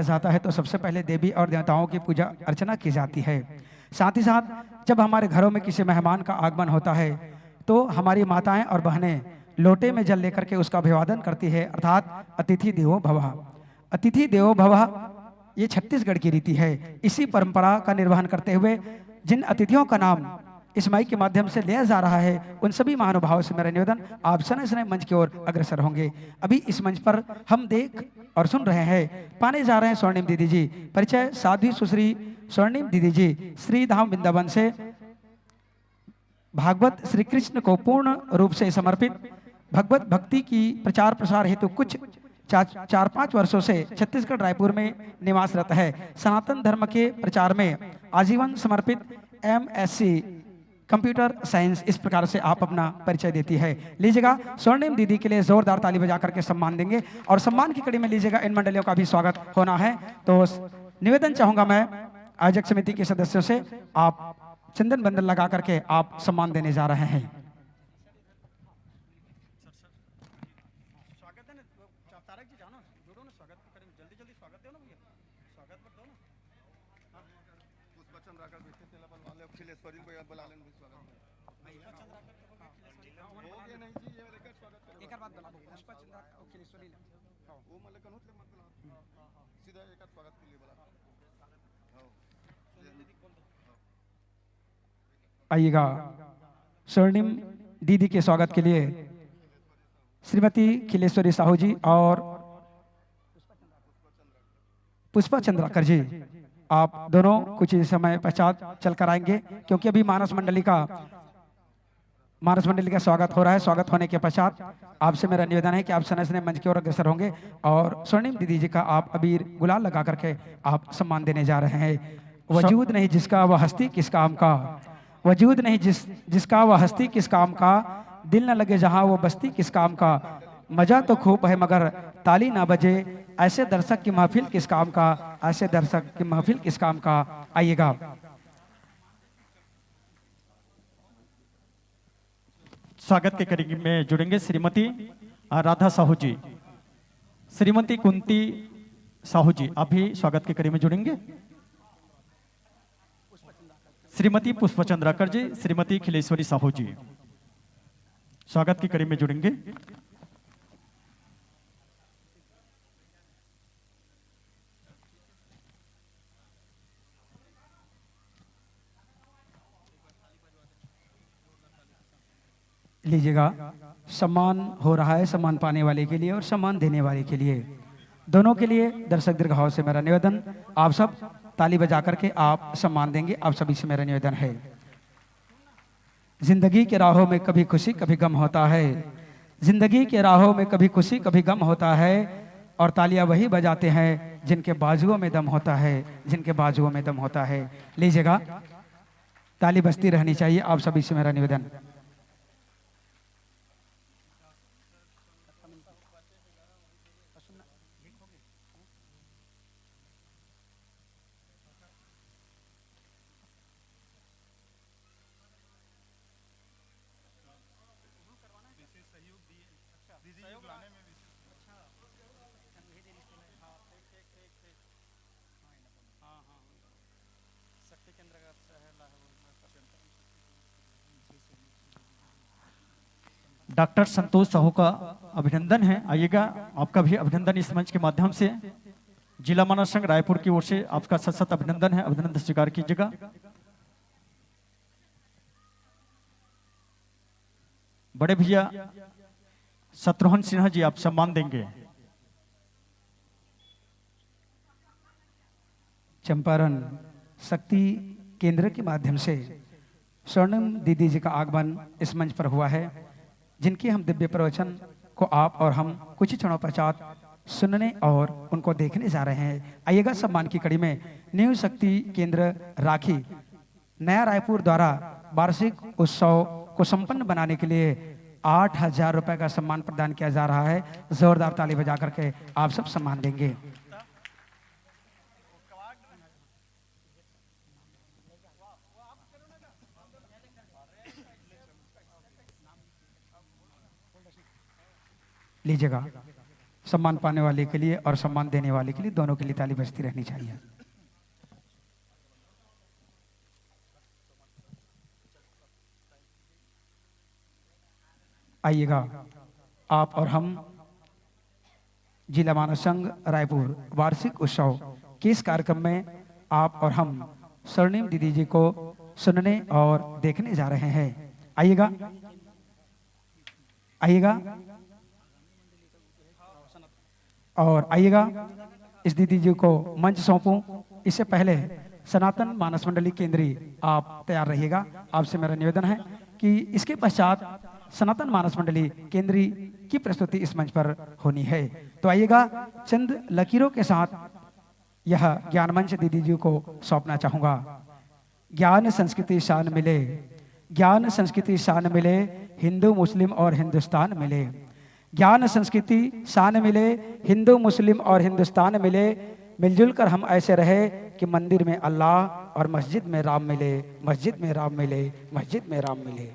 जाता है तो सबसे पहले देवी और देवताओं की पूजा अर्चना की जाती है। साथ ही साथ जब हमारे घरों में किसी मेहमान का आगमन होता है तो हमारी माताएं और बहनें लोटे में जल लेकर के उसका अभिवादन करती है, अर्थात अतिथि देवो भव। अतिथि देवो भव ये छत्तीसगढ़ की रीति है। इसी परंपरा का निर्वहन करते हुए जिन अतिथियों का नाम इस माइक के माध्यम से लिया जा रहा है उन सभी महानुभावों से मेरा निवेदन, आप सने सने मंच की ओर अग्रसर होंगे। अभी इस मंच पर हम देख और सुन रहे हैं, पाने जा रहे हैं स्वर्णिम दीदी जी। परिचय साध्वी सुश्री स्वर्णिम दीदी जी श्री धाम वृंदावन से भागवत श्री कृष्ण को पूर्ण रूप से समर्पित भगवत भक्ति की प्रचार प्रसार हेतु कुछ 4-5 वर्षों से छत्तीसगढ़ रायपुर में निवासरत है। सनातन धर्म के प्रचार में आजीवन समर्पित MSc कंप्यूटर साइंस, इस प्रकार से आप अपना परिचय देती है। लीजिएगा स्वर्णिम दीदी के लिए जोरदार ताली बजा करके सम्मान देंगे और सम्मान की कड़ी में लीजिएगा इन मंडलियों का भी स्वागत होना है। तो निवेदन चाहूंगा मैं आयोजक समिति के सदस्यों से, आप चंदन बंदन लगा करके आप सम्मान देने जा रहे हैं। आइएगा स्वर्णिम दीदी के स्वागत के लिए श्रीमती खिलेश्वरी साहू जी और पुष्पा चंद्राकर जी, आप दोनों कुछ समय पश्चात चलकर आएंगे क्योंकि अभी मानस मंडली का स्वागत हो रहा है। स्वागत होने के पश्चात आपसे मेरा निवेदन है कि आप सने सने मंच की ओर अग्रसर होंगे और स्वर्णिम दीदी जी का आप अबीर गुलाल लगा करके आप सम्मान देने जा रहे हैं। वजूद नहीं जिसका वह हस्ती किस काम का, वजूद नहीं जिसका वह हस्ती किस काम का, दिल न लगे जहां वो बस्ती किस काम का, मजा तो खूब है मगर ताली ना बजे, ऐसे दर्शक की महफिल किस काम का, ऐसे दर्शक की महफिल किस काम का। आइएगा स्वागत के कड़ी में जुड़ेंगे श्रीमती राधा साहू जी, श्रीमती कुंती साहू जी, आप भी स्वागत के कड़ी में जुड़ेंगे। श्रीमती पुष्पा चंद्राकर जी, श्रीमती खिलेश्वरी साहू जी स्वागत की कड़ी में जुड़ेंगे। लीजिएगा सम्मान हो रहा है सम्मान पाने वाले के लिए और सम्मान देने वाले के लिए, दोनों के लिए दर्शक दीर्घाओं से मेरा निवेदन, आप सब ताली बजा करके आप सम्मान देंगे। आप सभी से मेरा निवेदन है, जिंदगी के राहों में कभी खुशी कभी गम होता है, जिंदगी के राहों में कभी खुशी कभी गम होता है, और तालियां वही बजाते हैं जिनके बाजुओं में दम होता है, जिनके बाजुओं में दम होता है। लीजिएगा ताली बजती रहनी चाहिए, आप सभी से मेरा निवेदन। डॉक्टर संतोष साहू का अभिनंदन है, आइएगा आपका भी अभिनंदन इस मंच के माध्यम से जिला मानव संघ रायपुर की ओर से आपका सत सत अभिनंदन है, अभिनंदन स्वीकार कीजिएगा। बड़े भैया शत्रुघ्न सिन्हा जी आप सम्मान देंगे। चंपारण शक्ति केंद्र के माध्यम से स्वर्णिम दीदी जी का आगमन इस मंच पर हुआ है, जिनके हम दिव्य प्रवचन को आप और हम कुछ ही क्षणों पश्चात सुनने और उनको देखने जा रहे हैं। आइएगा सम्मान की कड़ी में न्यू शक्ति केंद्र राखी नया रायपुर द्वारा वार्षिक उत्सव को संपन्न बनाने के लिए 8,000 रुपए का सम्मान प्रदान किया जा रहा है। जोरदार ताली बजा करके आप सब सम्मान देंगे। लीजिएगा सम्मान पाने वाले के लिए और सम्मान देने वाले के लिए दोनों के लिए ताली बजती रहनी चाहिए। आइएगा, आप और हम जिला मानव संघ रायपुर वार्षिक उत्सव के इस कार्यक्रम में आप और हम स्वर्णिम दीदी जी को सुनने और देखने जा रहे हैं। आइएगा, आइएगा और आइएगा, इस दीदी जी को मंच सौंपूं। इससे पहले सनातन मानस मंडली केंद्रीय आप तैयार रहिएगा। आपसे मेरा निवेदन है कि इसके पश्चात सनातन मानस मंडली केंद्रीय की प्रस्तुति इस मंच पर होनी है। तो आइएगा, चंद लकीरों के साथ यह ज्ञान मंच दीदी जी को सौंपना चाहूंगा। ज्ञान संस्कृति शान मिले, ज्ञान संस्कृति शान मिले, हिंदू मुस्लिम और हिंदुस्तान मिले। ज्ञान संस्कृति शान मिले, हिंदू मुस्लिम और हिंदुस्तान मिले। मिलजुल कर हम ऐसे रहे कि मंदिर में अल्लाह और मस्जिद में राम मिले, मस्जिद में राम मिले, मस्जिद में राम मिले।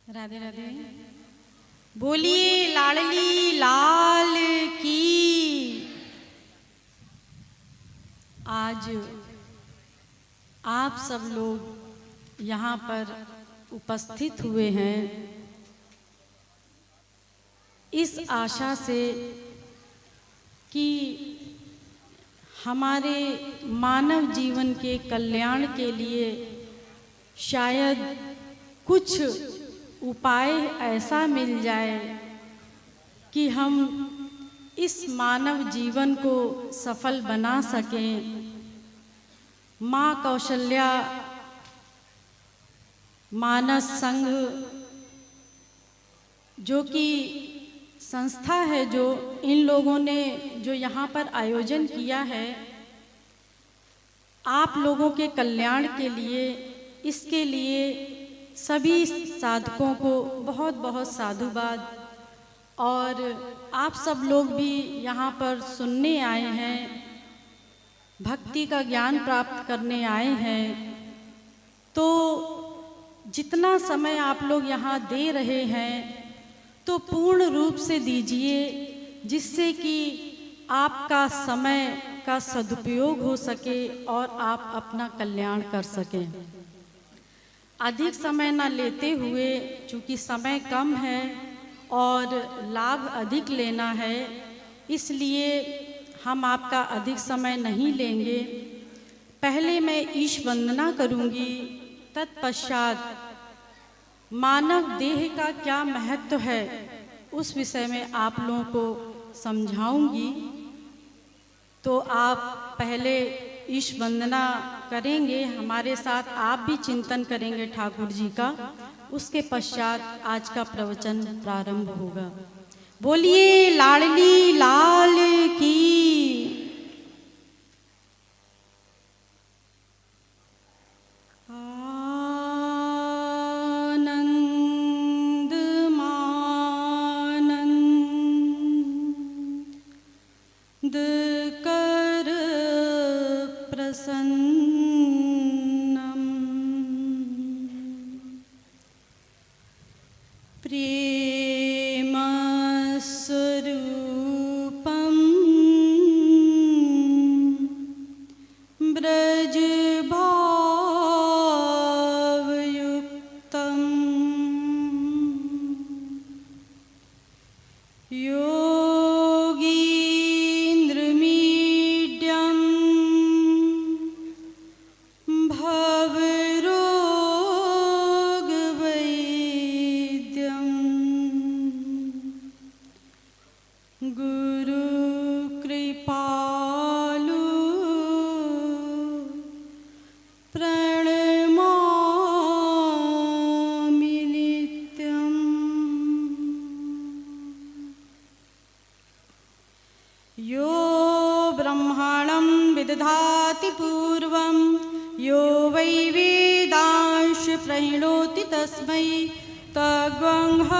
राधे राधे। बोलिए लाडली लाल की। आज आप सब लोग यहाँ पर उपस्थित हुए हैं इस आशा से कि हमारे मानव जीवन के कल्याण के लिए शायद कुछ उपाय ऐसा मिल जाए कि हम इस मानव जीवन को सफल बना सकें। माँ कौशल्या मानस संघ जो कि संस्था है, जो इन लोगों ने जो यहाँ पर आयोजन किया है आप लोगों के कल्याण के लिए, इसके लिए सभी साधकों को बहुत बहुत साधुवाद। और आप सब लोग भी यहाँ पर सुनने आए हैं, भक्ति का ज्ञान प्राप्त करने आए हैं। तो जितना समय आप लोग यहाँ दे रहे हैं तो पूर्ण रूप से दीजिए, जिससे कि आपका समय का सदुपयोग हो सके और आप अपना कल्याण कर सकें। अधिक समय न लेते हुए, चूँकि समय कम है और लाभ अधिक लेना है, इसलिए हम आपका अधिक समय नहीं लेंगे। पहले मैं ईश वंदना करूँगी, तत्पश्चात मानव देह का क्या महत्व है उस विषय में आप लोगों को समझाऊंगी। तो आप पहले ईश वंदना करेंगे, हमारे साथ आप भी चिंतन करेंगे ठाकुर जी का। उसके पश्चात आज का प्रवचन प्रारंभ होगा। बोलिए लाडली लाल की। प्रणोति तस्मै तग्वंह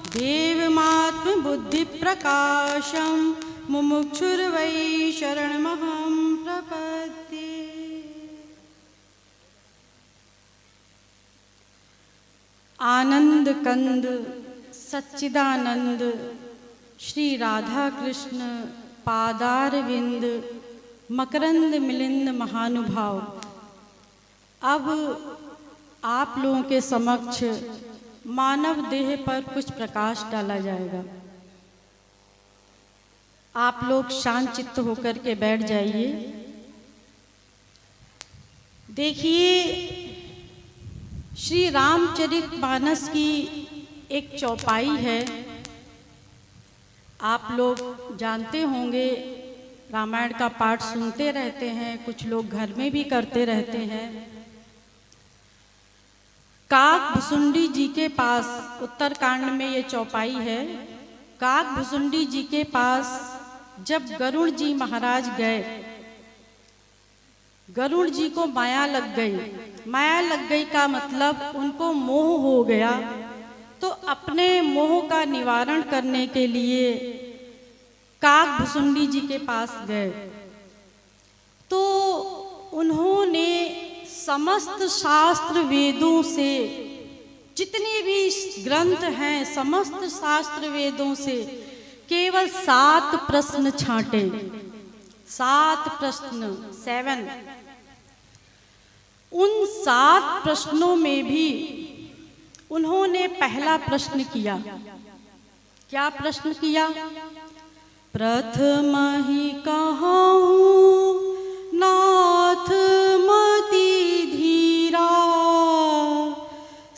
देवमात्म बुद्धि प्रकाशम मुमुक्षुर्वै शरणमहं प्रपद्ये। आनंद कंद सच्चिदानंद श्री राधा कृष्ण पादारविंद मकरंद मिलिंद महानुभाव, अब आप लोगों के समक्ष मानव देह पर कुछ प्रकाश डाला जाएगा। आप लोग शांत चित्त होकर के बैठ जाइए। देखिए, श्री रामचरितमानस की एक चौपाई है। आप लोग जानते होंगे, रामायण का पाठ सुनते रहते हैं, कुछ लोग घर में भी करते रहते हैं। काक भुसुंडी जी के पास, उत्तरकांड में ये चौपाई है। काक भुसुंडी जी के पास जब गरुड़ जी महाराज गए, गरुड़ जी को माया लग गई। माया लग गई का मतलब उनको मोह हो गया। तो अपने मोह का निवारण करने के लिए काक भुसुंडी जी के पास गए। तो उन्होंने समस्त शास्त्र वेदों से, जितने भी ग्रंथ हैं, समस्त शास्त्र वेदों से केवल 7 प्रश्न छांटे। 7 प्रश्न, 7। उन 7 प्रश्नों में भी उन्होंने पहला प्रश्न किया। क्या प्रश्न किया? प्रथम ही कहूँ नाथ मति धीरा,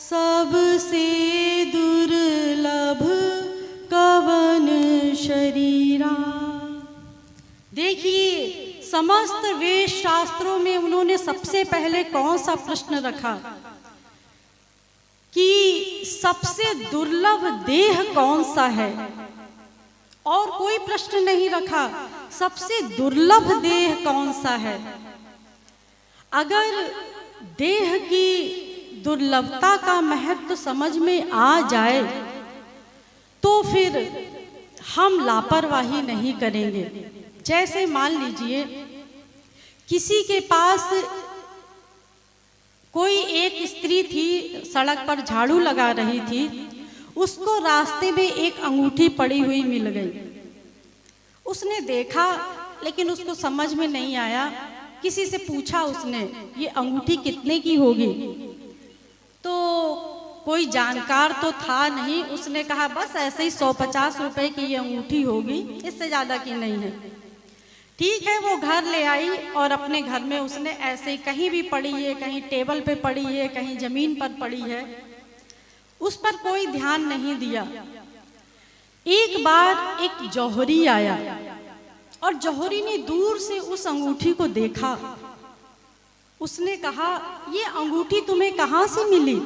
सबसे दुर्लभ कवन शरीरा। देखिए, समस्त वेद शास्त्रों में उन्होंने सबसे पहले कौन सा प्रश्न रखा कि सबसे दुर्लभ देह कौन सा है? और कोई प्रश्न नहीं रखा, सबसे दुर्लभ देह कौन सा है? अगर देह की दुर्लभता का महत्व समझ में आ जाए तो फिर हम लापरवाही नहीं करेंगे। जैसे मान लीजिए, किसी के पास कोई एक स्त्री थी, सड़क पर झाड़ू लगा रही थी, उसको रास्ते में एक अंगूठी पड़ी हुई मिल गई। उसने देखा, लेकिन उसको समझ में नहीं आया। किसी से पूछा उसने, ये अंगूठी कितने की होगी? तो कोई जानकार तो था नहीं, उसने कहा बस ऐसे ही 150 रुपए की ये अंगूठी होगी, इससे ज़्यादा की नहीं है। ठीक है, वो घर ले आई और अपने घर में उसने ऐसे ही, कहीं भी पड़ी है, कहीं टेबल पे पड़ी है, कहीं जमीन पर पड़ी है, उस पर कोई ध्यान नहीं दिया। एक बार एक जौहरी आया और जौहरी ने दूर से उस अंगूठी को देखा। उसने कहा, ये अंगूठी तुम्हें कहाँ से मिली?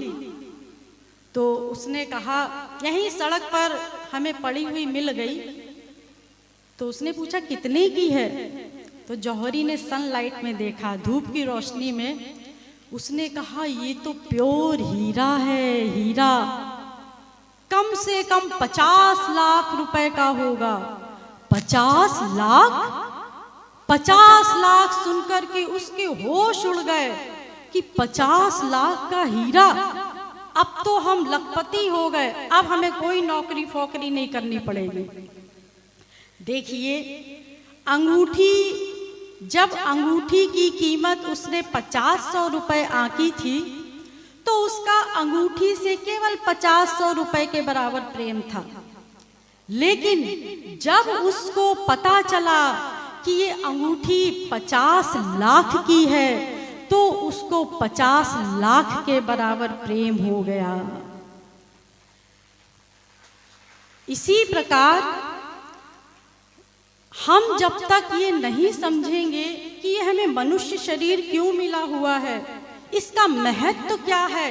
तो उसने कहा, यहीं सड़क पर हमें पड़ी हुई मिल गई। तो उसने पूछा कितने की है? तो जौहरी ने सनलाइट में देखा, धूप की रोशनी में। उसने कहा, ये तो प्योर हीरा है, हीरा। कम से कम 50 लाख रुपए का होगा। 50 लाख? 50 लाख सुनकर के उसके होश उड़ गए कि 50 लाख का हीरा, अब तो हम लखपति हो गए, अब हमें कोई नौकरी फोकरी नहीं करनी पड़ेगी। देखिए, अंगूठी, जब अंगूठी की कीमत उसने 50-100 रुपए आंकी थी, तो उसका अंगूठी से केवल 50-100 रुपए के बराबर प्रेम था। लेकिन जब उसको पता चला कि ये अंगूठी 50 लाख की है, तो उसको 50 लाख के बराबर प्रेम हो गया। इसी प्रकार हम जब तक ये नहीं समझेंगे कि ये हमें मनुष्य शरीर क्यों मिला हुआ है, इसका महत्व क्या है,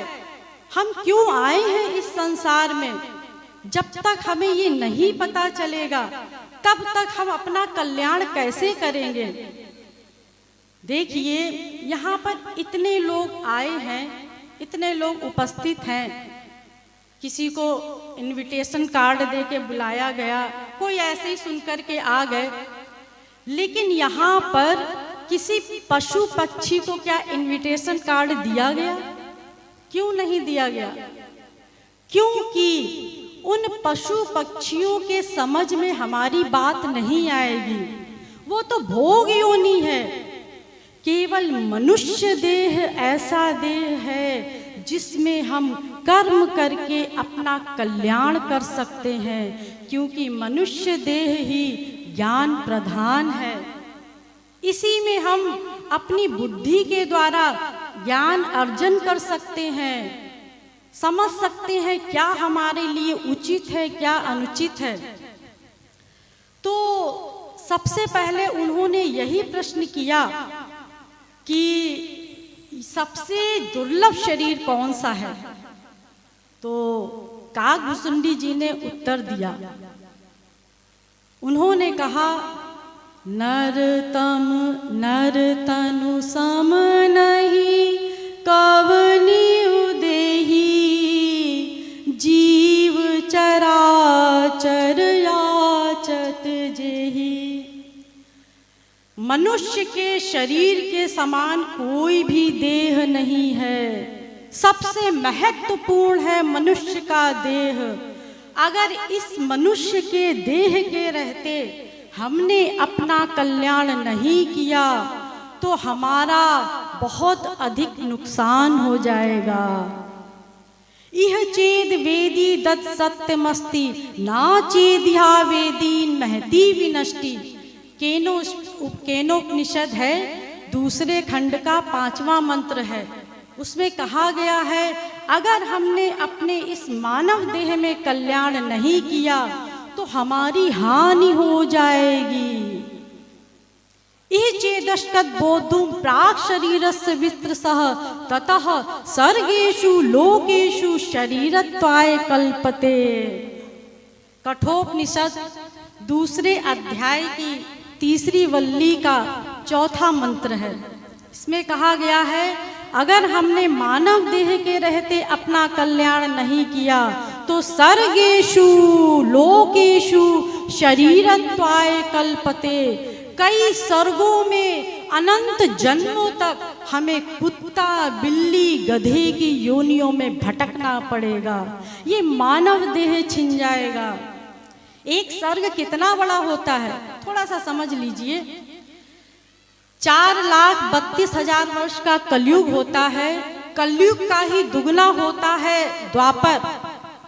हम क्यों आए हैं इस संसार में, जब तक हमें ये नहीं पता चलेगा, तब तक हम अपना कल्याण कैसे करेंगे। देखिए, यहाँ पर इतने लोग आए हैं, इतने लोग उपस्थित हैं, किसी को इनविटेशन कार्ड दे के बुलाया गया, कोई ऐसे ही सुन कर के आ गए। लेकिन यहाँ पर किसी पशु पक्षी को क्या इनविटेशन कार्ड दिया गया? क्यों नहीं दिया गया? क्योंकि उन पशु पक्षियों के समझ में हमारी बात नहीं आएगी। वो तो भोग योनि है। केवल मनुष्य देह ऐसा देह है जिसमें हम कर्म करके अपना कल्याण कर सकते हैं, क्योंकि मनुष्य देह ही ज्ञान प्रधान है। इसी में हम अपनी बुद्धि के द्वारा ज्ञान अर्जन कर सकते हैं, समझ सकते हैं क्या हमारे लिए उचित है, क्या अनुचित है। तो सबसे पहले उन्होंने यही प्रश्न किया कि सबसे दुर्लभ शरीर कौन सा है? तो काकभुसुंडी जी ने उत्तर दिया। उन्होंने कहा, नर तनु सम नहीं कवनी उदेही, जीव चराचर याचत जेही। मनुष्य के शरीर के समान कोई भी देह नहीं है। सबसे महत्वपूर्ण है मनुष्य का देह। अगर इस मनुष्य के देह के रहते हमने अपना कल्याण नहीं किया तो हमारा बहुत अधिक नुकसान हो जाएगा। इह चेद वेदी दत्त सत्यमस्ति ना चेदिहा वेदीन महती विनष्टि। केनोपनिषद है, दूसरे खंड का 5वां मंत्र है। उसमें कहा गया है अगर हमने अपने इस मानव देह में कल्याण नहीं किया तो हमारी हानि हो जाएगी। इह चेदष्कद बोधुम प्राक शरीरस्य वित्रसः ततः सर्गेषु लोकेषु शरीरत्वाय कल्पते। कठोपनिषद दूसरे अध्याय की 3री वल्ली का 4था मंत्र है। इसमें कहा गया है अगर हमने मानव देह के रहते अपना कल्याण नहीं किया तो सर्गेषु लोकेषु शरीरत्वाय कल्पते। कई सर्गों में अनंत जन्मों तक हमें कुत्ता, बिल्ली, गधे की योनियों में भटकना पड़ेगा। ये मानव देह छिन जाएगा। एक सर्ग कितना बड़ा होता है थोड़ा सा समझ लीजिए। 4,32,000 वर्ष का कलयुग होता है। कलयुग का ही दुगना होता है द्वापर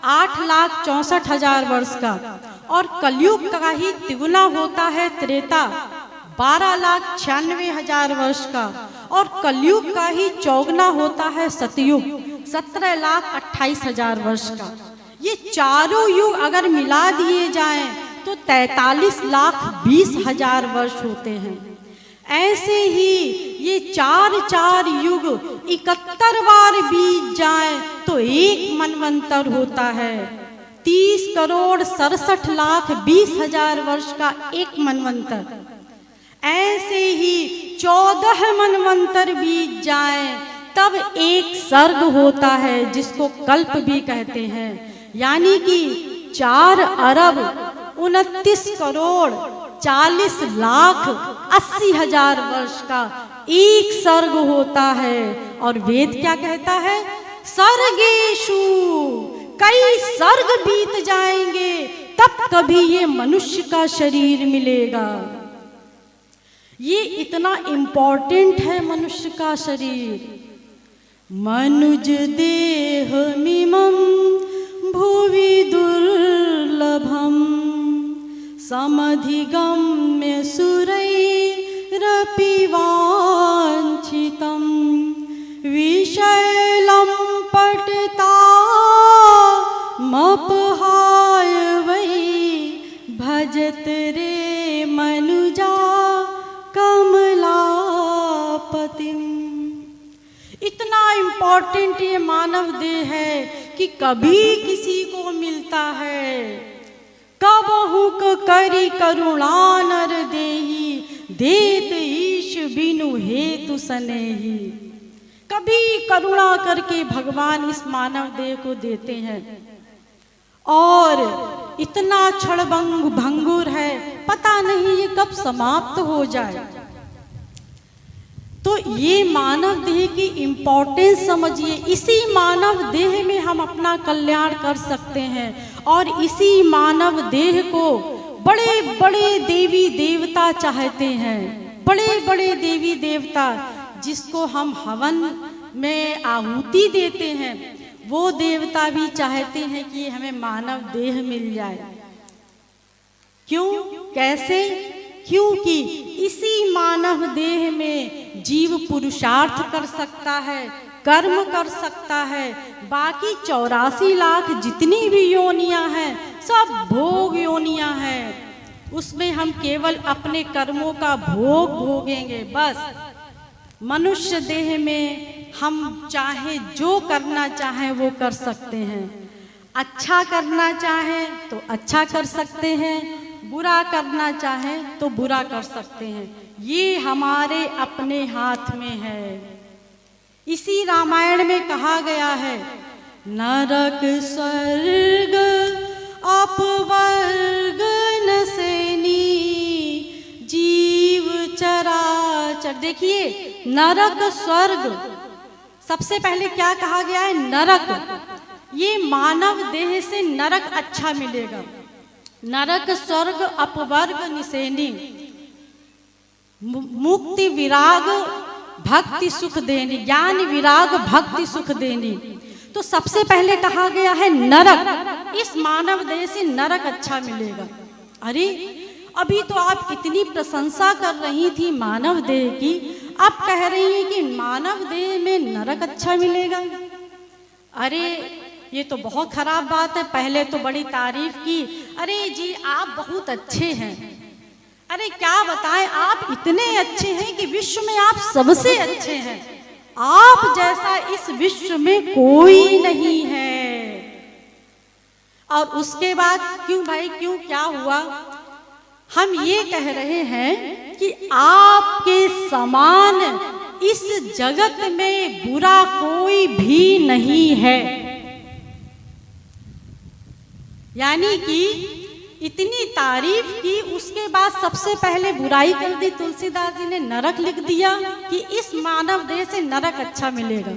8,64,000 वर्ष का, और कलयुग का ही तिगुना होता है त्रेता 12,96,000 वर्ष का, और कलयुग का ही चौगुना होता है सतयुग 17,28,000 वर्ष का। ये चारों युग अगर मिला दिए जाएं तो 43,20,000 वर्ष होते हैं। ऐसे ही ये चार युग 71 बार बीत जाएं तो एक मनवंतर होता है। 30,67,20,000 वर्ष का एक मनवंतर। ऐसे ही 14 मनवंतर बीत जाएं तब एक सर्ग होता है जिसको कल्प भी कहते हैं। यानी कि 4,39,40,80,000 वर्ष का एक सर्ग होता है। और वेद क्या कहता है? सर्गेषु, कई सर्ग बीत जाएंगे तब कभी ये मनुष्य का शरीर मिलेगा। ये इतना इम्पोर्टेंट है मनुष्य का शरीर। मनुज देह मिमं भुवि दुर्लभम समधिगम्य सुरैरपि वाञ्छितं विशैलं पठितामपहाय वै भजत रे मनुजा कमलापतिम। इतना इम्पोर्टेंट ये मानव देह है कि कभी किसी को मिलता है। कबहु करी करुणा नर देही देत ईश बिनु हेतु सनेही। कभी करुणा करके भगवान इस मानव देह को देते हैं। और इतना क्षणभंग भंगुर है, पता नहीं ये कब समाप्त हो जाए। तो ये मानव देह की इम्पोर्टेंस समझिए। इसी मानव देह में हम अपना कल्याण कर सकते हैं और इसी मानव देह को बड़े बड़े देवी देवता चाहते हैं। बड़े बड़े देवी देवता जिसको हम हवन में आहुति देते हैं, वो देवता भी चाहते हैं कि हमें मानव देह मिल जाए। क्यों, कैसे? क्योंकि इसी मानव देह में जीव पुरुषार्थ कर सकता है, कर्म कर सकता है। बाकी 84 लाख जितनी भी योनियां हैं सब भोग योनियां हैं। उसमें हम केवल अपने कर्मों का भोग भोगेंगे बस। मनुष्य देह में हम चाहे जो करना चाहें वो कर सकते हैं। अच्छा करना चाहें तो अच्छा कर सकते हैं, बुरा करना चाहें तो बुरा कर सकते हैं। ये हमारे अपने हाथ में है। इसी रामायण में कहा गया है, नरक स्वर्ग अपवर्ग नसेनी जीव चराचर। देखिए, नरक स्वर्ग, सबसे पहले क्या कहा गया है? नरक। ये मानव देह से नरक अच्छा मिलेगा। नरक स्वर्ग अपवर्ग निसेनी, मुक्ति विराग भक्ति सुख देनी, ज्ञान विराग भक्ति सुख देनी। तो सबसे पहले कहा गया है नरक। इस मानव देह से नरक अच्छा मिलेगा। अरे अभी तो आप इतनी प्रशंसा कर रही थी मानव देह की, अब कह रही हैं कि मानव देह में नरक अच्छा मिलेगा। अरे ये तो बहुत खराब बात है। पहले तो बड़ी तारीफ की, अरे जी आप बहुत अच्छे हैं। अरे क्या बताएं, आप इतने अच्छे हैं कि विश्व में आप सबसे अच्छे हैं। आप जैसा इस विश्व में कोई नहीं है। और उसके बाद क्यों भाई, क्यों, क्या हुआ? हम ये कह रहे हैं कि आपके समान इस जगत में बुरा कोई भी नहीं है। यानी कि इतनी तारीफ की, उसके बाद सबसे पहले बुराई कर दी। तुलसीदास जी ने नरक लिख दिया कि इस मानव देह से नरक अच्छा मिलेगा।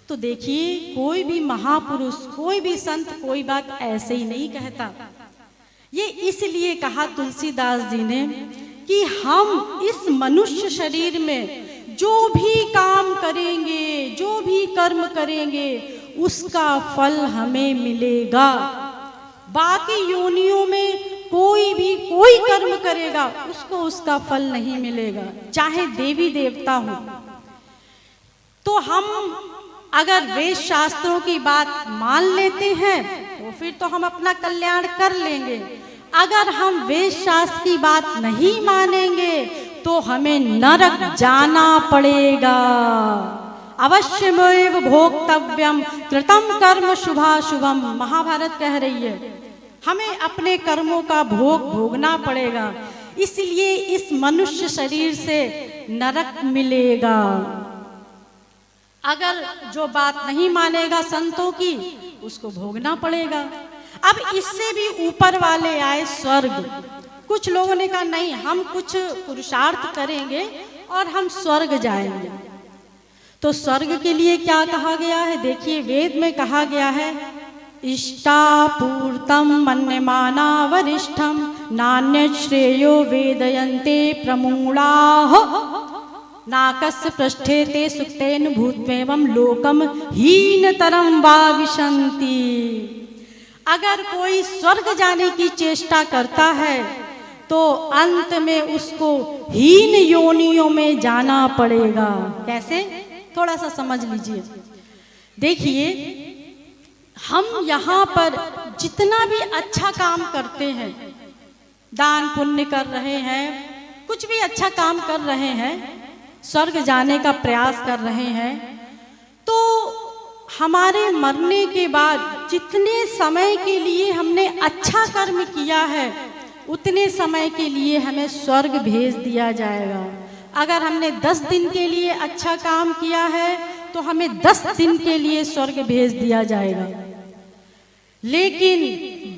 तो देखिए, कोई भी महापुरुष, कोई भी संत कोई बात ऐसे ही नहीं कहता। ये इसलिए कहा तुलसीदास जी ने कि हम इस मनुष्य शरीर में जो भी काम करेंगे, जो भी कर्म करेंगे, उसका फल हमें मिलेगा। बाकी योनियों में कोई भी कोई कर्म करेगा, उसको उसका फल नहीं मिलेगा, चाहे देवी देवता हो। तो हम अगर वेद शास्त्रों की बात मान लेते हैं तो फिर तो हम अपना कल्याण कर लेंगे। अगर हम वेद शास्त्र की बात नहीं मानेंगे तो हमें नरक जाना पड़ेगा। अवश्यमेव भोक्तव्यम कृतम कर्म शुभाशुभम, महाभारत कह रही है। हमें अपने कर्मों का भोग भोगना पड़ेगा, इसलिए इस मनुष्य शरीर से नरक मिलेगा। अगर जो बात नहीं मानेगा संतों की, उसको भोगना पड़ेगा। अब इससे भी ऊपर वाले आए स्वर्ग। कुछ लोगों ने कहा नहीं, हम कुछ पुरुषार्थ करेंगे और हम स्वर्ग जाएंगे। तो स्वर्ग के लिए क्या कहा गया है? देखिए, वेद में कहा गया है, इष्टापूर्तम मन्यमाना वरिष्ठम नान्य श्रेयो वेदयन्ते प्रमूढ़ाः नाकस्य पृष्ठे ते सुक्तेन भूत्वेवं लोकम हीनतरम वा विशन्ति। अगर कोई स्वर्ग जाने की चेष्टा करता है तो अंत में उसको हीन योनियों में जाना पड़ेगा। कैसे? थोड़ा सा समझ लीजिए। देखिए, हम यहाँ पर जितना भी अच्छा काम करते हैं, दान पुण्य कर रहे हैं, कुछ भी अच्छा काम कर रहे हैं, स्वर्ग जाने का प्रयास कर रहे हैं, तो हमारे मरने के बाद जितने समय के लिए हमने अच्छा कर्म किया है, उतने समय के लिए हमें स्वर्ग भेज दिया जाएगा। अगर हमने 10 दिन के लिए अच्छा काम किया है तो हमें 10 दिन के लिए स्वर्ग भेज दिया जाएगा। लेकिन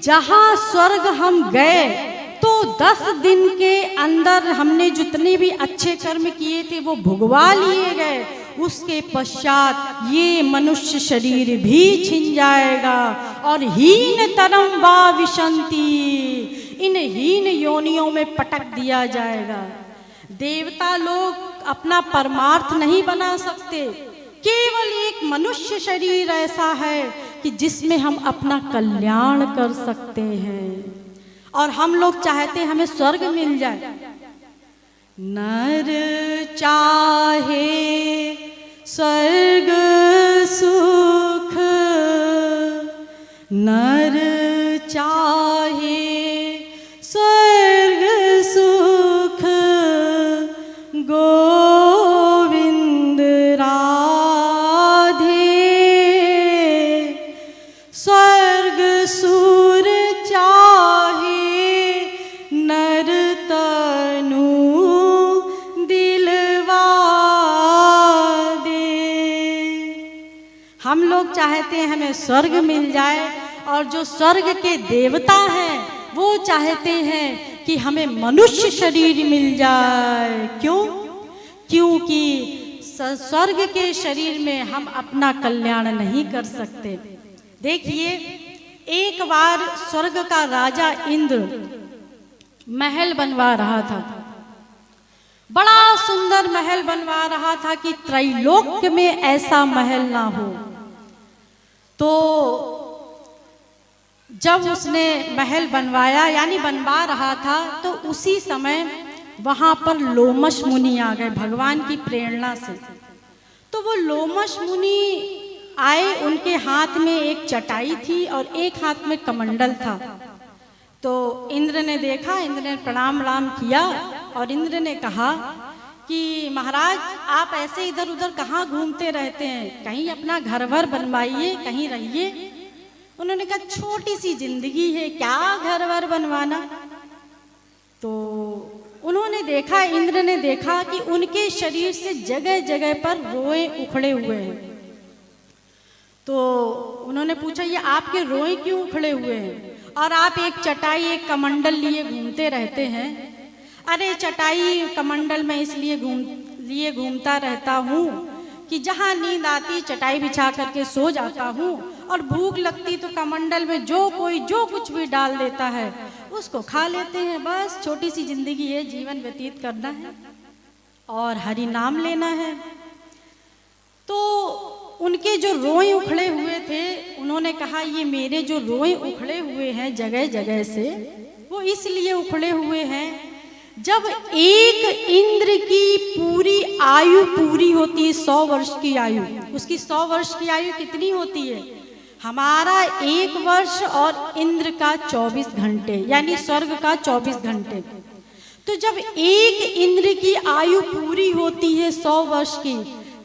जहाँ स्वर्ग हम गए तो 10 दिन के अंदर हमने जितने भी अच्छे कर्म किए थे वो भुगवा लिए गए। उसके पश्चात ये मनुष्य शरीर भी छिन जाएगा और हीन तरम वा विशंति, इन हीन योनियों में पटक दिया जाएगा। देवता लोग अपना परमार्थ नहीं बना सकते, केवल एक मनुष्य शरीर ऐसा है कि जिसमें हम अपना कल्याण कर सकते हैं। और हम लोग चाहते हैं हमें स्वर्ग मिल जाए। नर चाहे स्वर्ग सुख, नर चाहे स्वर्ग सुख, गोविंद राधे स्वर्ग सुर चाहे नर तनु दिलवा दे। हम लोग चाहते हैं हमें स्वर्ग मिल जाए और जो स्वर्ग के देवता हैं वो चाहते हैं कि हमें मनुष्य शरीर मिल जाए। क्यों? क्योंकि स्वर्ग के शरीर में हम अपना कल्याण नहीं कर सकते। देखिए, एक बार स्वर्ग का राजा इंद्र महल बनवा रहा था, बड़ा सुंदर महल बनवा रहा था कि त्रैलोक्य में ऐसा महल ना हो। तो जब उसने महल बनवाया यानी बनवा रहा था तो उसी समय वहां पर लोमश मुनि आ गए भगवान की प्रेरणा से। तो वो लोमश मुनि आए, उनके हाथ में एक चटाई थी और एक हाथ में कमंडल था। तो इंद्र ने देखा, इंद्र ने प्रणाम किया और इंद्र ने कहा कि महाराज आप ऐसे इधर उधर कहाँ घूमते रहते हैं, कहीं अपना घर भर बनवाइए, कहीं रहिए। उन्होंने कहा छोटी सी जिंदगी है, क्या घर भर बनवाना। तो उन्होंने देखा, इंद्र ने देखा कि उनके शरीर से जगह जगह पर रोए उखड़े हुए हैं। तो उन्होंने पूछा ये आपके रोए क्यों उखड़े हुए हैं और आप एक चटाई एक कमंडल लिए घूमते रहते हैं। अरे चटाई कमंडल में इसलिए घूमता रहता हूँ कि जहाँ नींद आती चटाई बिछा करके सो जाता हूँ और भूख लगती तो कमंडल में जो कोई जो कुछ भी डाल देता है उसको खा लेते हैं। बस छोटी सी जिंदगी है, जीवन व्यतीत करना है और हरि नाम लेना है। तो उनके जो रोए उखड़े हुए थे, उन्होंने कहा ये मेरे जो रोए उखड़े हुए हैं जगह जगह से, वो इसलिए उखड़े हुए हैं जब एक इंद्र की पूरी आयु पूरी होती है 100 वर्ष की आयु, उसकी 100 वर्ष की आयु कितनी होती है? हमारा 1 वर्ष और इंद्र का 24 घंटे यानी स्वर्ग का 24 घंटे। तो जब एक इंद्र की आयु पूरी होती है 100 वर्ष की,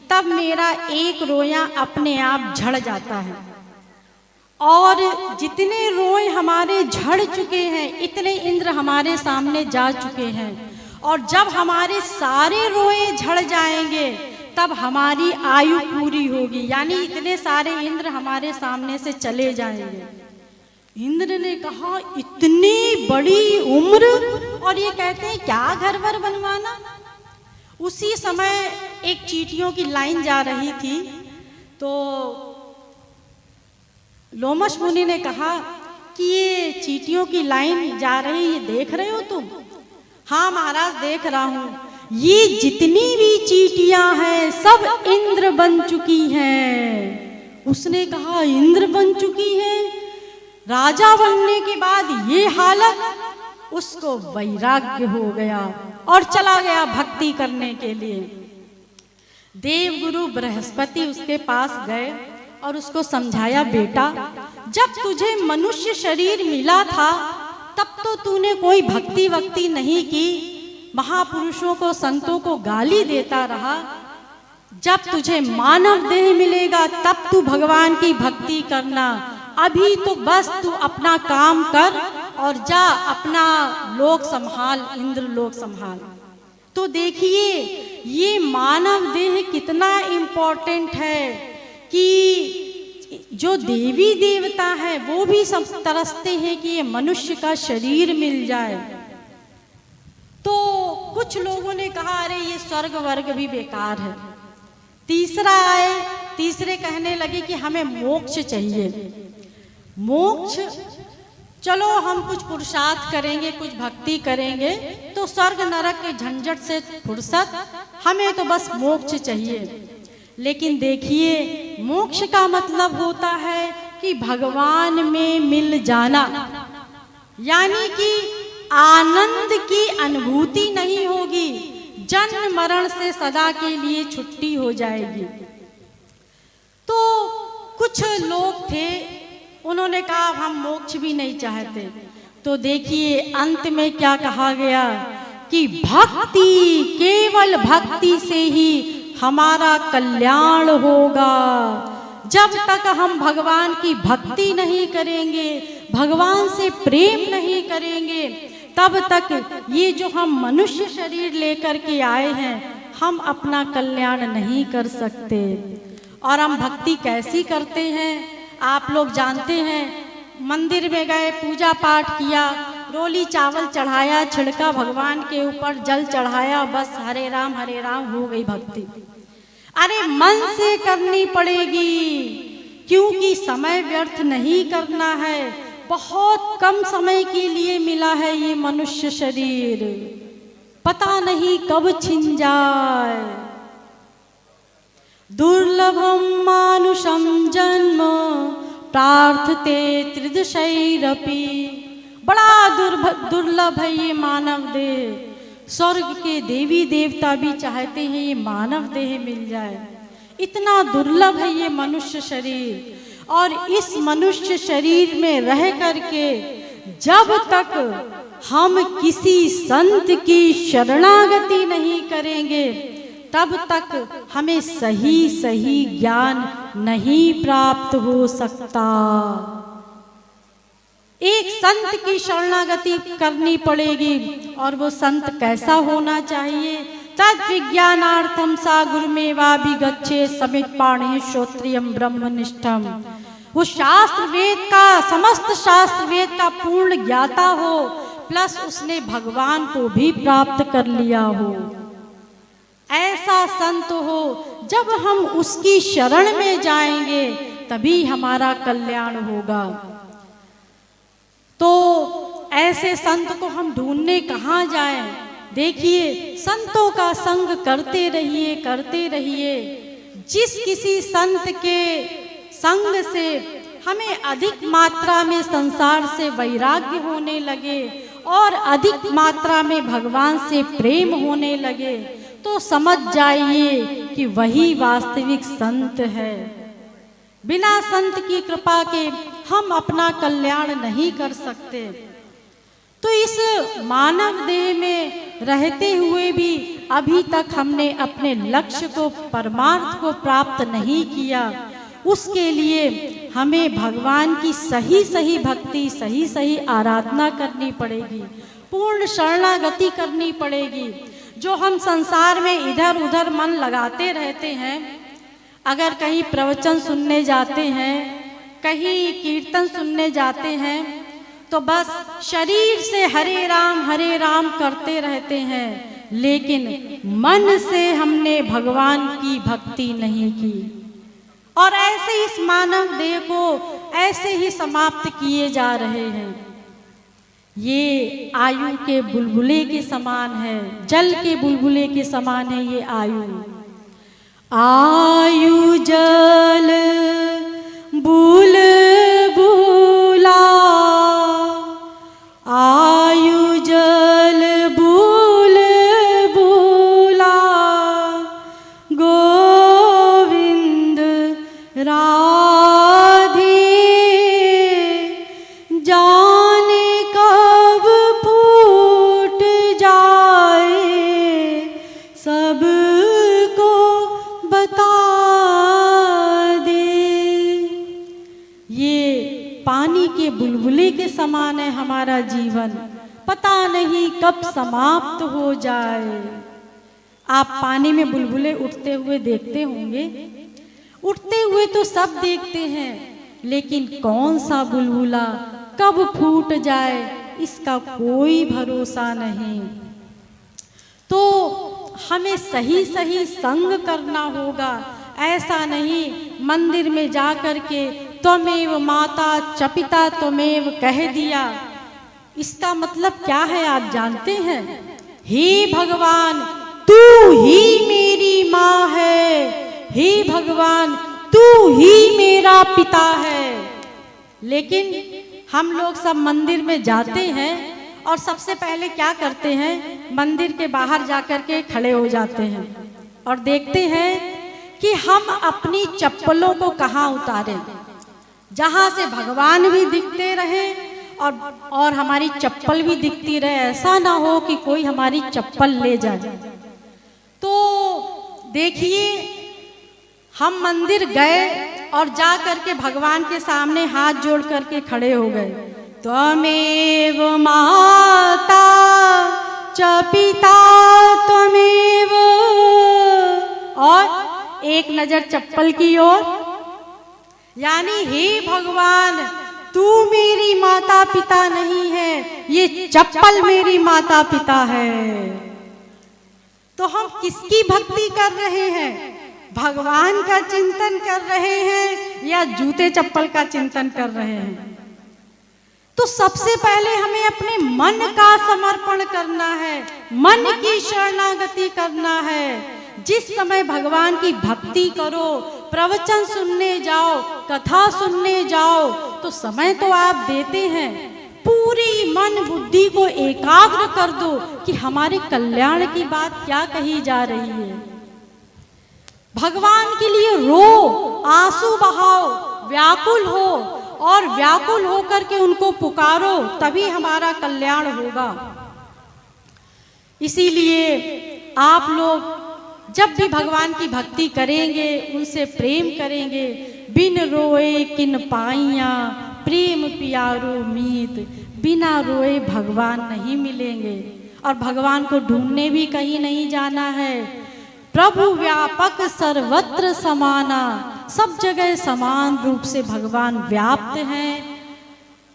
तब मेरा एक रोया अपने आप झड़ जाता है और जितने रोए हमारे झड़ चुके हैं इतने इंद्र हमारे सामने जा चुके हैं। और जब हमारे सारे रोए झड़ जाएंगे तब हमारी आयु पूरी होगी, यानी इतने सारे इंद्र हमारे सामने से चले जाएंगे। इंद्र ने कहा इतनी बड़ी उम्र और ये कहते हैं क्या घर भर बनवाना। उसी समय एक चींटियों की लाइन जा रही थी, तो लोमश मुनि ने कहा कि ये चींटियों की लाइन जा रही है, देख रहे हो तुम? हाँ महाराज देख रहा हूँ, ये जितनी भी चींटियां हैं सब इंद्र बन चुकी हैं। उसने कहा इंद्र बन चुकी है? राजा बनने के बाद ये हालत? उसको वैराग्य हो गया और चला गया भक्ति करने के लिए। देवगुरु बृहस्पति उसके पास गए और उसको समझाया, बेटा जब तुझे मनुष्य शरीर मिला था तब तो तूने कोई भक्ति वक्ति नहीं की, महापुरुषों को संतों को गाली देता रहा। जब तुझे मानव देह मिलेगा तब तू भगवान की भक्ति करना। अभी तो बस तू अपना काम कर और जा अपना लोक संभाल, इंद्र लोक संभाल। तो देखिए ये मानव देह कितना इम्पोर्टेंट है कि जो देवी देवता है वो भी सब तरसते हैं कि ये मनुष्य का शरीर मिल जाए। तो कुछ लोगों ने कहा अरे ये स्वर्ग वर्ग भी बेकार है। तीसरे कहने लगे कि हमें मोक्ष चाहिए। मोक्ष, चलो हम कुछ पुरुषार्थ करेंगे, कुछ भक्ति करेंगे तो स्वर्ग नरक के झंझट से फुर्सत, हमें तो बस मोक्ष चाहिए। लेकिन देखिए, मोक्ष का मतलब होता है कि भगवान में मिल जाना, यानी कि आनंद की अनुभूति नहीं होगी, जन्म मरण से सदा के लिए छुट्टी हो जाएगी। तो कुछ लोग थे, उन्होंने कहा हम मोक्ष भी नहीं चाहते। तो देखिए अंत में क्या कहा गया कि भक्ति, केवल भक्ति से ही हमारा कल्याण होगा। जब तक हम भगवान की भक्ति नहीं करेंगे, भगवान से प्रेम नहीं करेंगे, तब तक ये जो हम मनुष्य शरीर लेकर के आए हैं, हम अपना कल्याण नहीं कर सकते। और हम भक्ति कैसी करते हैं आप लोग जानते हैं। मंदिर में गए, पूजा पाठ किया, रोली चावल चढ़ाया, छिड़का भगवान के ऊपर, जल चढ़ाया, बस हरे राम हो गई भक्ति। अरे मन से करनी पड़ेगी, क्योंकि समय व्यर्थ नहीं करना है। बहुत कम समय के लिए मिला है ये मनुष्य शरीर, पता नहीं कब छिन जाए। दुर्लभम मानुषम जन्म प्रार्थते त्रिदशैरपि। बड़ा दुर्लभ है ये मानव देह। स्वर्ग के देवी देवता भी चाहते हैं ये मानव देह मिल जाए। इतना दुर्लभ है ये मनुष्य शरीर। और इस मनुष्य शरीर में रह करके जब तक हम किसी संत की शरणागति नहीं करेंगे, तब तक हमें सही ज्ञान नहीं प्राप्त हो सकता। एक संत की शरणागति करनी पड़ेगी। और वो संत कैसा होना चाहिए? तद विज्ञानार्थम सा गुरुमेवाभिगच्छे समित पाणे श्रोत्रियम ब्रह्मनिष्ठम। वो शास्त्र वेद का, समस्त शास्त्र वेद का पूर्ण ज्ञाता हो, प्लस उसने भगवान को भी प्राप्त कर लिया हो। ऐसा संत हो, जब हम उसकी शरण में जाएंगे तभी हमारा कल्याण होगा। तो ऐसे संत को हम ढूंढने कहाँ जाएं? देखिए, संतों का संग करते रहिए। जिस किसी संत के संग से हमें अधिक मात्रा में संसार से वैराग्य होने लगे और अधिक मात्रा में भगवान से प्रेम होने लगे, तो समझ जाइए कि वही वास्तविक संत है। बिना संत की कृपा के हम अपना कल्याण नहीं कर सकते। तो इस मानव देह में रहते हुए भी अभी तक हमने अपने लक्ष्य को, परमार्थ को प्राप्त नहीं किया। उसके लिए हमें भगवान की सही भक्ति, सही आराधना करनी पड़ेगी, पूर्ण शरणागति करनी पड़ेगी। जो हम संसार में इधर उधर मन लगाते रहते हैं, अगर कहीं प्रवचन सुनने जाते हैं, कहीं कीर्तन सुनने जाते हैं, तो बस शरीर से हरे राम करते रहते हैं, लेकिन मन से हमने भगवान की भक्ति नहीं की। और ऐसे इस मानव देह को ऐसे ही समाप्त किए जा रहे हैं। ये आयु के बुलबुले के समान है, जल के बुलबुले के समान है ये आयु। आयु जल बुलबुला, आयु जल बुलबुला, गोविंद राधे जाने कब फूट जाए, सबको बता दे। ये पानी के बुलबुले के समान है हमारा जीवन, पता नहीं कब समाप्त हो जाए। आप पानी में बुलबुले उठते हुए देखते होंगे, उठते हुए तो सब देखते हैं, लेकिन कौन सा बुलबुला कब फूट जाए इसका कोई भरोसा नहीं। तो हमें सही सही संग करना होगा। ऐसा नहीं मंदिर में जा कर के त्वमेव माता च पिता त्वमेव कह दिया। इसका मतलब क्या है आप जानते हैं? हे भगवान तू ही मेरी माँ है, हे भगवान तू ही मेरा पिता है। लेकिन हम लोग सब मंदिर में जाते हैं और सबसे पहले क्या करते हैं, मंदिर के बाहर जाकर के खड़े हो जाते हैं और देखते हैं कि हम अपनी चप्पलों को कहाँ उतारें, जहाँ से भगवान भी दिखते रहे और हमारी चप्पल भी दिखती रहे। ऐसा ना हो कि कोई हमारी चप्पल ले जाए। तो देखिए हम मंदिर गए और जा करके भगवान के सामने हाथ जोड़ करके खड़े हो गए। त्वमेव माता च पिता त्वमेव, और एक नजर चप्पल की ओर, यानी हे भगवान तू मेरी माता पिता नहीं है, ये चप्पल मेरी माता पिता है। तो हम किसकी भक्ति कर रहे हैं? भगवान का चिंतन कर रहे हैं या जूते चप्पल का चिंतन कर रहे हैं? तो सबसे पहले हमें अपने मन का समर्पण करना है, मन की शरणागति करना है। जिस समय भगवान की भक्ति करो, प्रवचन सुनने जाओ, कथा सुनने जाओ, तो समय तो आप देते हैं, पूरी मन बुद्धि को एकाग्र कर दो कि हमारे कल्याण की बात क्या कही जा रही है। भगवान के लिए रो, आंसू बहाओ, व्याकुल हो, और व्याकुल होकर के उनको पुकारो, तभी हमारा कल्याण होगा। इसीलिए आप लोग जब भी भगवान की भक्ति करेंगे, उनसे प्रेम करेंगे, बिन रोए किन पाइया प्रेम प्यारो मीत, बिना रोए भगवान नहीं मिलेंगे। और भगवान को ढूंढने भी कहीं नहीं जाना है। प्रभु व्यापक सर्वत्र समाना, सब जगह समान रूप से भगवान व्याप्त हैं।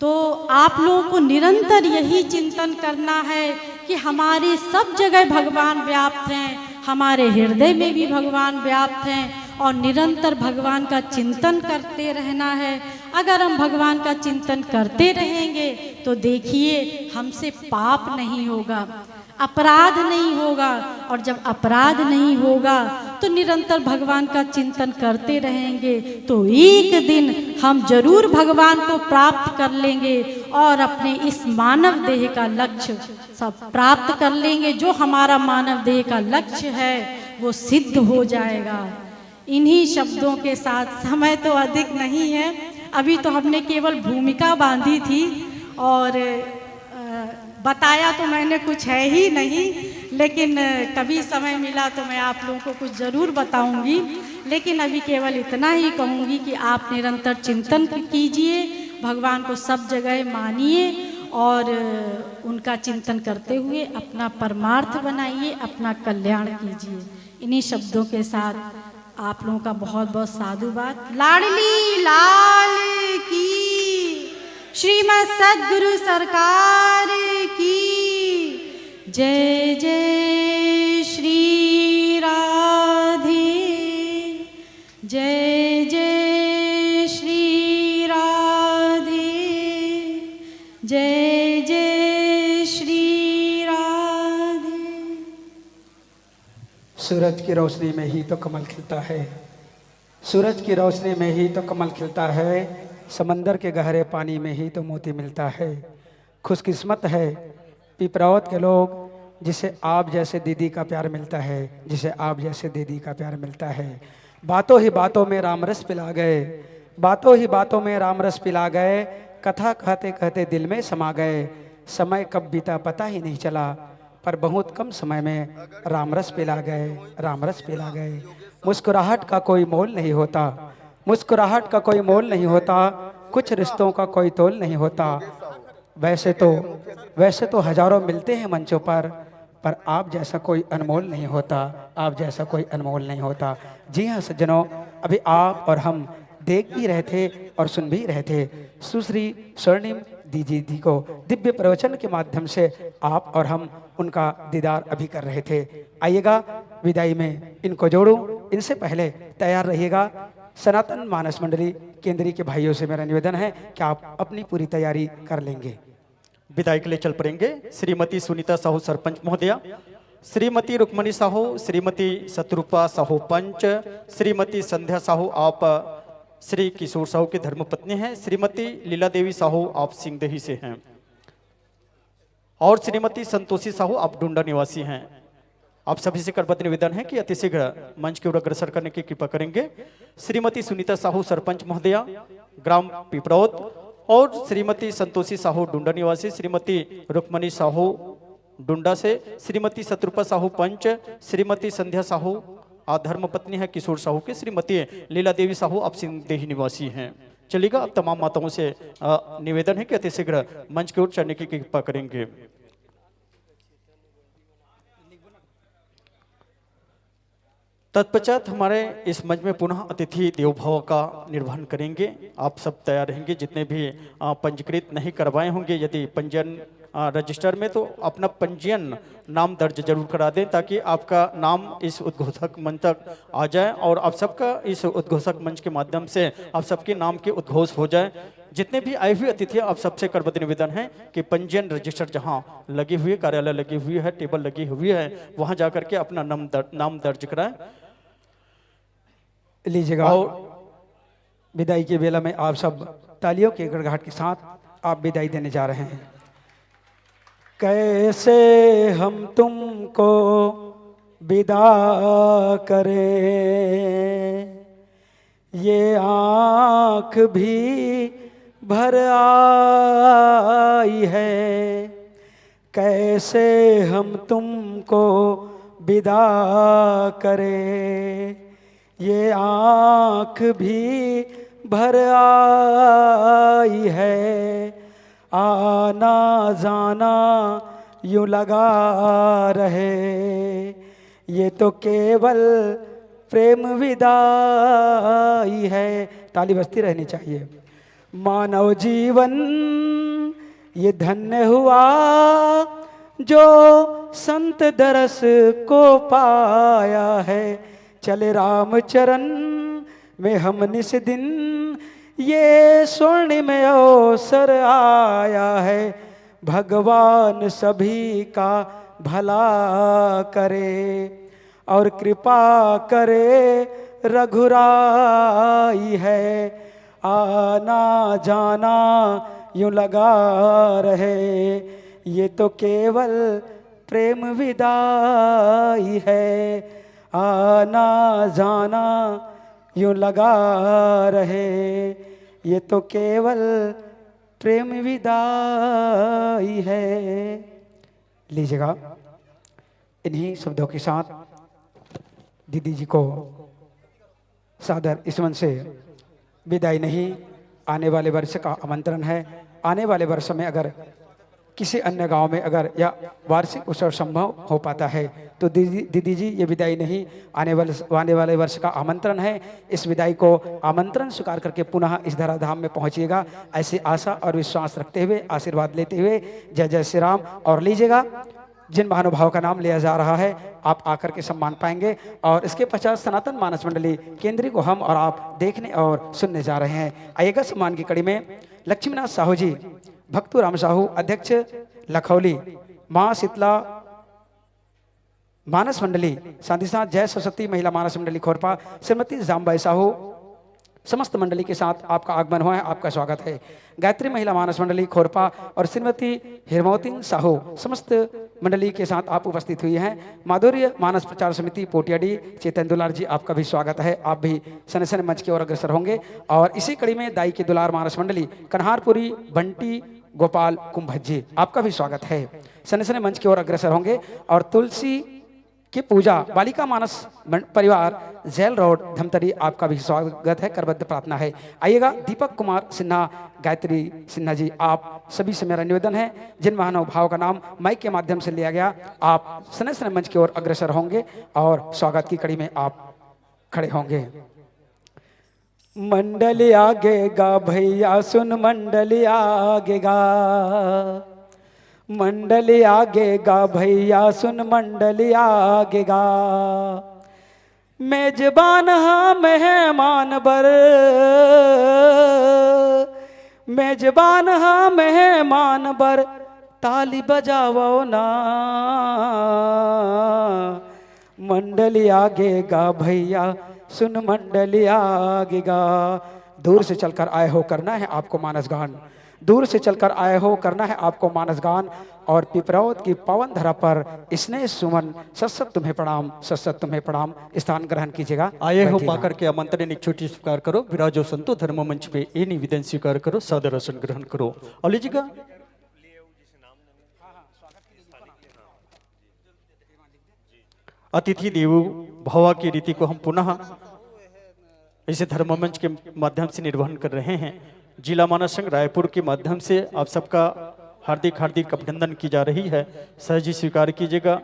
तो आप लोगों को निरंतर यही चिंतन करना है कि हमारे सब जगह भगवान व्याप्त हैं, हमारे हृदय में भी भगवान व्याप्त हैं, और निरंतर भगवान का चिंतन करते रहना है। अगर हम भगवान का चिंतन करते रहेंगे तो देखिए हमसे पाप नहीं होगा, अपराध नहीं होगा, और जब अपराध नहीं होगा तो निरंतर भगवान का चिंतन करते रहेंगे तो एक दिन हम जरूर भगवान को प्राप्त कर लेंगे और अपने इस मानव देह का लक्ष्य सब प्राप्त कर लेंगे। जो हमारा मानव देह का लक्ष्य है वो सिद्ध हो जाएगा। इन्हीं शब्दों के साथ, समय तो अधिक नहीं है, अभी तो हमने केवल भूमिका बांधी थी और बताया तो मैंने कुछ है ही नहीं, लेकिन कभी समय मिला तो मैं आप लोगों को कुछ ज़रूर बताऊंगी। लेकिन अभी केवल इतना ही कहूँगी कि आप निरंतर चिंतन कीजिए, भगवान को सब जगह मानिए और उनका चिंतन करते हुए अपना परमार्थ बनाइए, अपना कल्याण कीजिए। इन्हीं शब्दों के साथ आप लोगों का बहुत बहुत साधुवाद। लाडली लाल की, श्रीमद सद्गुरु सरकार की जय। जय श्री राधे, जय जय श्री राधे, जय जय श्री राधे। सूरज की रोशनी में ही तो कमल खिलता है, सूरज की रोशनी में ही तो कमल खिलता है, समंदर के गहरे पानी में ही तो मोती मिलता है। खुशकिस्मत है पिपरावत के लोग जिसे आप जैसे दीदी का प्यार मिलता है, जिसे आप जैसे दीदी का प्यार मिलता है। बातों ही बातों में रामरस पिला गए, बातों ही बातों में रामरस पिला गए, कथा कहते कहते दिल में समा गए। समय कब बीता पता ही नहीं चला, पर बहुत कम समय में रामरस पिला गए, रामरस पिला गए। मुस्कुराहट का कोई मोल नहीं होता, मुस्कुराहट का कोई मोल नहीं होता, कुछ रिश्तों का कोई तोल नहीं होता। वैसे तो हजारों मिलते हैं मंचों पर आप जैसा कोई अनमोल नहीं होता, आप जैसा कोई अनमोल नहीं होता। जी हाँ सज्जनों, अभी आप और हम देख भी रहे थे और सुन भी रहे थे। सुश्री स्वर्णिम दीजी जी को दिव्य प्रवचन के माध्यम से आप और हम उनका दीदार अभी कर रहे थे। आइएगा विदाई में इनको जोड़ूं, इनसे पहले तैयार रहिएगा। सनातन मानस मंडली केंद्रीय के भाइयों से मेरा निवेदन है कि आप अपनी पूरी तैयारी कर लेंगे। विदाई के लिए चल पड़ेंगे। श्रीमती सुनीता साहू सरपंच महोदया, श्रीमती रुक्मणी साहू, श्रीमती शत्रुपा साहू पंच, श्रीमती संध्या साहू आप श्री किशोर साहू की धर्मपत्नी हैं, श्रीमती लीला देवी साहू आप सिंगदेही से हैं और श्रीमती संतोषी साहू आप डुंडा निवासी हैं। आप सभी से करबद्ध निवेदन है कि अतिशीघ्र मंच की ओर अग्रसर करने की कृपा करेंगे। श्रीमती सुनीता साहू सरपंच महोदया ग्राम पिपरौत और श्रीमती संतोषी साहू डुंडा निवासी, श्रीमती रुक्मणी साहू डुंडा से, श्रीमती शत्रुपा साहू पंच, श्रीमती संध्या साहू धर्मपत्नी है किशोर साहू की, श्रीमती लीला देवी साहू आप सिंगदेही निवासी हैं। चलिएगा, अब तमाम माताओं से निवेदन है कि अतिशीघ्र मंच की ओर चढ़ने की कृपा करेंगे। तत्पश्चात हमारे इस मंच में पुनः अतिथि देवभव का निर्वहन करेंगे। आप सब तैयार रहेंगे, जितने भी पंजीकृत नहीं करवाए होंगे, यदि पंजीयन रजिस्टर में तो अपना पंजीयन नाम दर्ज जरूर करा दें ताकि आपका नाम इस उद्घोषक मंच तक आ जाए और आप सबका इस उद्घोषक मंच के माध्यम से आप सबके नाम के उद्घोष हो जाए। जितने भी आए हुए अतिथि आप सबसे करबद्ध निवेदन है कि पंजीयन रजिस्टर जहां लगी हुई है, कार्यालय लगी हुई है, टेबल लगी हुई है, वहां जाकर के अपना नाम दर्ज कराएं। लीजिएगा, विदाई के बेला में आप सब तालियों के गड़गड़ाहट के साथ आप विदाई देने जा रहे हैं। कैसे हम तुमको विदा करें, ये आँख भी भर आई है। कैसे हम तुमको विदा करें, ये आँख भी भर आई है। आना जाना यूं लगा रहे, ये तो केवल प्रेम विदाई है। ताली बजती रहनी चाहिए। मानव जीवन ये धन्य हुआ जो संत दरस को पाया है। चले राम चरण में हम निस दिन, ये स्वर्णिम अवसर आया है। भगवान सभी का भला करे और कृपा करे रघुराई है। आना जाना यूं लगा रहे, ये तो केवल प्रेम विदाई है। आना जाना यूं लगा रहे, ये तो केवल प्रेम विदाई है। लीजिएगा, इन्हीं शब्दों के साथ दीदी जी को सादर इस मंच से विदाई नहीं, आने वाले वर्ष का आमंत्रण है। आने वाले वर्ष में अगर किसी अन्य गांव में अगर या वार्षिक उत्सव संभव हो पाता है तो दीदी जी ये विदाई नहीं, आने वाले वर्ष का आमंत्रण है। इस विदाई को आमंत्रण स्वीकार करके पुनः इस धराधाम में पहुंचिएगा, ऐसी आशा और विश्वास रखते हुए, आशीर्वाद लेते हुए। जय जय श्री राम। और लीजिएगा, जिन महानुभाव का नाम लिया जा रहा है आप आकर के सम्मान पाएंगे और इसके पश्चात सनातन मानस मंडली केंद्रीय को हम और आप देखने और सुनने जा रहे हैं। आइएगा, सम्मान की कड़ी में लक्ष्मीनाथ साहू जी, भक्तू राम साहू अध्यक्ष लखौली, माँ शीतला मानस मंडली, साथ ही साथ जय सरस्वती महिला मानस मंडली खोरपा, श्रीमती जामबाई साहू, समस्त मंडली के साथ आपका आगमन हुआ है, आपका स्वागत है। गायत्री महिला मानस मंडली खोरपा और श्रीमती हिरमौती साहू, समस्त मंडली के साथ आप उपस्थित हुई हैं। माधुर्य मानस प्रचार समिति पोटियाडी, चेतन दुलार जी, आपका भी स्वागत है। आप भी सन सन मंच की ओर अग्रसर होंगे। और इसी कड़ी में दाई की दुलार मानस मंडली कन्हारपुरी बंटी गोपाल कुंभज्जी, आपका भी स्वागत है। सन सन मंच की ओर अग्रसर होंगे। और तुलसी की पूजा बालिका मानस परिवार जेल रोड धमतरी, आपका भी स्वागत है, करबद्ध प्रार्थना है। आइएगा, दीपक कुमार सिन्हा, गायत्री सिन्हा जी, आप सभी से मेरा निवेदन है, जिन महानुभाव का नाम माइक के माध्यम से लिया गया, आप सने सने मंच की ओर अग्रसर होंगे और स्वागत की कड़ी में आप खड़े होंगे। मंडली आगेगा भैया सुन मंडली आगेगा, मंडली आगेगा भैया सुन मंडली आगेगा। मेजबान हाँ मेहमान बर, मेजबान हाँ मेहमान बर, ताली बजाओ ना। मंडली आगेगा भैया सुन मंडली आगेगा। दूर से चलकर आए हो करना है आपको मानस गान, दूर से चलकर आए हो करना है आपको मानस गान। और पिपरौत की पावन धरा पर स्नेह सुमन सत्सत तुम्हें प्रणाम, सत्सत तुम्हें प्रणाम। स्थान ग्रहण कीजिएगा। आए हो पाकर के आमंत्रण एक छोटी स्वीकार करो, विराजो संतो धर्म मंच पे ये निवेदन स्वीकार करो, सादर आसन ग्रहण करो। और लीजिएगा अतिथि देवो भव की रीति को हम पुनः इसे धर्म मंच के माध्यम से निर्वहन कर रहे हैं। जिला मानस संघ रायपुर के माध्यम से आप सबका हार्दिक हार्दिक अभिनंदन की जा रही है। सहजी स्वीकार कीजिएगा।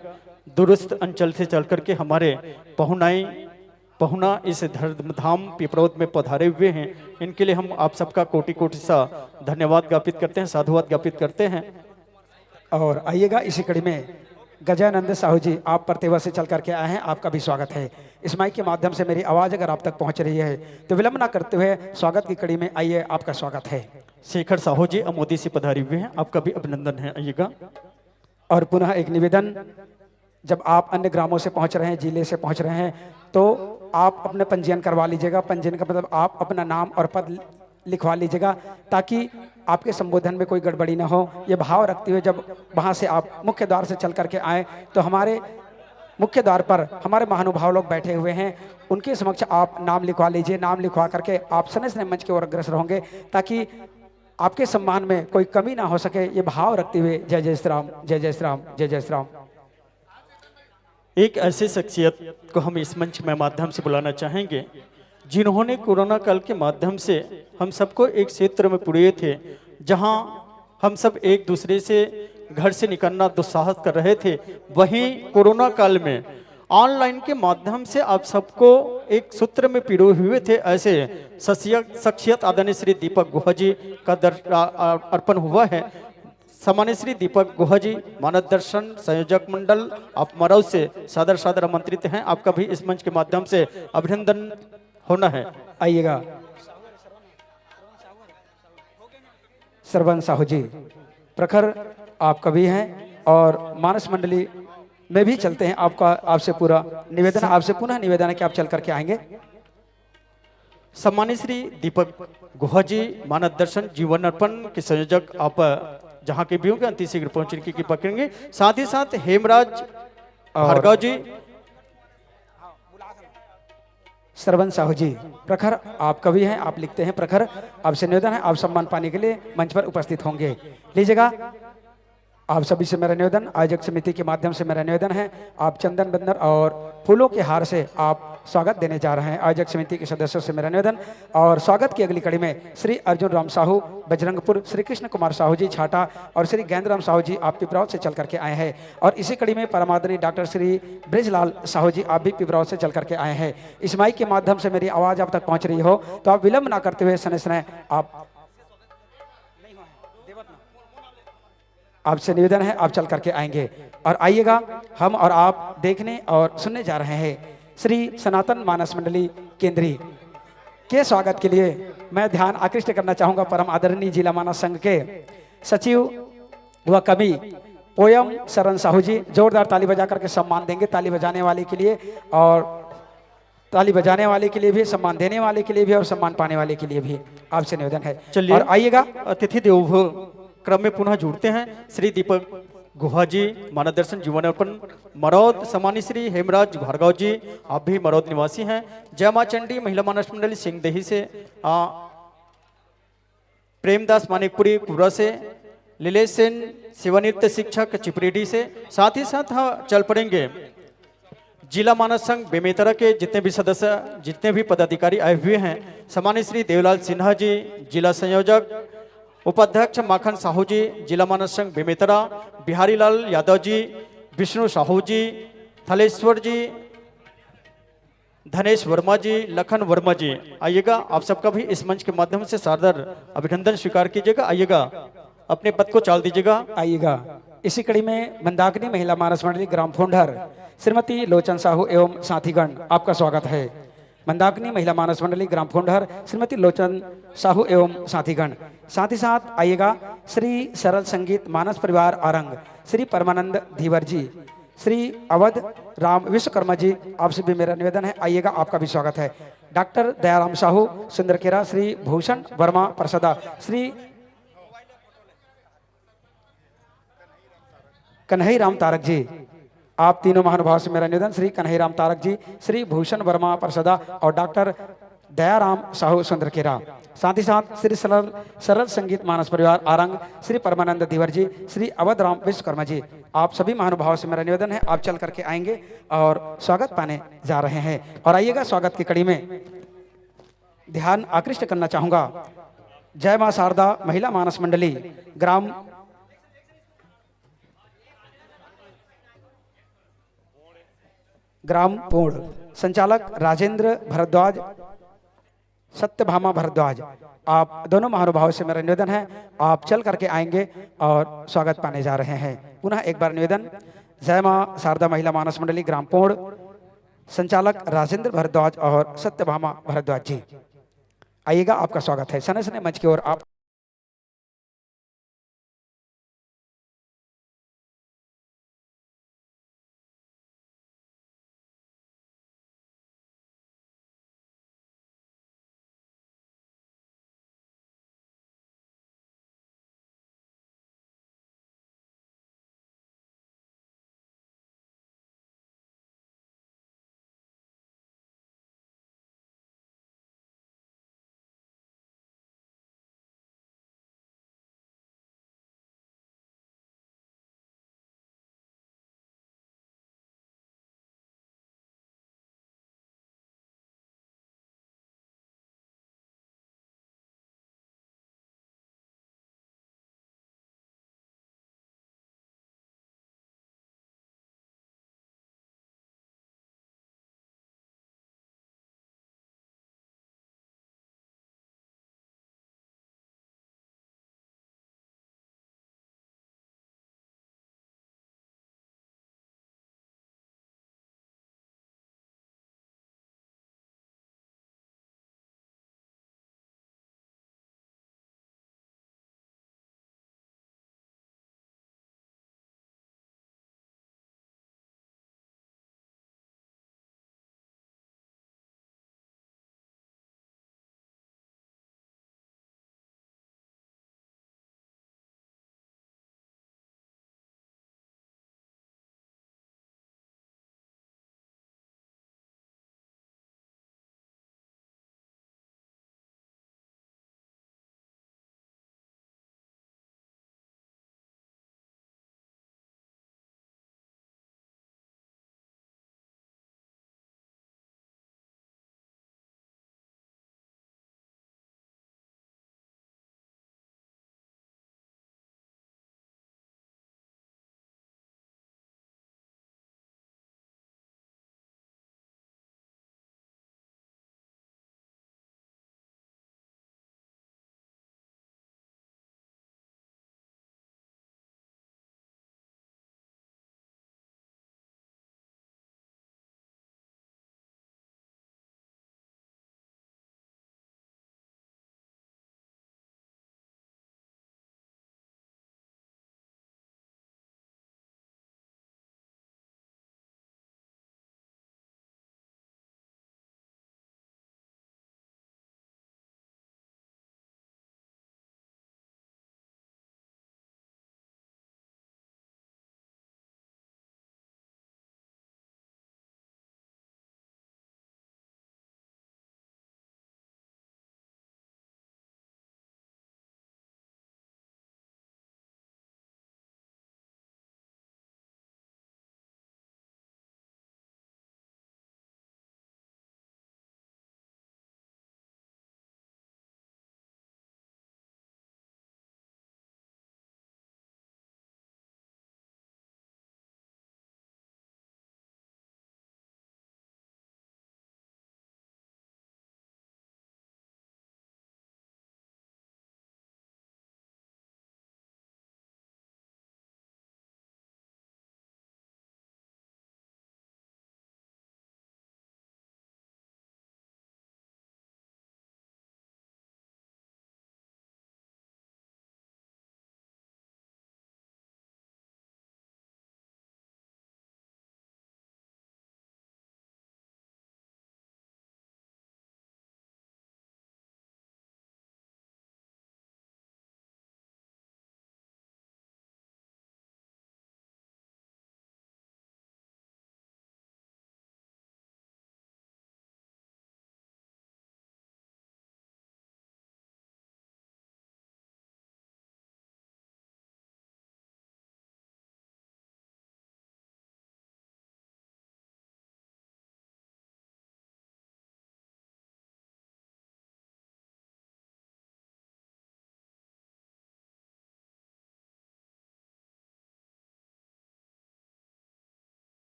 दूरस्थ अंचल से चल करके हमारे पहुना इस धर्मधाम पिपरौत में पधारे हुए हैं, इनके लिए हम आप सबका कोटि कोटि सा धन्यवाद ज्ञापित करते हैं, साधुवाद ज्ञापित करते हैं। और आइएगा इसी कड़ी में गजानंद साहू जी आप परतेवा से चल करके आए हैं, आपका भी स्वागत है। इस माइक के माध्यम से मेरी आवाज़ अगर आप तक पहुंच रही है तो विलंब ना करते हुए स्वागत की कड़ी में आइए, आपका स्वागत है। शेखर साहू जी अमोदी से पधारे हुए हैं, आपका भी अभिनंदन है, आइएगा। और पुनः एक निवेदन, जब आप अन्य ग्रामों से पहुंच रहे हैं, जिले से पहुंच रहे हैं, तो आप अपने पंजीयन करवा लीजिएगा। पंजीयन का मतलब आप अपना नाम और पद लिखवा लीजिएगा, ताकि आपके संबोधन में कोई गड़बड़ी ना हो। ये भाव रखते हुए जब वहाँ से आप मुख्य द्वार से चल करके आए तो हमारे मुख्य द्वार पर हमारे महानुभाव लोग बैठे हुए हैं, उनके समक्ष आप नाम लिखवा लीजिए। नाम लिखवा करके आप स्नेह स्नेह मंच की ओर अग्रसर होंगे, ताकि आपके सम्मान में कोई कमी ना हो सके। ये भाव रखते हुए जय जय श्री राम, जय जय श्री राम, जय जय श्री राम। एक ऐसे शख्सियत को हम इस मंच में माध्यम से बुलाना चाहेंगे, जिन्होंने कोरोना काल के माध्यम से हम सबको एक क्षेत्र में पुड़े थे, जहां हम सब एक दूसरे से घर से निकलना दुस्साहस कर रहे थे। वहीं कोरोना काल में ऑनलाइन के माध्यम से आप सबको एक सूत्र में पिरोए हुए थे। ऐसे शख्सियत आदरणीय श्री दीपक गुहा जी का अर्पण हुआ है। सामान्य श्री दीपक गुहा जी मानव दर्शन संयोजक मंडल आप मरौ से सादर सादर आमंत्रित हैं, आपका भी इस मंच के माध्यम से अभिनंदन होना है। आइएगा। सरवन साहू जी प्रखर आप कवि हैं और मानस मंडली में भी चलते हैं। आपका आपसे पूरा निवेदन, आपसे पुनः निवेदन है कि आप चल करके आएंगे। सम्मानित श्री दीपक गुहा जी मानव दर्शन जीवन अर्पण के संयोजक आप जहां के भी होंगे अंतिम शीघ्र पहुंचने की कृपा करेंगे। साथ ही साथ हेमराज भार्गव जी, सरवन साहू जी प्रखर आप कवि हैं, आप लिखते हैं प्रखर, आपसे निवेदन है आप सम्मान पाने के लिए मंच पर उपस्थित होंगे। लीजिएगा। आप सभी से मेरा निवेदन, आयोजक समिति के माध्यम से मेरा निवेदन है, आप चंदन बंदर और फूलों के हार से आप स्वागत देने जा रहे हैं। आयोजक समिति के सदस्यों से मेरा निवेदन। और स्वागत की अगली कड़ी में श्री अर्जुन राम साहू बजरंगपुर, श्री कृष्ण कुमार साहू जी छाटा और श्री गैंद राम साहू जी आप पिपरौत से चल करके आए हैं। और इसी कड़ी में परमादरणीय डॉक्टर श्री ब्रिजलाल साहू जी आप भी पिपरौत से चल करके आए हैं। इस माइक के माध्यम से मेरी आवाज़ आप तक पहुँच रही हो तो आप विलंब ना करते हुए स्नेह स्नेह आपसे निवेदन है आप चल करके आएंगे। और आइएगा, हम और आप देखने और सुनने जा रहे हैं श्री सनातन मानस मंडली केंद्रीय के स्वागत के लिए मैं ध्यान आकृष्ट करना चाहूंगा परम आदरणीय जिला मानस संघ के सचिव व कवि पोयम शरण साहू जी। जोरदार ताली बजा करके सम्मान देंगे, ताली बजाने वाले के लिए और ताली बजाने वाले के लिए भी, सम्मान देने वाले के लिए भी और सम्मान पाने वाले के लिए भी आपसे निवेदन है। चलिए और आइएगा, अतिथि देवो क्रम में पुनः जुड़ते हैं। श्री दीपक गुहा जी मानव दर्शन जीवन अर्पण मरौद, सम्मानित श्री हेमराज भार्गव जी आप भी मरौद निवासी हैं। जय मां चंडी महिला मानस मंडली सिंहदेही से, प्रेमदास मानिकपुरी कुबरा से, लीलेश सेन सेवानिवृत्त शिक्षक चिपरेडी से। साथ ही साथ चल पड़ेंगे जिला मानस संघ बेमेतरा के जितने भी सदस्य, जितने भी पदाधिकारी आए हुए हैं। सम्मानित श्री देवलाल सिन्हा जी जिला संयोजक, उपाध्यक्ष माखन साहू जी जिला मानस संघ बेमेतरा, बिहारी लाल यादव जी, विष्णु साहू जी, थलेश्वर जी, धनेश वर्मा जी, लखन वर्मा जी, आइएगा। आप सबका भी इस मंच के माध्यम से सादर अभिनंदन स्वीकार कीजिएगा। आइएगा, अपने पद को चाल दीजिएगा। आइएगा। इसी कड़ी में मंदाकिनी महिला मानस मंडली ग्राम फोंडर श्रीमती लोचन साहू एवं साथीगण आपका स्वागत है। मंदाकिनी महिला मानस मंडली ग्राम फोंडर श्रीमती लोचन साहू एवं साथीगण। साथ ही साथ आइएगा श्री सरल संगीत मानस परिवार आरंग श्री परमानंद धीवर जी, श्री अवध राम विश्वकर्मा जी, आपसे भी मेरा निवेदन है, आइएगा, आपका भी स्वागत है। डॉक्टर दयाराम साहू सुंदरकेरा, श्री भूषण वर्मा प्रसदा, श्री कन्हई राम तारक जी, आप तीनों महानुभाव से मेरा निवेदन, श्री कन्हई राम तारक जी, श्री भूषण वर्मा प्रसदा और डॉक्टर दयाराम साहू सुंदरकेरा। साथ ही साथ श्री सरल सरल संगीत मानस परिवार आरंग श्री परमानंद धीवर जी, श्री अवध राम विश्वकर्मा जी, आप सभी महानुभाव से मेरा निवेदन है, आप चल करके आएंगे और स्वागत पाने जा रहे हैं। और आइएगा, स्वागत की कड़ी में ध्यान आकृष्ट करना चाहूंगा जय मां शारदा महिला मानस मंडली ग्राम पूर्ण संचालक राजेंद्र भारद्वाज, सत्यभामा भारद्वाज, आप दोनों महानुभाव से मेरा निवेदन है, आप चल करके आएंगे और स्वागत पाने जा रहे हैं। पुनः एक बार निवेदन, जय मां शारदा महिला मानस मंडली ग्राम पूर्ण संचालक राजेंद्र भारद्वाज और सत्यभामा भारद्वाज जी, आइएगा, आपका स्वागत है। सने सने मंच की ओर आप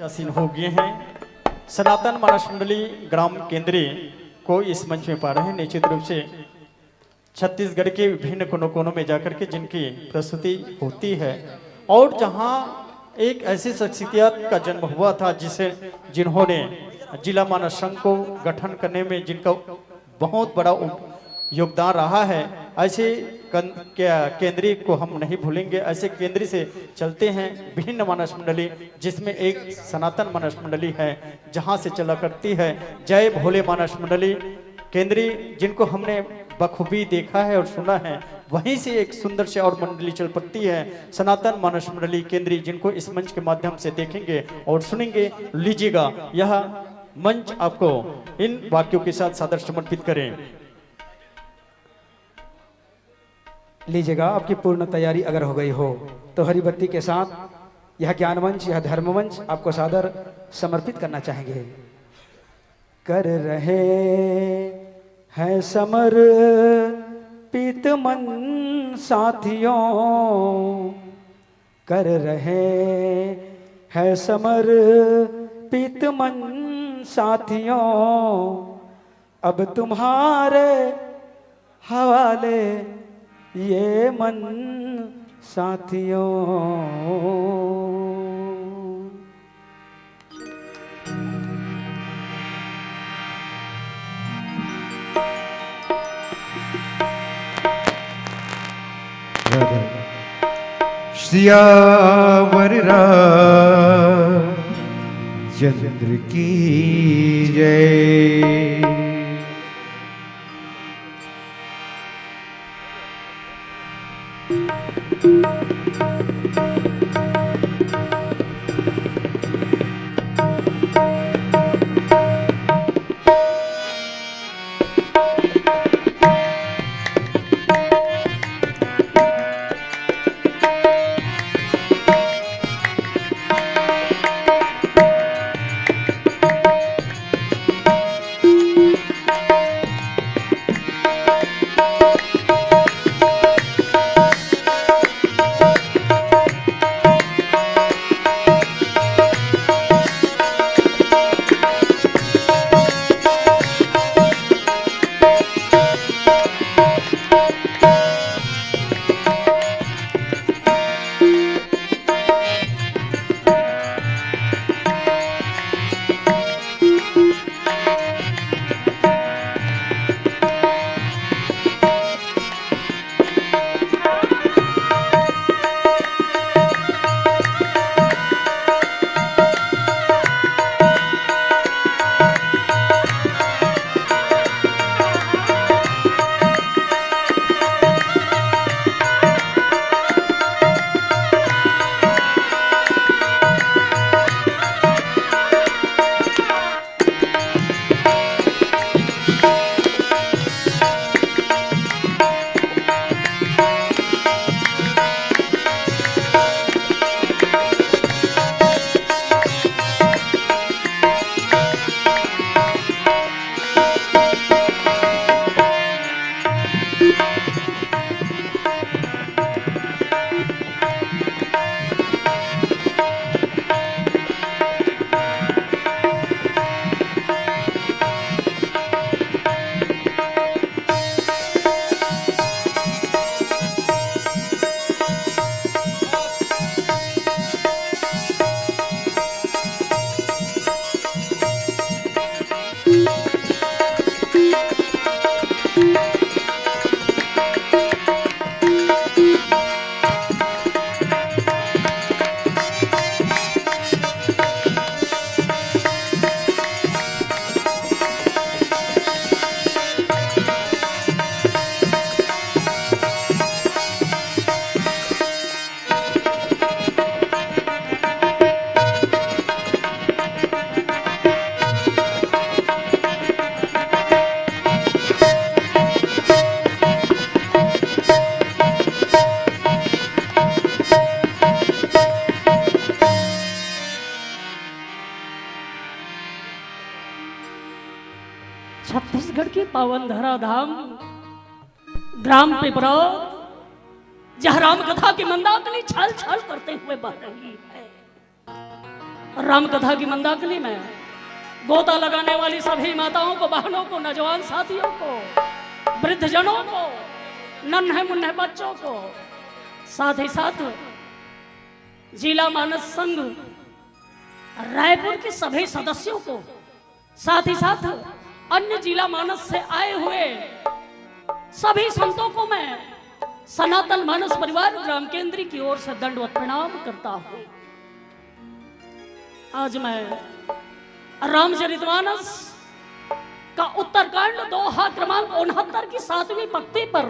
आसीन हो गए हैं। सनातन मानस मंडली ग्राम केंद्रीय को इस मंच में पा रहे हैं। निश्चित रूप से छत्तीसगढ़ के विभिन्न कोनों कोनों में जाकर के जिनकी प्रस्तुति होती है और जहां एक ऐसी शख्सियत का जन्म हुआ था जिन्होंने जिला मानस संघ को गठन करने में जिनका बहुत बड़ा योगदान रहा है, ऐसे केंद्रीय को हम नहीं भूलेंगे। ऐसे केंद्रीय से चलते हैं विभिन्न मानस मंडली, जिसमें एक सनातन मानस मंडली है जहां से चला करती है जय भोले मानस मंडली केंद्रीय, जिनको हमने बखूबी देखा है और सुना है। वहीं से एक सुंदर से और मंडली चल पड़ती है सनातन मानस मंडली केंद्रीय, जिनको इस मंच के माध्यम से देखेंगे और सुनेंगे। लीजिएगा यह मंच आपको इन वाक्यों के साथ सादर समर्पित करें। लीजिएगा, आपकी पूर्ण तैयारी अगर हो गई हो तो हरी बत्ती के साथ यह ज्ञान मंच, यह धर्म मंच आपको सादर समर्पित करना चाहेंगे। कर रहे हैं समर पीत मन साथियों, कर रहे हैं समर पीत मन साथियों, अब तुम्हारे हवाले ये मन साथियों। सियावर चंद्र की जय। छत्तीसगढ़ की पावन धरा धाम ग्राम पिपरौद, जहाँ राम कथा की मंदाकिनी छल छल करते हुए बह रही है राम कथा की मंदाकिनी में गोता लगाने वाली सभी माताओं को, बहनों को, नौजवान साथियों को, वृद्धजनों को, नन्हे मुन्ने बच्चों को, साथ ही साथ जिला मानस संघ रायपुर के सभी सदस्यों को, साथ ही साथ अन्य जिला मानस से आए हुए सभी संतों को मैं सनातन मानस परिवार ग्राम केंद्री की ओर से दंडवत प्रणाम करता हूं। आज मैं रामचरितमानस का उत्तरकांड दोहा क्रमांक 69 की 7वीं पंक्ति पर,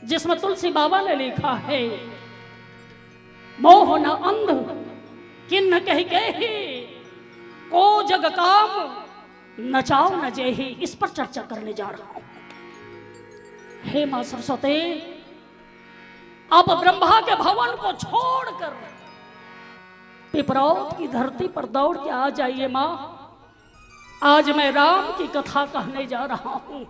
जिसमें तुलसी बाबा ने लिखा है, मोह न अंध किन्न कह के को जग काम नचाओ न जेही, इस पर चर्चा करने जा रहा हूं। हे मां सरस्वती, आप ब्रह्मा के भवन को छोड़कर पिपरौत की धरती पर दौड़ के आ जाइए मां। आज मैं राम की कथा कहने जा रहा हूं,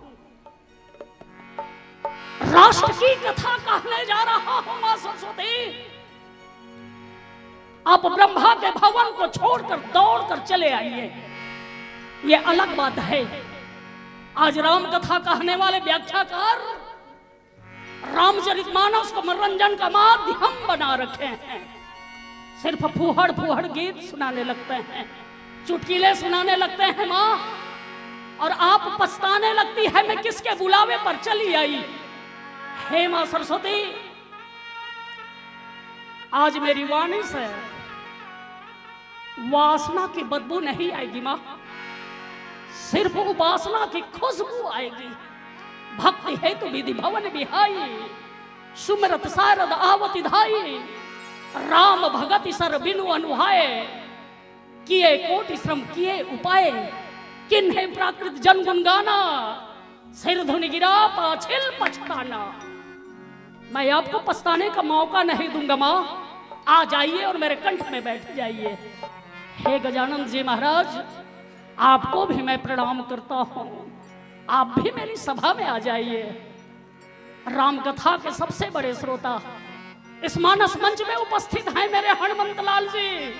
राष्ट्र की कथा कहने जा रहा हूं। मां सरस्वती, आप ब्रह्मा के भवन को छोड़कर दौड़कर चले आइए, ये अलग बात है। आज राम कथा कहने वाले व्याख्याकार रामचरितमानस को मनोरंजन का माध्यम बना रखे हैं। सिर्फ फूहड़ फूहड़ गीत सुनाने लगते हैं, चुटकुले सुनाने लगते हैं माँ, और आप पछताने लगती है मैं किसके बुलावे पर चली आई। हे माँ सरस्वती, आज मेरी वाणी से वासना की बदबू नहीं आएगी माँ, सिर्फ उपासना की खुशबू आएगी। भक्ति है तो विधि भवन बिहाई, सुमरत सारद आवति धाई, राम भगति सर बिनु अनुहाय, किए कोटि श्रम किए उपाय, किन्हे प्राकृत जन गुण गाना, सिर धुनि गिरा पाछिल पछताना। मैं आपको पछताने का मौका नहीं दूंगा माँ, आ जाइए और मेरे कंठ में बैठ जाइए। हे गजानंद जी महाराज, आपको भी मैं प्रणाम करता हूं, आप भी मेरी सभा में आ जाइए। राम कथा के सबसे बड़े श्रोता इस मानस मंच में उपस्थित हैं मेरे हनुमंत लाल जी,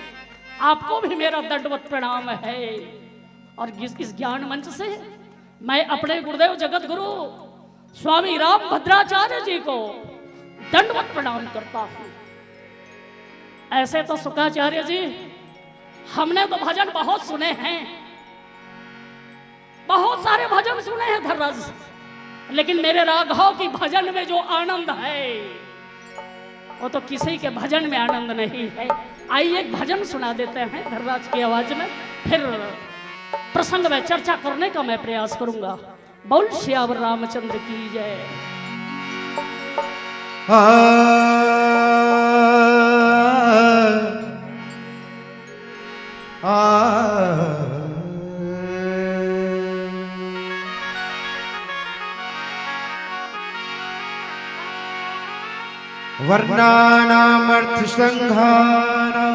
आपको भी मेरा दंडवत प्रणाम है। और इस ज्ञान मंच से मैं अपने गुरुदेव जगत गुरु स्वामी राम भद्राचार्य जी को दंडवत प्रणाम करता हूं। ऐसे तो सुखाचार्य जी, हमने तो भजन बहुत सुने हैं, बहुत सारे भजन सुने हैं धर्रज, लेकिन मेरे राघव की भजन में जो आनंद है वो तो किसी के भजन में आनंद नहीं है। आइए एक भजन सुना देते हैं धर्राज की आवाज में, फिर प्रसंग में चर्चा करने का मैं प्रयास करूंगा। बोल श्यावर रामचंद्र की जय। वर्णानामर्थ संघाना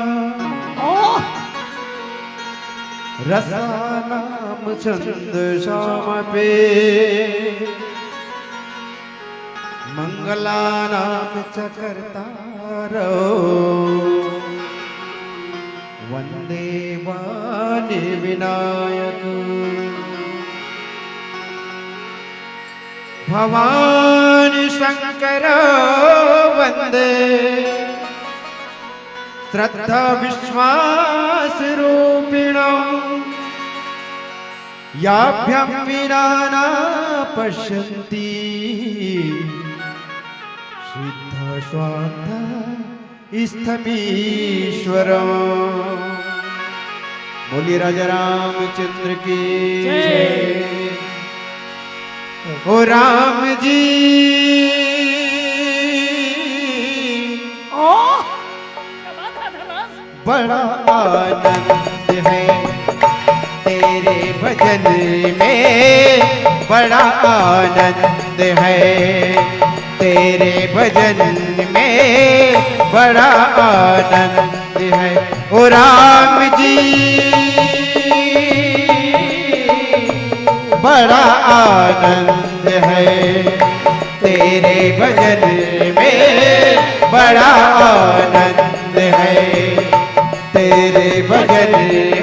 रसानाम छंद सामपे मंगलानाम च कर्तारो वंदे वाणी विनायक भवानी शंकर वंदे श्रद्धा विश्वास रूपिणो याभ्याम विना न पश्यन्ति सिद्ध स्वार्थ स्थमीश्वरम्। बोली राजा रामचंद्र की जय। ओ राम जी बड़ा आनंद है तेरे भजन में, बड़ा आनंद है तेरे भजन में, बड़ा आनंद है। ओ राम जी बड़ा आनंद है तेरे भजन में, बड़ा आनंद है तेरे भजन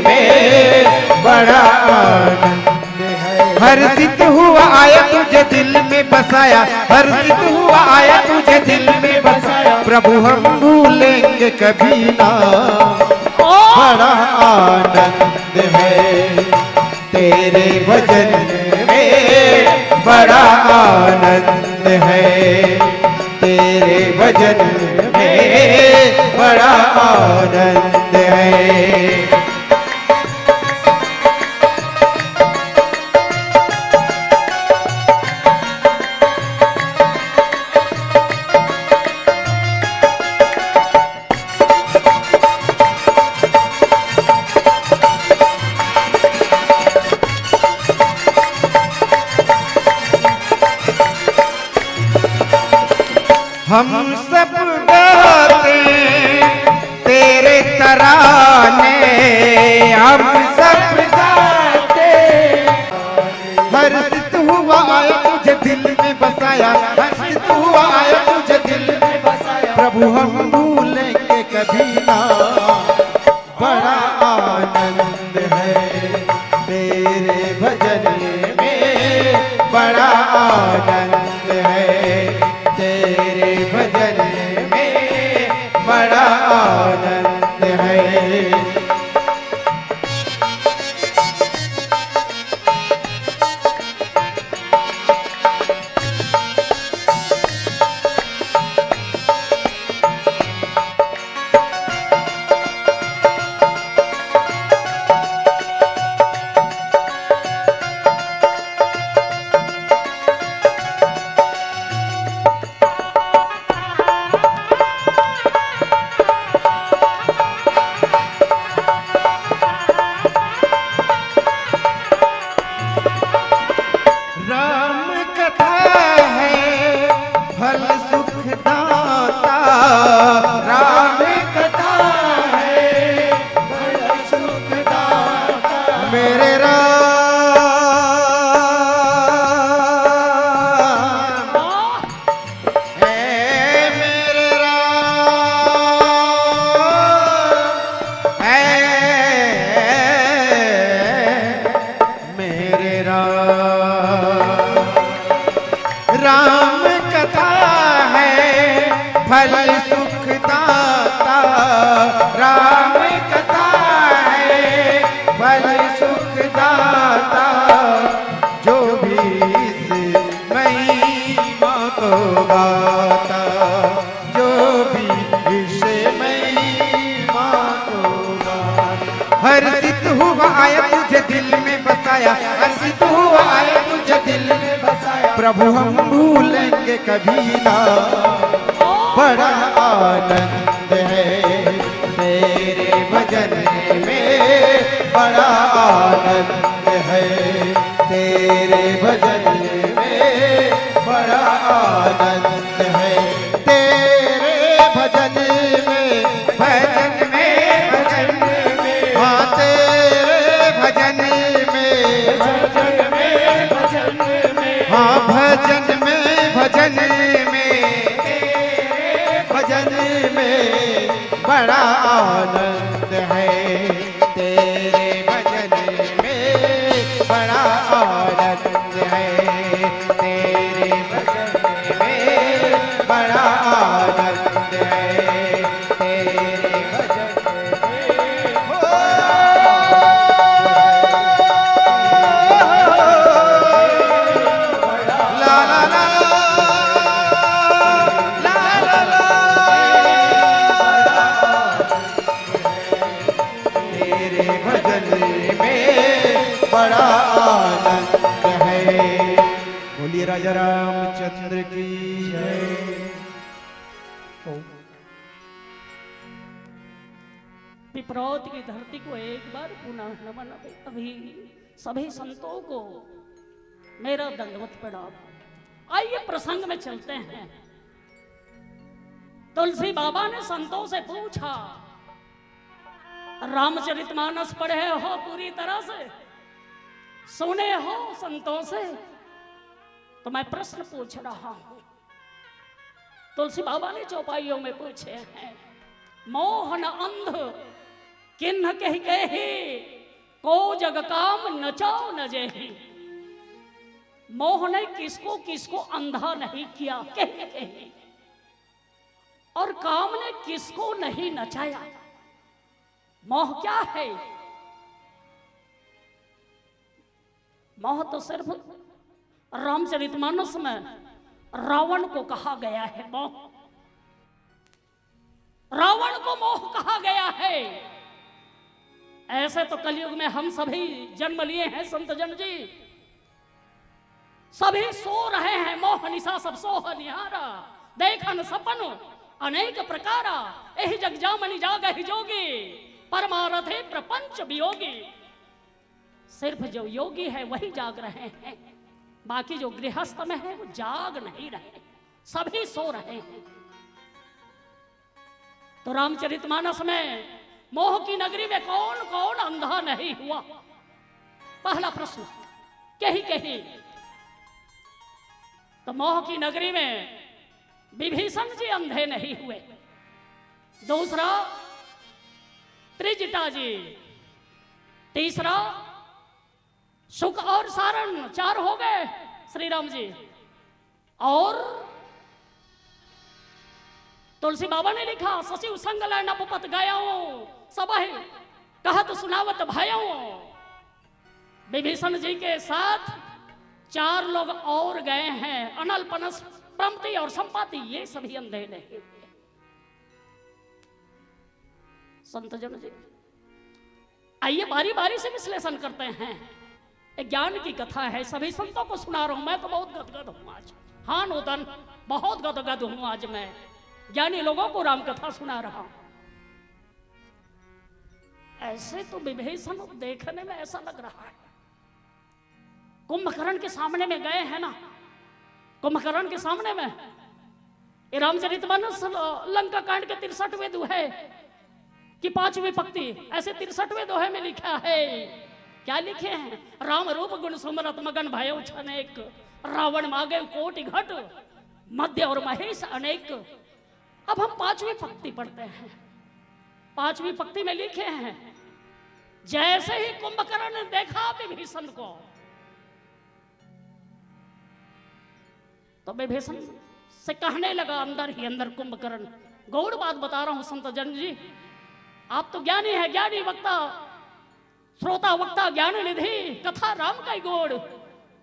में बड़ा आनंद है। हर्षित हुआ आया तुझे दिल में बसाया, हर्षित हुआ आया तुझे दिल में बसाया, प्रभु हम भूलेंगे कभी ना, बड़ा आनंद है तेरे भजन में, बड़ा आनंद है तेरे भजन में, बड़ा आनंद है। हम सब गाते तेरे तराने, हम सब गाते, हर्षित हुआ आया तुझे दिल में बसाया, हर्षित हुआ आया तुझे दिल में बसाया, प्रभु हम भूलेंगे कभी ना, बड़ा आनंद है तेरे भजन में, बड़ा आनंद है तेरे भजन में, बड़ा आनंद है। राम कथा है फल सुखदाता, राम कथा है फल सुखदाता, मेरे राम है, मेरे राम है, मेरे राम, राम कथा है फल सुखदाता, राम कथा है फल सुखदाता, जो भी इस महिमा को गाता, जो भी इस महिमा को गाता, हर्षित हुआ आया तुझे दिल में बसाया, हर्षित हुआ आया तुझे दिल में बसाया, प्रभु हम भूलेंगे कभी ना, बड़ा आनंद है तेरे भजन में, बड़ा आनंद है तेरे भजन में, बड़ा आनंद है तेरे भजन में, भजन में, भजन में, हाँ तेरे भजन में, भजन में, भजन में, हाँ भजन में, भजन में, तेरे भजन में, बड़ा आनंद है तेरे भजन में, बड़ा आनंद है तेरे भजन में, बड़ा आनंद है तेरे भजन में, ला ला ला ला ला ला, तेरे भजन में बड़ा आनंद है। बोलिए राजा रामचंद्र की जय। पिपरौत की धरती को एक बार पुनः नमन। अभी सभी संतों को मेरा दंडवत प्रणाम। आइए प्रसंग में चलते हैं। तुलसी बाबा ने संतों से पूछा, रामचरितमानस पढ़े हो पूरी तरह से, सुने हो संतों से? तो मैं प्रश्न पूछ रहा हूं। तुलसी बाबा ने चौपाइयों में पूछे हैं, मोहन अंध किन्ह कही कही को जग काम नचाओ न जेही। मोह ने किसको किसको अंधा नहीं किया कही कही, और काम ने किसको नहीं नचाया। मोह क्या है? मोह तो सिर्फ रामचरितमानस में रावण को कहा गया है। मोह, रावण को मोह कहा गया है। ऐसे तो कलयुग में हम सभी जन्म लिए हैं संत जन जी, सभी सो रहे हैं। मोह निशा सब सोह निहारा, देखन सपन अनेक प्रकारा। एहि जग जामनि जागहि जोगी, परमारथ है प्रपंच वियोगी। सिर्फ जो योगी है वही जाग रहे हैं, बाकी जो गृहस्थ में है वो जाग नहीं रहे, सभी सो रहे हैं। तो रामचरितमानस में मोह की नगरी में कौन कौन अंधा नहीं हुआ? पहला प्रश्न कही कही तो मोह की नगरी में विभीषण जी अंधे नहीं हुए। दूसरा त्रिजटा जी, तीसरा सुख और सारण, 4 हो गए श्री राम जी। और तुलसी बाबा ने लिखा शशि संग नपपत गयाओ, सब कहत सुनावत भयाओ। विभीषण जी के साथ 4 लोग और गए हैं, अनल पनस प्रमति और संपाति, ये सभी अंधे नहीं। संत जन जी आइए बारी बारी से विश्लेषण करते हैं। एक ज्ञान की कथा है, सभी संतों को सुना रहा हूं। मैं तो बहुत गदगद हूं आज, हाँ नूतन, बहुत गदगद हूं आज मैं। ज्ञानी लोगों को राम कथा सुना रहा हूं। ऐसे तो विभीषण देखने में ऐसा लग रहा है, कुंभकर्ण के सामने में गए हैं ना, कुंभकर्ण के सामने में ये रामचरितमानस लंका कांड के 63वें दोहे की 5वीं पंक्ति, ऐसे 63वें दोहे में लिखा है। क्या लिखे हैं? राम रूप गुण सुमरत मगन भयो छनेक, रावण मागे कोटि घट, मध्य और महेश अनेक। अब हम 5वीं पंक्ति पढ़ते हैं। 5वीं पंक्ति में लिखे हैं, जैसे ही कुंभकर्ण ने देखा विभीषण को, तो विभीषण से कहने लगा अंदर ही अंदर कुंभकर्ण, गौड़ बात बता रहा हूं संत जन जी, आप तो ज्ञानी है, ज्ञानी वक्ता, श्रोता वक्ता ज्ञान निधि, कथा राम का गोड़,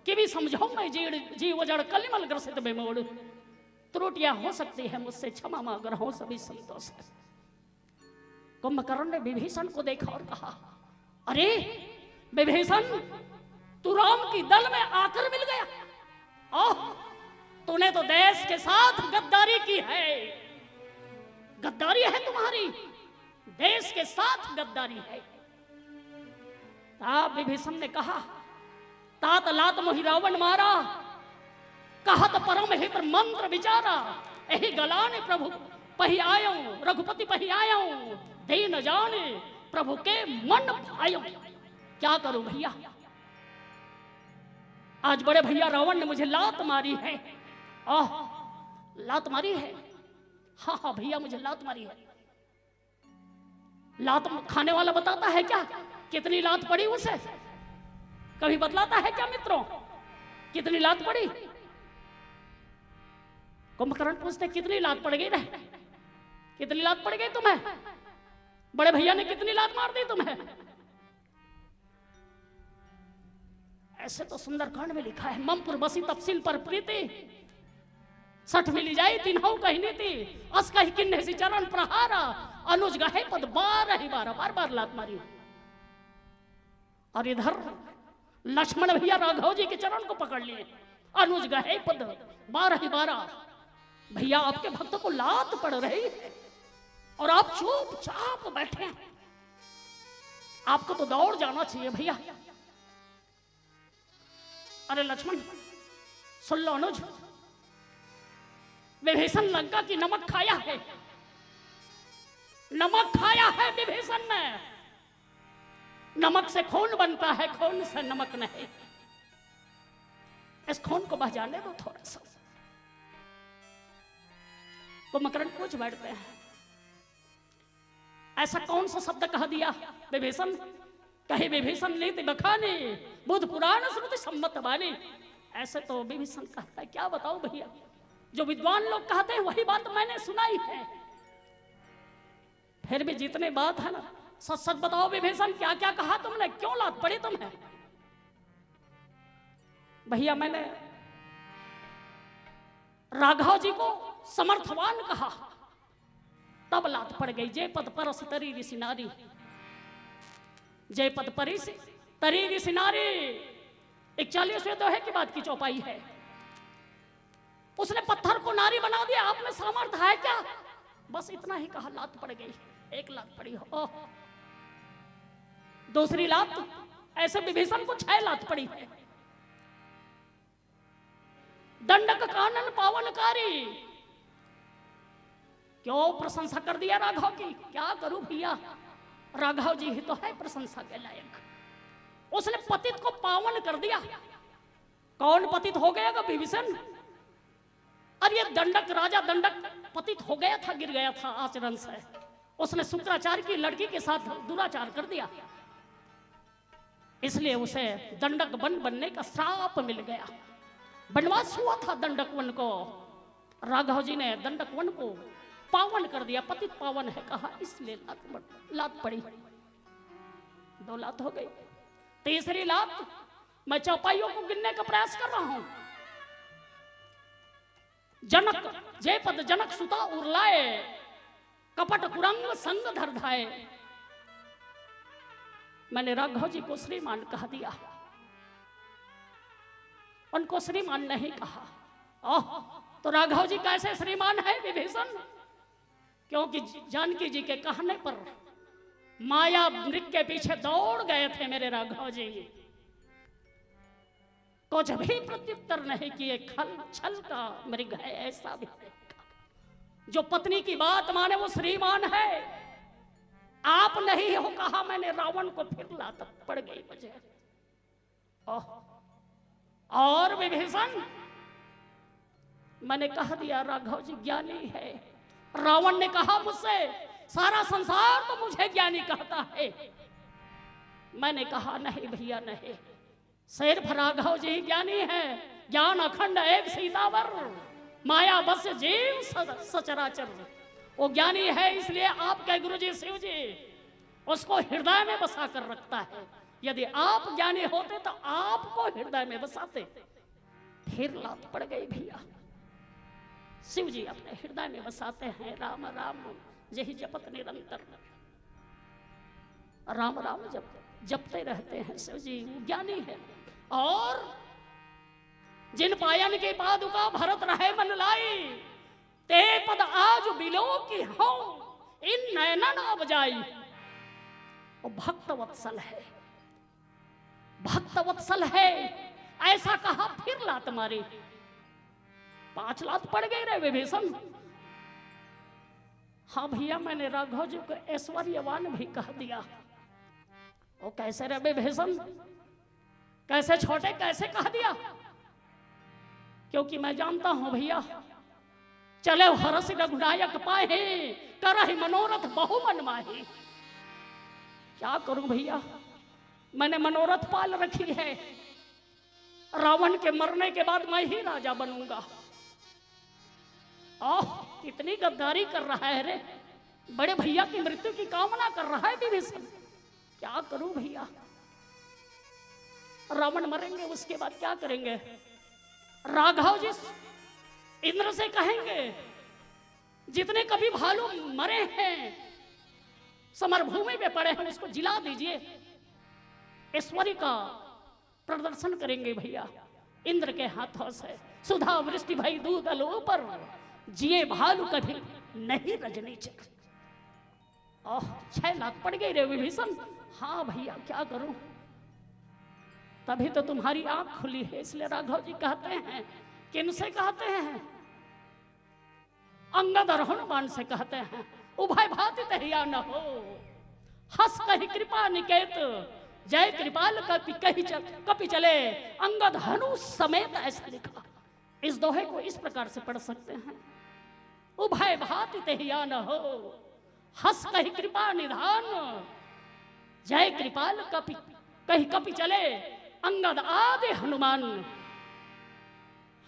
कि भी समझो मैं जीव जड़ कलिमल ग्रसित बेमोड़। त्रुटियां हो सकती है, मुझसे क्षमा मांग रहा हूं सभी संतों से। कुंभकर्ण ने विभीषण को देखा और कहा, अरे विभीषण, तू राम की दल में आकर मिल गया। ओह, तूने तो देश के साथ गद्दारी की है, गद्दारी है तुम्हारी, देश के साथ गद्दारी है। तब विभीषण ने कहा, तात लात मोहि रावण मारा, कहत परम हित मंत्र विचारा, यही गलाने प्रभु पही आयो, रघुपति पही आयो, दीन जाने प्रभु के मन भायो। क्या करूं भैया, आज बड़े भैया रावण ने मुझे लात मारी है। आह, लात मारी है? हाँ हाँ भैया, मुझे लात मारी है। लात खाने वाला बताता है क्या कितनी लात पड़ी उसे? कभी बतलाता है क्या मित्रों कितनी लात पड़ी? कुंभकर्ण पूछते, कितनी लात पड़ गई रे, कितनी लात पड़ गई तुम्हें? बड़े भैया ने कितनी लात मार दी तुम्हें? ऐसे तो सुंदरकांड में लिखा है, ममपुर बसी तफसील पर प्रीति, 60 मिली जाई तीनों कही नीति, अस कही किन्ने सी चरण प्रहारा, अनुज गहे पद 12 बार बार लात मारी। और इधर लक्ष्मण भैया राघव जी के चरण को पकड़ लिए, अनुज गहे पद 12 भैया आपके भक्त को लात पड़ रही है और आप चुपचाप बैठे हैं, आपको तो दौड़ जाना चाहिए भैया। अरे लक्ष्मण सुन लो, अनुज, विभीषण लंका की नमक खाया है, नमक खाया है विभीषण ने। नमक से खून बनता है, खून से नमक नहीं। इस खून को बह जाने दो थोड़ा सा। कुंभकर्ण पूछ बैठते हैं, ऐसा कौन सा शब्द कह दिया विभीषण? कहे विभीषण नीति बखाने बुद्ध पुराण श्रुति सम्मत वाले। ऐसे तो विभीषण कहता है, क्या बताओ भैया, जो विद्वान लोग कहते हैं वही बात मैंने सुनाई है। फिर भी जितने बात है ना, सच सच बताओ विभीषण, क्या क्या कहा तुमने, क्यों लात पड़ी तुम्हें? भैया मैंने राघव जी को समर्थवान कहा, तब लात पड़ गई। जय पद परस तरी ऋषि नारी, जय पद परिस तरी ऋषि नारी। 41वें दोहे की बात की चौपाई है। उसने पत्थर को नारी बना दिया, आप में सामर्थ्य है क्या? बस इतना ही कहा, लात पड़ गई। एक लात पड़ी हो, दूसरी लात, ऐसे विभीषण को 6 लात पड़ी है। दंडक कानन पावनकारी, क्यों प्रशंसा कर दिया राघव की? क्या करूं भैया, राघव जी ही तो है प्रशंसा के लायक। उसने पतित को पावन कर दिया। कौन पतित हो गया विभीषण? अरे दंडक, राजा दंडक पतित हो गया था, गिर गया था आचरण से। उसने शुक्राचार्य की लड़की के साथ दुराचार कर दिया, इसलिए उसे दंडक वन बनने का श्राप मिल गया। वनवास हुआ था दंडक वन को, राघव जी ने दंडक वन को पावन कर दिया। पतित पावन है कहा, इसलिए लात पड़ी। 2 लात हो गई। तीसरी लात, मैं चौपाइयों को गिनने का प्रयास कर रहा हूं। जनक जय पद जनक सुता उर्लाए, कपट कुरंग संग धर धाए। मैंने राघव जी को श्रीमान कह दिया, उनको श्रीमान नहीं कहा। ओह, तो राघव जी कैसे श्रीमान है विभीषण? क्योंकि जानकी जी के कहने पर माया मृग के पीछे दौड़ गए थे मेरे राघव जी, कुछ भी प्रत्युत्तर नहीं किए। खल छल का मृग है, ऐसा भी जो पत्नी की बात माने वो श्रीमान है। आप नहीं हो कहा मैंने रावण को, फिर लात पड़ गई मुझे। और विभीषण मैंने कह दिया राघव जी ज्ञानी है। रावण ने कहा मुझसे, सारा संसार तो मुझे ज्ञानी कहता है। मैंने कहा नहीं भैया नहीं, सिर्फ राघव जी ज्ञानी है। ज्ञान अखंड एक सीतावर, माया बस जीव सचराचर। वो ज्ञानी है, इसलिए आपके गुरु जी शिव जी उसको हृदय में बसा कर रखता है। यदि आप ज्ञानी होते तो आपको हृदय में बसाते। फिर लात पड़ गई भैया। शिव जी अपने हृदय में बसाते हैं, राम राम यही जपत निरंतर। राम राम जपते रहते हैं शिव जी, ज्ञानी है। और जिन पायन की पादुका भरत रहे मन लाई, ते पद आज बिलो की हो इन नयनन अब जाई। वो भक्त वत्सल है, भक्त वत्सल है, ऐसा कहा फिर लात मारी। 5 लात पड़ गई रे विभीषण। हाँ भैया मैंने राघव जी को ऐश्वर्यवान भी कह दिया। वो कैसे रे विभीषण, कैसे छोटे, कैसे कह दिया? क्योंकि मैं जानता हूं भैया, चले हरस रघुनायक पाए, करहि मनोरथ बहु मन माहे। क्या करूं भैया, मैंने मनोरथ पाल रखी है। रावण के मरने के बाद मैं ही राजा बनूंगा। कितनी गद्दारी कर रहा है रे, बड़े भैया की मृत्यु की कामना कर रहा है विभीषण। क्या करूं भैया, रावण मरेंगे उसके बाद क्या करेंगे? राघव जी इंद्र से कहेंगे, जितने कभी भालू मरे हैं समरभूमि में पड़े हैं उसको जिला दीजिए। ऐश्वर्य का प्रदर्शन करेंगे भैया इंद्र के हाथों से। सुधा वृष्टि भई दूध अलो पर, जिए भालू कभी नहीं रजनी चक। 6 लात पड़ गई रे विभीषण। हाँ भैया क्या करूं, तभी तो तुम्हारी आंख खुली है। इसलिए राघव जी कहते हैं, किनसे कहते हैं? अंगद और हनुमान से कहते हैं, उभय भांति तहिया न हो, हंस कही कृपा निकेत, जय कृपाल कपि चले, अंगद हनु समेत। ऐसा लिखा। इस दोहे को इस प्रकार से पढ़ सकते हैं, उभय भांति तहिया न हो, हंस कही कृपा निधान, जय कृपाल कपि कही कपि चले अंगद आदि हनुमान।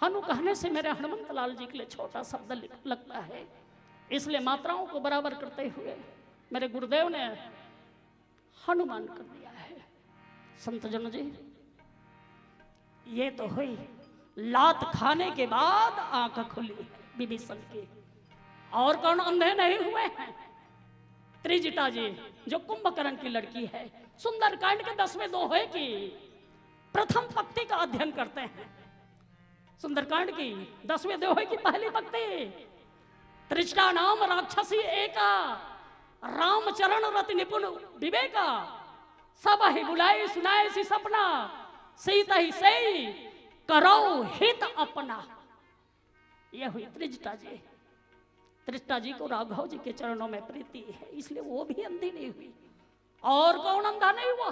हनु कहने से मेरे हनुमंत लाल जी के लिए छोटा शब्द लगता है, इसलिए मात्राओं को बराबर करते हुए मेरे गुरुदेव ने हनुमान कर दिया है। संत जन जी, ये तो हुई लात खाने के बाद आंख खुली है विभीषण की, और कौन अंधे नहीं हुए हैं? त्रिजटा जी जो कुंभकर्ण की लड़की है, सुंदरकांड के 10वें दोहे की प्रथम पंक्ति का अध्ययन करते हैं। सुंदरकांड की 10वें दोहे की पहली पंक्ति, त्रिजटा नाम राक्षसी एका, रामचरण रति निपुण विवेका, सब ही बुलाए सुनाए सी सपना, सीता ही सही करो हित अपना। यह हुई त्रिजटा जी। त्रिजटा जी को राघव जी के चरणों में प्रीति है, इसलिए वो भी अंधी नहीं हुई। और कौन अंधा नहीं हुआ?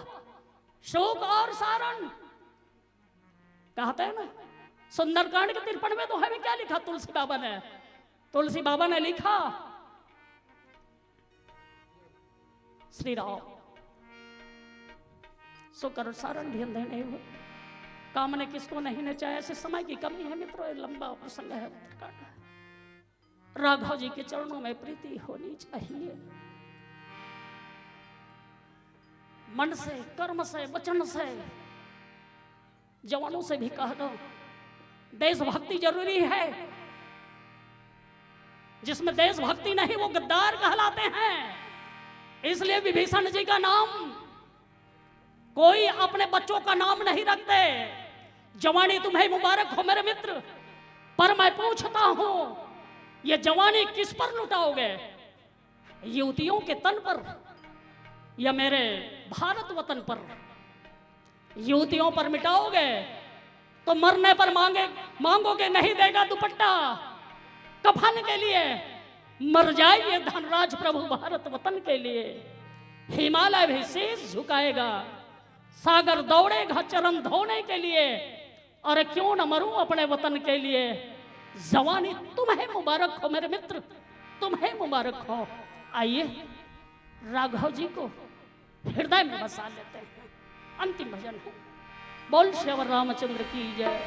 शोक और सारण कहते हैं ना, सुंदरकांड के 53वें दोहे में क्या लिखा तुलसी बाबा ने? तुलसी बाबा ने लिखा, श्री राम सुकर सारण भी अंधे नहीं हुए, काम ने किसको नहीं नचाया। ऐसे समय की कमी है मित्रों, लंबा प्रसंग है उत्तरकांड। राघव जी के चरणों में प्रीति होनी चाहिए, मन से, कर्म से, वचन से। जवानों से भी कह दो, देशभक्ति जरूरी है। जिसमें देशभक्ति नहीं वो गद्दार कहलाते हैं। इसलिए विभीषण जी का नाम कोई अपने बच्चों का नाम नहीं रखते। जवानी तुम्हें मुबारक हो मेरे मित्र, पर मैं पूछता हूं ये जवानी किस पर लुटाओगे? युवतियों के तन पर या मेरे भारत वतन पर? युवतियों पर मिटाओगे तो मरने पर मांगोगे नहीं देगा दुपट्टा कफन के लिए। मर जाइए धनराज प्रभु भारत वतन के लिए। हिमालय भी शीश झुकाएगा, सागर दौड़ेगा चरण धोने के लिए। और क्यों न मरूं अपने वतन के लिए। जवानी तुम्हें मुबारक हो मेरे मित्र, तुम्हें मुबारक हो। आइए राघव जी को हृदय में बसा लेते हैं। अंतिम भजन है, बोल श्यावर रामचंद्र की जय।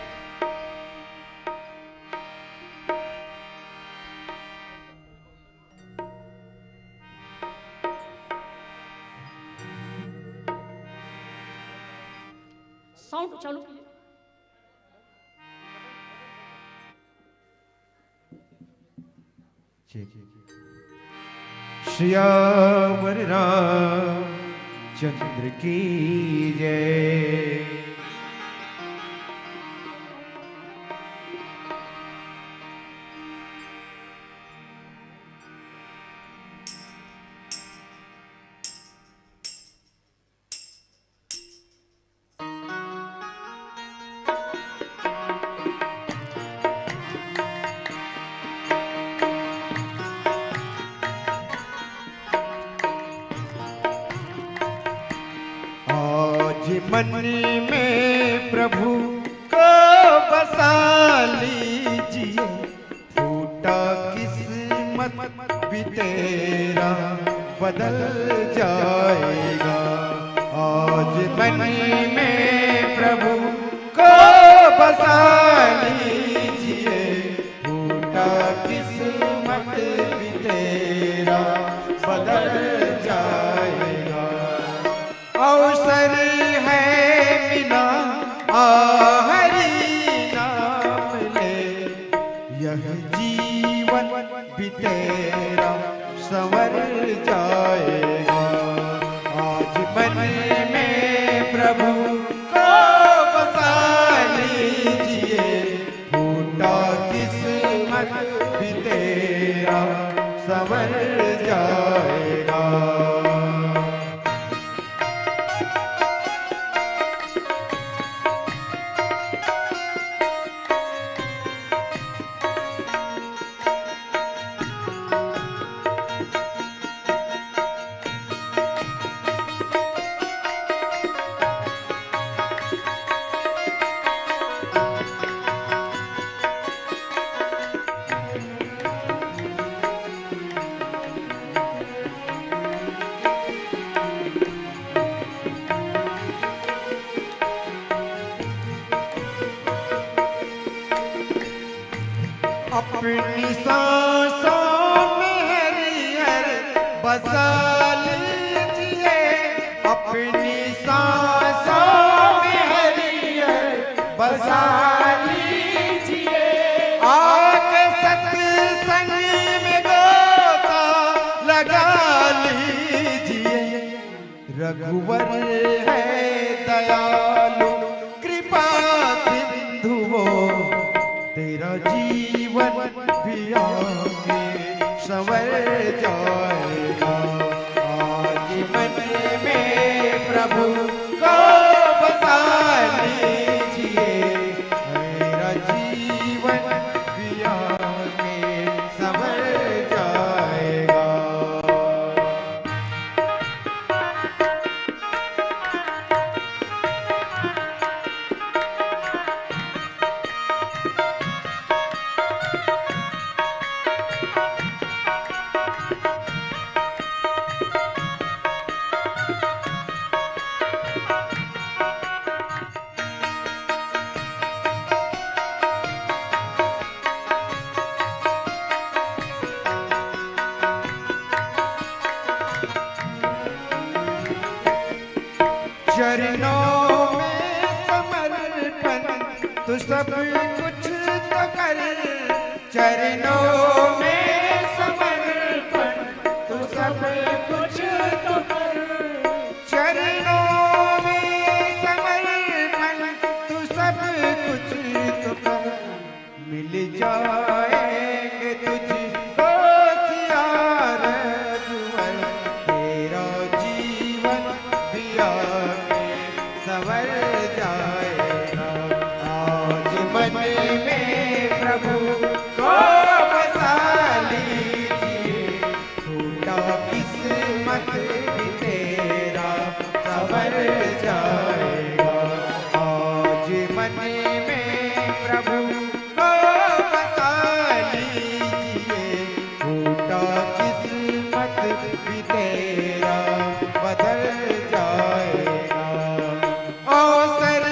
साउंड चालू कीजिए। श्यावर रामचंद्र की जय। मन में प्रभु को बसा लीजिए, फूटा किस्मत भी तेरा बदल जाएगा। आज मन में प्रभु को बसा लीजिए, फूटा किस्मत भी तेरा बदल जाएगा। अवसर हरि नाम ले, यह जीवन भी तेरा संवर जाएगा। आज मन में प्रभु को बसा लीजिए, फूटा किस्मत भी तेरा संवर जाएगा। अपनी सांसों में हरिहर बसा लीजिए, अपनी सांसों में हरिहर बसा लीजिए। आके सत्संग में गोता लगा लीजिए। रघुवर है दयालु कृपा सिंधु वो, तेरा जीवन भी आगे संवर जाएगा। आज मन में प्रभु को बसा लीजिए, मेरा जीवन भी आगे संवर जाएगा। चरणों में समर्पण तू सब कुछ तो कर, चरणों में समर्पण तू सब कुछ तो कर, चरणों में समर्पण तू सब कुछ तो कर। मिल जाएंगे तुझको सियार रघुवर, तेरा जीवन भी आगे संवर जाएगा। आज मन में प्रभु को बसा लीजिए, टूटा किस्मत भी तेरा संवर जाएगा। आज मन में प्रभु को बसा लीजिए, टूटा किस्मत भी तेरा बदल जाएगा। अवसर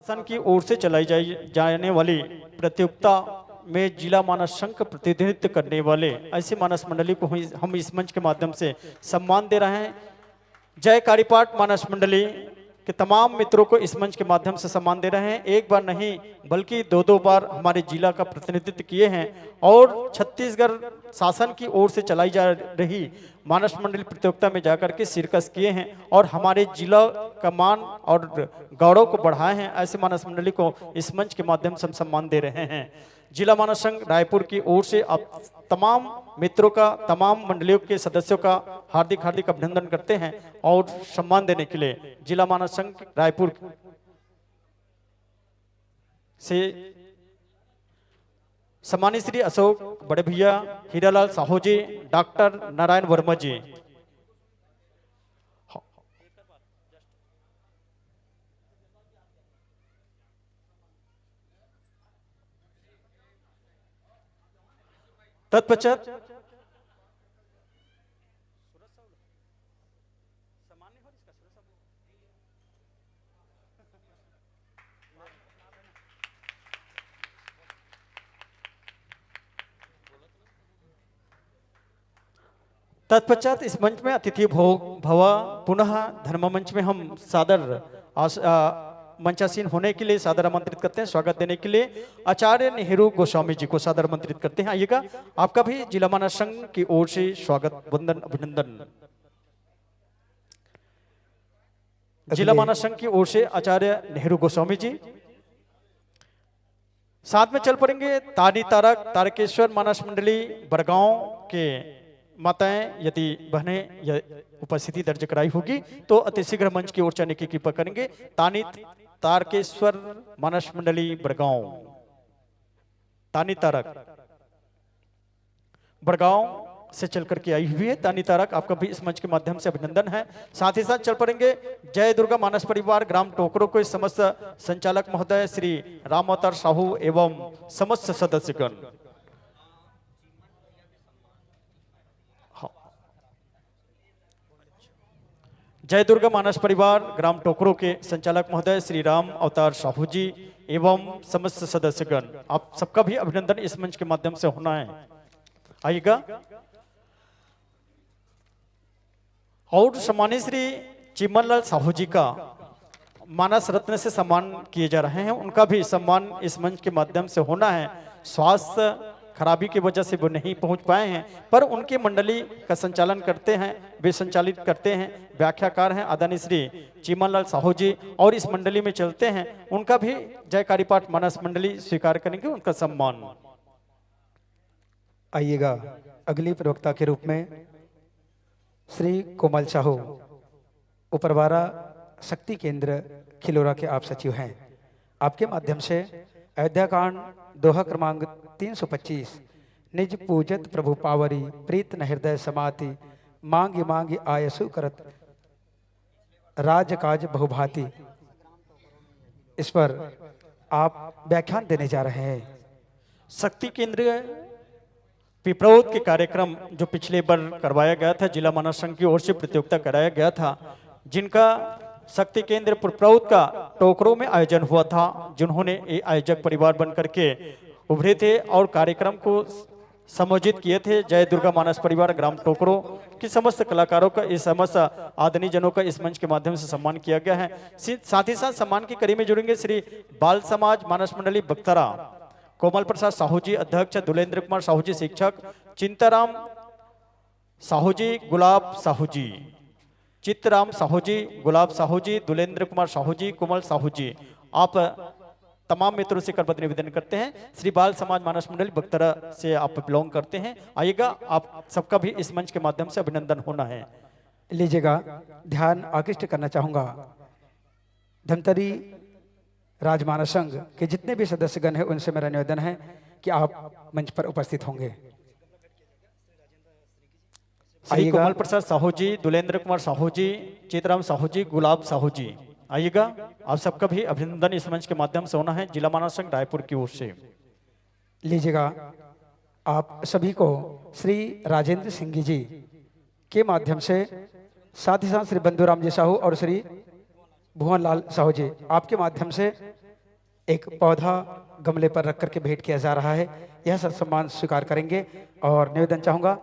शासन की ओर से चलाई जाने वाली प्रतियोगिता में जिला मानस संघ का प्रतिनिधित्व करने वाले ऐसे मानस मंडली को हम इस मंच के माध्यम से सम्मान दे रहे हैं। जय कारीपाट मानस मंडली के तमाम मित्रों को इस मंच के माध्यम से सम्मान दे रहे हैं। एक बार नहीं बल्कि दो बार हमारे जिला का प्रतिनिधित्व किए हैं और छत्तीसगढ़ शासन की ओर से चलाई जा रही मानस मंडली प्रतियोगिता में जाकर के शिरकत किए हैं और हमारे जिला का मान और गौरव को बढ़ाए हैं। ऐसे मानस मंडली को इस मंच के माध्यम से हम सम्मान दे रहे हैं। जिला मानस संघ रायपुर की ओर से आप तमाम मित्रों का, तमाम मंडलियों के सदस्यों का हार्दिक हार्दिक अभिनंदन करते हैं और सम्मान देने के लिए जिला मानस संघ रायपुर से सम्मानित श्री अशोक बड़े भैया, हीरालाल साहू जी, डॉक्टर नारायण वर्मा जी। तत्पश्चात इस मंच में अतिथि भवा पुनः धर्म मंच में हम सादर मंचासीन होने के लिए सादर आमंत्रित करते हैं। स्वागत देने के लिए आचार्य नेहरू गोस्वामी जी को सादर आमंत्रित करते हैं। आइएगा, आपका भी जिला मानस संघ की ओर से स्वागत, वंदन, अभिनंदन। जिला मानस संघ की ओर से आचार्य नेहरू गोस्वामी जी। साथ में चल पड़ेंगे तानी तारक तारकेश्वर मानस मंडली बड़गांव के माताएं, यदि बहनें उपस्थिति दर्ज कराई होगी तो अति शीघ्र मंच की ओर जाने की कृपा करेंगे। तानी तारकेश्वर मानस मंडली बड़गांव, तानी तारक बड़गांव से चल करके आई हुई है। तानी तारक, आपका भी इस मंच के माध्यम से अभिनंदन है। साथ ही साथ चल पड़ेंगे जय दुर्गा मानस परिवार ग्राम टोकरो को समस्त संचालक महोदय श्री राम अवतार साहू एवं समस्त सदस्यगण। जय दुर्गा मानस परिवार ग्राम टोकरो के संचालक महोदय श्री राम अवतार साहू जी एवं समस्त सदस्यगण, आप सबका भी अभिनंदन इस मंच के माध्यम से होना है। आइएगा, और सम्मानित श्री चिमनलाल साहू जी का मानस रत्न से सम्मान किए जा रहे हैं। उनका भी सम्मान इस मंच के माध्यम से होना है। स्वास्थ्य खराबी की वजह से वो नहीं पहुंच पाए हैं, पर उनके मंडली का संचालन करते हैं, वे संचालित करते हैं, व्याख्याकार हैं आदरणीय श्री चिमनलाल साहू जी और इस मंडली में चलते हैं। उनका भी जय कारीपाट मानस मंडली स्वीकार करेंगे, उनका सम्मान। आइएगा, अगली प्रवक्ता के रूप में श्री कोमल साहू, उपरवारा शक्ति केंद्र खिलोरा के आप सचिव हैं। आपके माध्यम से अयोध्या कांड दोहा क्रमांक 325 निज पूजत प्रभु पावरी प्रीत न हृदय समाति मांगी मांगी आयसु करत राजकाज बहुभांति, इस पर आप व्याख्यान देने जा रहे हैं। शक्ति केंद्र पिपरौद के कार्यक्रम जो पिछले बार करवाया गया था, जिला मानस संघ की ओर से प्रतियोगिता कराया गया था, जिनका शक्ति केंद्र पिपरौद का टोकरो में आयोजन हुआ था, जिन्होंने ये आयोजक परिवार बन करके उभरे थे और कार्यक्रम को संयोजित किए थे। जय दुर्गा मानस परिवार ग्राम टोकरो की समस्त कलाकारों का, इस समस्त आदरणीय जनों का इस मंच के माध्यम से सम्मान किया गया है। साथ ही साथ सम्मान की कड़ी में जुड़ेंगे श्री बाल समाज मानस मंडली बख्तरा, कोमल प्रसाद साहू जी अध्यक्ष, दुलेंद्र कुमार साहू जी शिक्षक, चिंताराम साहू जी, गुलाब साहू जी, चित्तराम साहू जी, गुलाब साहू जी, दुलेंद्र कुमार साहू जी, कोमल साहू जी, आप तमाम मित्रों से करपत्र निवेदन करते हैं। श्री बाल समाज मानस मंडली बख्तरा से आप बिलोंग करते हैं। आइएगा, आप सबका भी इस मंच के माध्यम से अभिनंदन होना है। लीजिएगा, ध्यान आकृष्ट करना चाहूंगा धमतरी राजमानस संघ के जितने भी सदस्यगण हैं, उनसे मेरा निवेदन है कि आप मंच पर उपस्थित होंगे। श्री कोमल प्रसाद साहू जी, दुलेंद्र कुमार साहू जी, चितराम साहू जी, गुलाब साहू जी, आइएगा, आप सबका भी अभिनंदन इस मंच के माध्यम से होना है जिला मानस संघ रायपुर की ओर से। लीजिएगा, आप सभी को श्री राजेंद्र सिंह जी के माध्यम से, साथ ही साथ श्री बंधुराम जी साहू और श्री भुवन लाल साहू जी, आपके माध्यम से एक पौधा गमले पर रख करके भेंट किया जा रहा है। यह सम्मान स्वीकार करेंगे और निवेदन चाहूंगा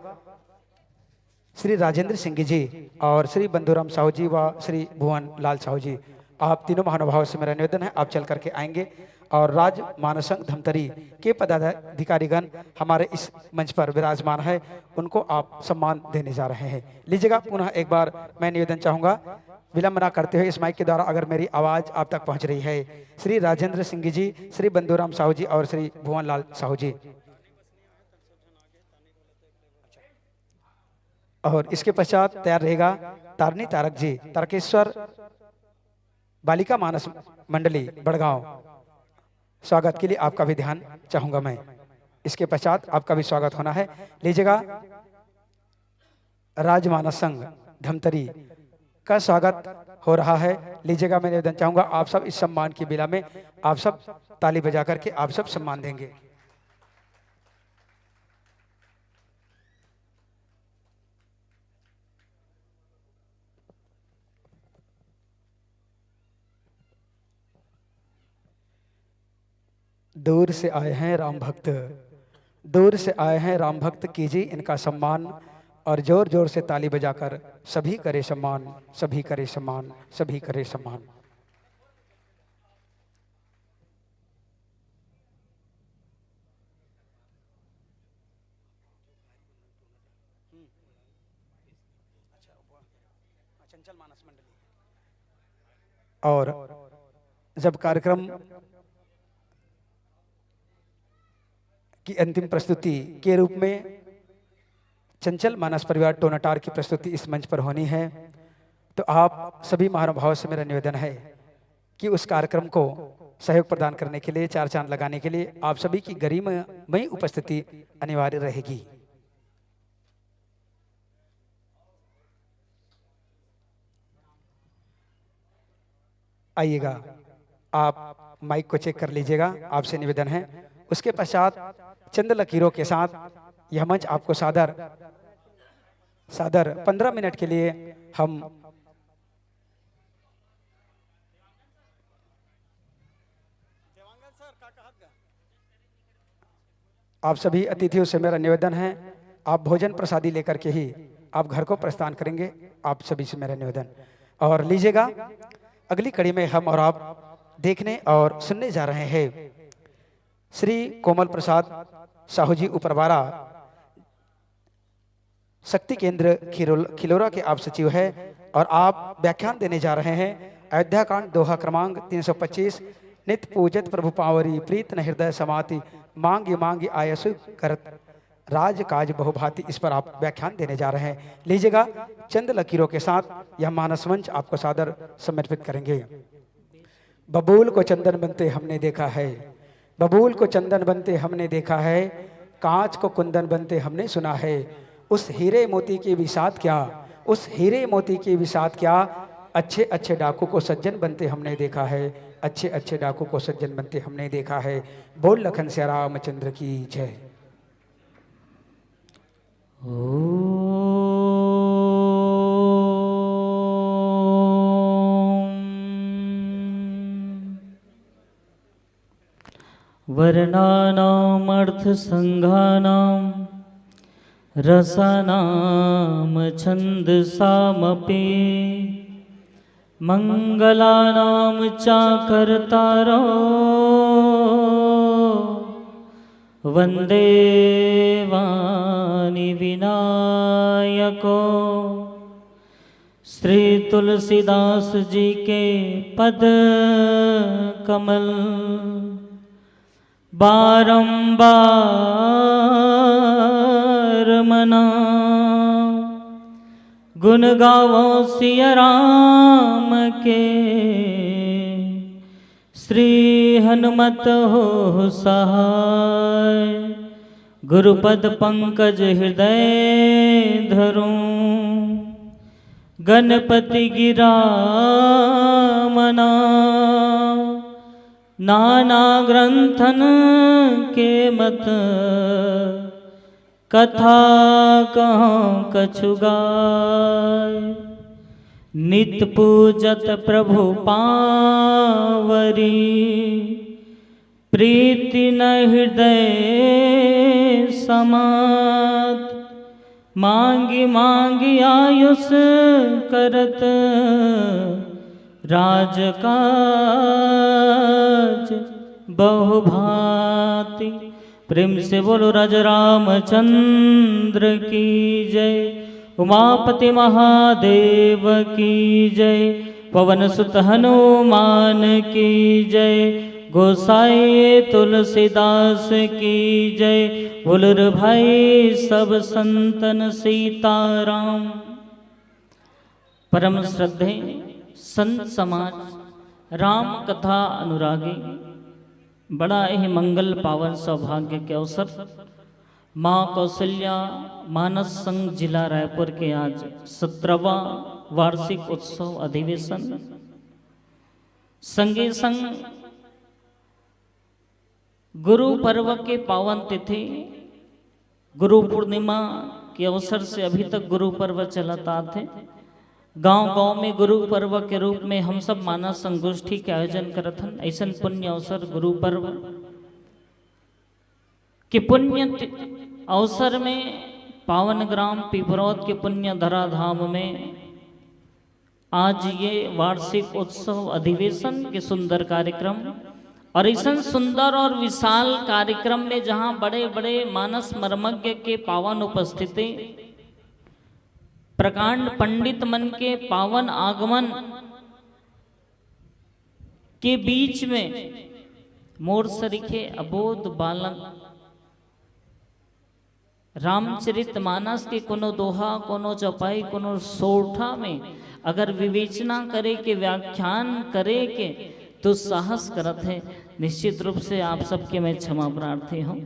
श्री राजेंद्र सिंह जी और श्री बंधुराम साहू जी व श्री भुवन लाल साहू जी, आप तीनों महानुभावों से मेरा निवेदन है आप चल करके आएंगे और राज मानसंघ धमतरी के पदाधिकारीगण हमारे इस मंच पर विराजमान है, उनको आप सम्मान देने जा रहे हैं। लीजिएगा पुनः एक बार मैं निवेदन चाहूंगा विलंब ना करते हुए इस माइक के द्वारा अगर मेरी आवाज आप तक पहुंच रही है, श्री राजेंद्र सिंह जी, श्री बंधुराम साहू जी और श्री भुवन लाल साहू जी। और इसके पश्चात तैयार रहेगा तारनी तारक जी, तारकेश्वर बालिका मानस मंडली बड़गांव, स्वागत के लिए आपका भी ध्यान चाहूंगा मैं। इसके पश्चात आपका भी स्वागत होना है। लीजिएगा राजमानस संघ धमतरी का स्वागत हो रहा है। लीजिएगा मैं निवेदन चाहूंगा आप सब इस सम्मान की बेला में आप सब ताली बजा करके आप सब सम्मान देंगे। दूर से आए हैं राम भक्त, दूर से आए हैं राम भक्त, कीजिए इनका सम्मान और जोर जोर से ताली बजाकर सभी करे सम्मान, सभी करे सम्मान, सभी करे सम्मान। और जब कार्यक्रम की अंतिम प्रस्तुति के रूप में चंचल मानस परिवार टोनाटार की प्रस्तुति इस मंच पर होनी है, तो आप सभी महानुभावों से मेरा निवेदन है कि उस कार्यक्रम को सहयोग प्रदान करने के लिए, चार चांद लगाने के लिए आप सभी की गरिमामयी उपस्थिति अनिवार्य रहेगी। आइएगा, आप माइक को चेक कर लीजिएगा, आपसे निवेदन है। उसके पश्चात चंद लकीरों के साथ यह मंच आपको सादर 15 मिनट के लिए हम आप सभी अतिथियों से मेरा निवेदन है आप भोजन प्रसादी लेकर के ही आप घर को प्रस्थान करेंगे, आप सभी से मेरा निवेदन। और लीजिएगा अगली कड़ी में हम और आप देखने और सुनने जा रहे हैं श्री कोमल प्रसाद साहू जी उपरवारा, शक्ति केंद्र खिलोरा के आप सचिव है और आप व्याख्यान देने जा रहे हैं अयोध्या कांड दोहा क्रमांक 325, नित्य पूजत प्रभु पावरी प्रीत न हृदय समाति मांगी मांगी आयसु करत राज काज बहुभांति, इस पर आप व्याख्यान देने जा रहे हैं। लीजिएगा चंद लकीरों के साथ यह मानस मंच आपको सादर समर्पित करेंगे। बबूल को चंदन बनते हमने देखा है, बबूल को चंदन बनते हमने देखा है, कांच को कुंदन बनते हमने सुना है, उस हीरे मोती की विसात क्या, उस हीरे मोती की विसात क्या, अच्छे अच्छे डाकू को सज्जन बनते हमने देखा है, अच्छे अच्छे डाकू को सज्जन बनते हमने देखा है। बोल लखन सिया रामचंद्र की जय। वर्णानाम् अर्थसंघानां रसानां छन्दसामपि मंगलानां चाकर्तारो वन्दे वाणी विनायको। श्री तुलसीदास जी के पद कमल बारंबार मना, गुण गावो सिया राम के, श्री हनुमत हो सहाय। गुरुपद पंकज हृदय धरूं, गणपति गिरा मना। नाना ग्रंथन के मत कथा कहाँ कछु गाय। नित्य पूजत प्रभु पावरी, प्रीति न हृदय समात, मांगी मांगी आयुष करत राजकाज बहुभांति। प्रेम से बोलो राजा रामचंद्र की जय, उमापति महादेव की जय, पवन सुत हनुमान की जय, गोसाई तुलसीदास की जय। बोलर भाई सब संतन सीताराम। परम श्रद्धे संत समाज राम कथा अनुरागी, बड़ा ही मंगल पावन सौभाग्य के अवसर माँ कौशल्या मानस संघ जिला रायपुर के आज 17वां वार्षिक उत्सव अधिवेशन संगे संग गुरु पर्व के पावन तिथि गुरु पूर्णिमा के अवसर से अभी तक गुरु पर्व चलाता थे। गांव गांव में गुरु पर्व के रूप में हम सब मानस संगोष्ठी के आयोजन करत हन। ऐसा पुण्य अवसर गुरु पर्व के पुण्य अवसर में पावन ग्राम पिपरौद के पुण्य धरा धाम में आज ये वार्षिक उत्सव अधिवेशन के सुंदर कार्यक्रम और ऐसा सुंदर और विशाल कार्यक्रम में जहां बड़े बड़े मानस मर्मज्ञ के पावन उपस्थिति, प्रकांड पंडित मन के पावन आगमन के बीच में मोर सरीखे अबोध बालक रामचरित मानस के कोनो दोहा, कोनो चौपाई, कोनो सोठा में अगर विवेचना करे के व्याख्यान करे के तो साहस करत है। निश्चित रूप से आप सबके मैं क्षमा प्रार्थी हूँ।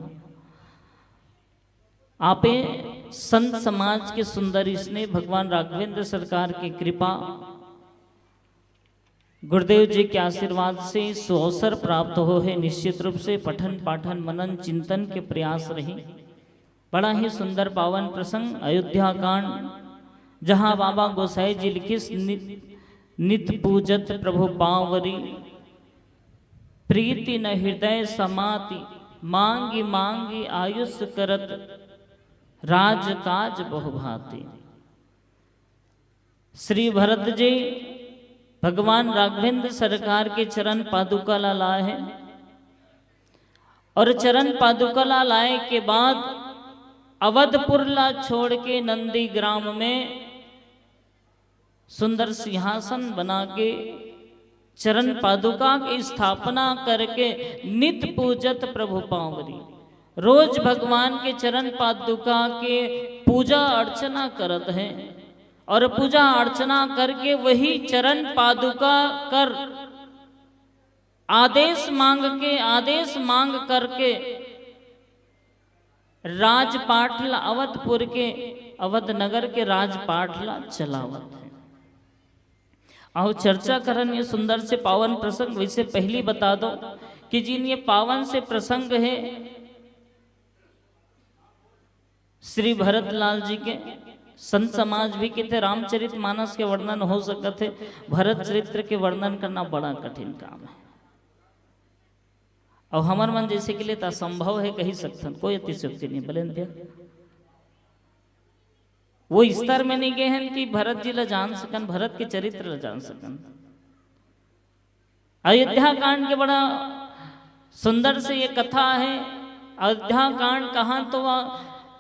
आपे संत समाज के सुंदर स्नेह, भगवान राघवेंद्र सरकार की कृपा, गुरुदेव जी के आशीर्वाद से सुअवसर प्राप्त हो है। निश्चित रूप से पठन पाठन मनन चिंतन के प्रयास रही। बड़ा ही सुंदर पावन प्रसंग अयोध्या कांड, जहाँ बाबा गोसाई जी लिखी नित पूजत प्रभु पावरी, प्रीति न हृदय समाति, मांगी मांगी आयुष करत राजकाज बहुभांति। श्री भरत जी भगवान राघवेंद्र सरकार के चरण पादुका ला लाए हैं और चरण पादुका ला लाए के बाद अवधपुर ला छोड़ के नंदी ग्राम में सुंदर सिंहासन बना के चरण पादुका की स्थापना करके नित पूजत प्रभु पावरी, रोज भगवान के चरण पादुका के पूजा अर्चना करत हैं और पूजा अर्चना करके वही चरण पादुका कर आदेश मांग करके राजपाटला अवधपुर के अवध नगर के राजपाटला चलावत है। आओ चर्चा करन ये सुंदर से पावन प्रसंग। वैसे पहली बता दो कि जिन ये पावन से प्रसंग है श्री भरत लाल जी के, संत समाज भी कहते रामचरित मानस के वर्णन हो सकते, भरत चरित्र के वर्णन करना बड़ा कठिन काम है। और हमार मन जैसे के लिए तो असंभव है कही सकते, कोई अतिशयोक्ति नहीं बोले वो स्तर में नहीं गए हैं कि भरत जी ला जान सकन, भरत के चरित्र ला जान सकन। अयोध्या कांड के बड़ा सुंदर से ये कथा है। अयोध्या कांड कहाँ तो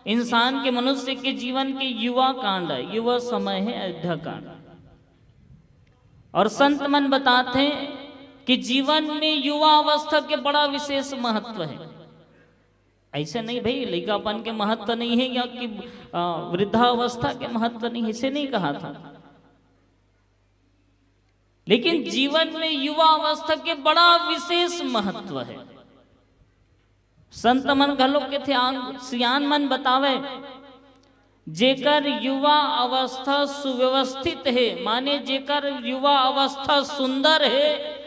इंसान के मनुष्य के जीवन के युवा कांड है, युवा समय है अयोध्या कांड। और संत मन बताते हैं कि जीवन में युवा अवस्था के बड़ा विशेष महत्व है। ऐसे नहीं भाई लड़कापन के महत्व नहीं है या कि वृद्धावस्था के महत्व नहीं, इसे नहीं कहा था। लेकिन जीवन में युवा अवस्था के बड़ा विशेष महत्व है। संत मन घलो के थे सियान मन बतावे, जेकर युवा अवस्था सुव्यवस्थित है, माने जेकर युवा अवस्था सुंदर है,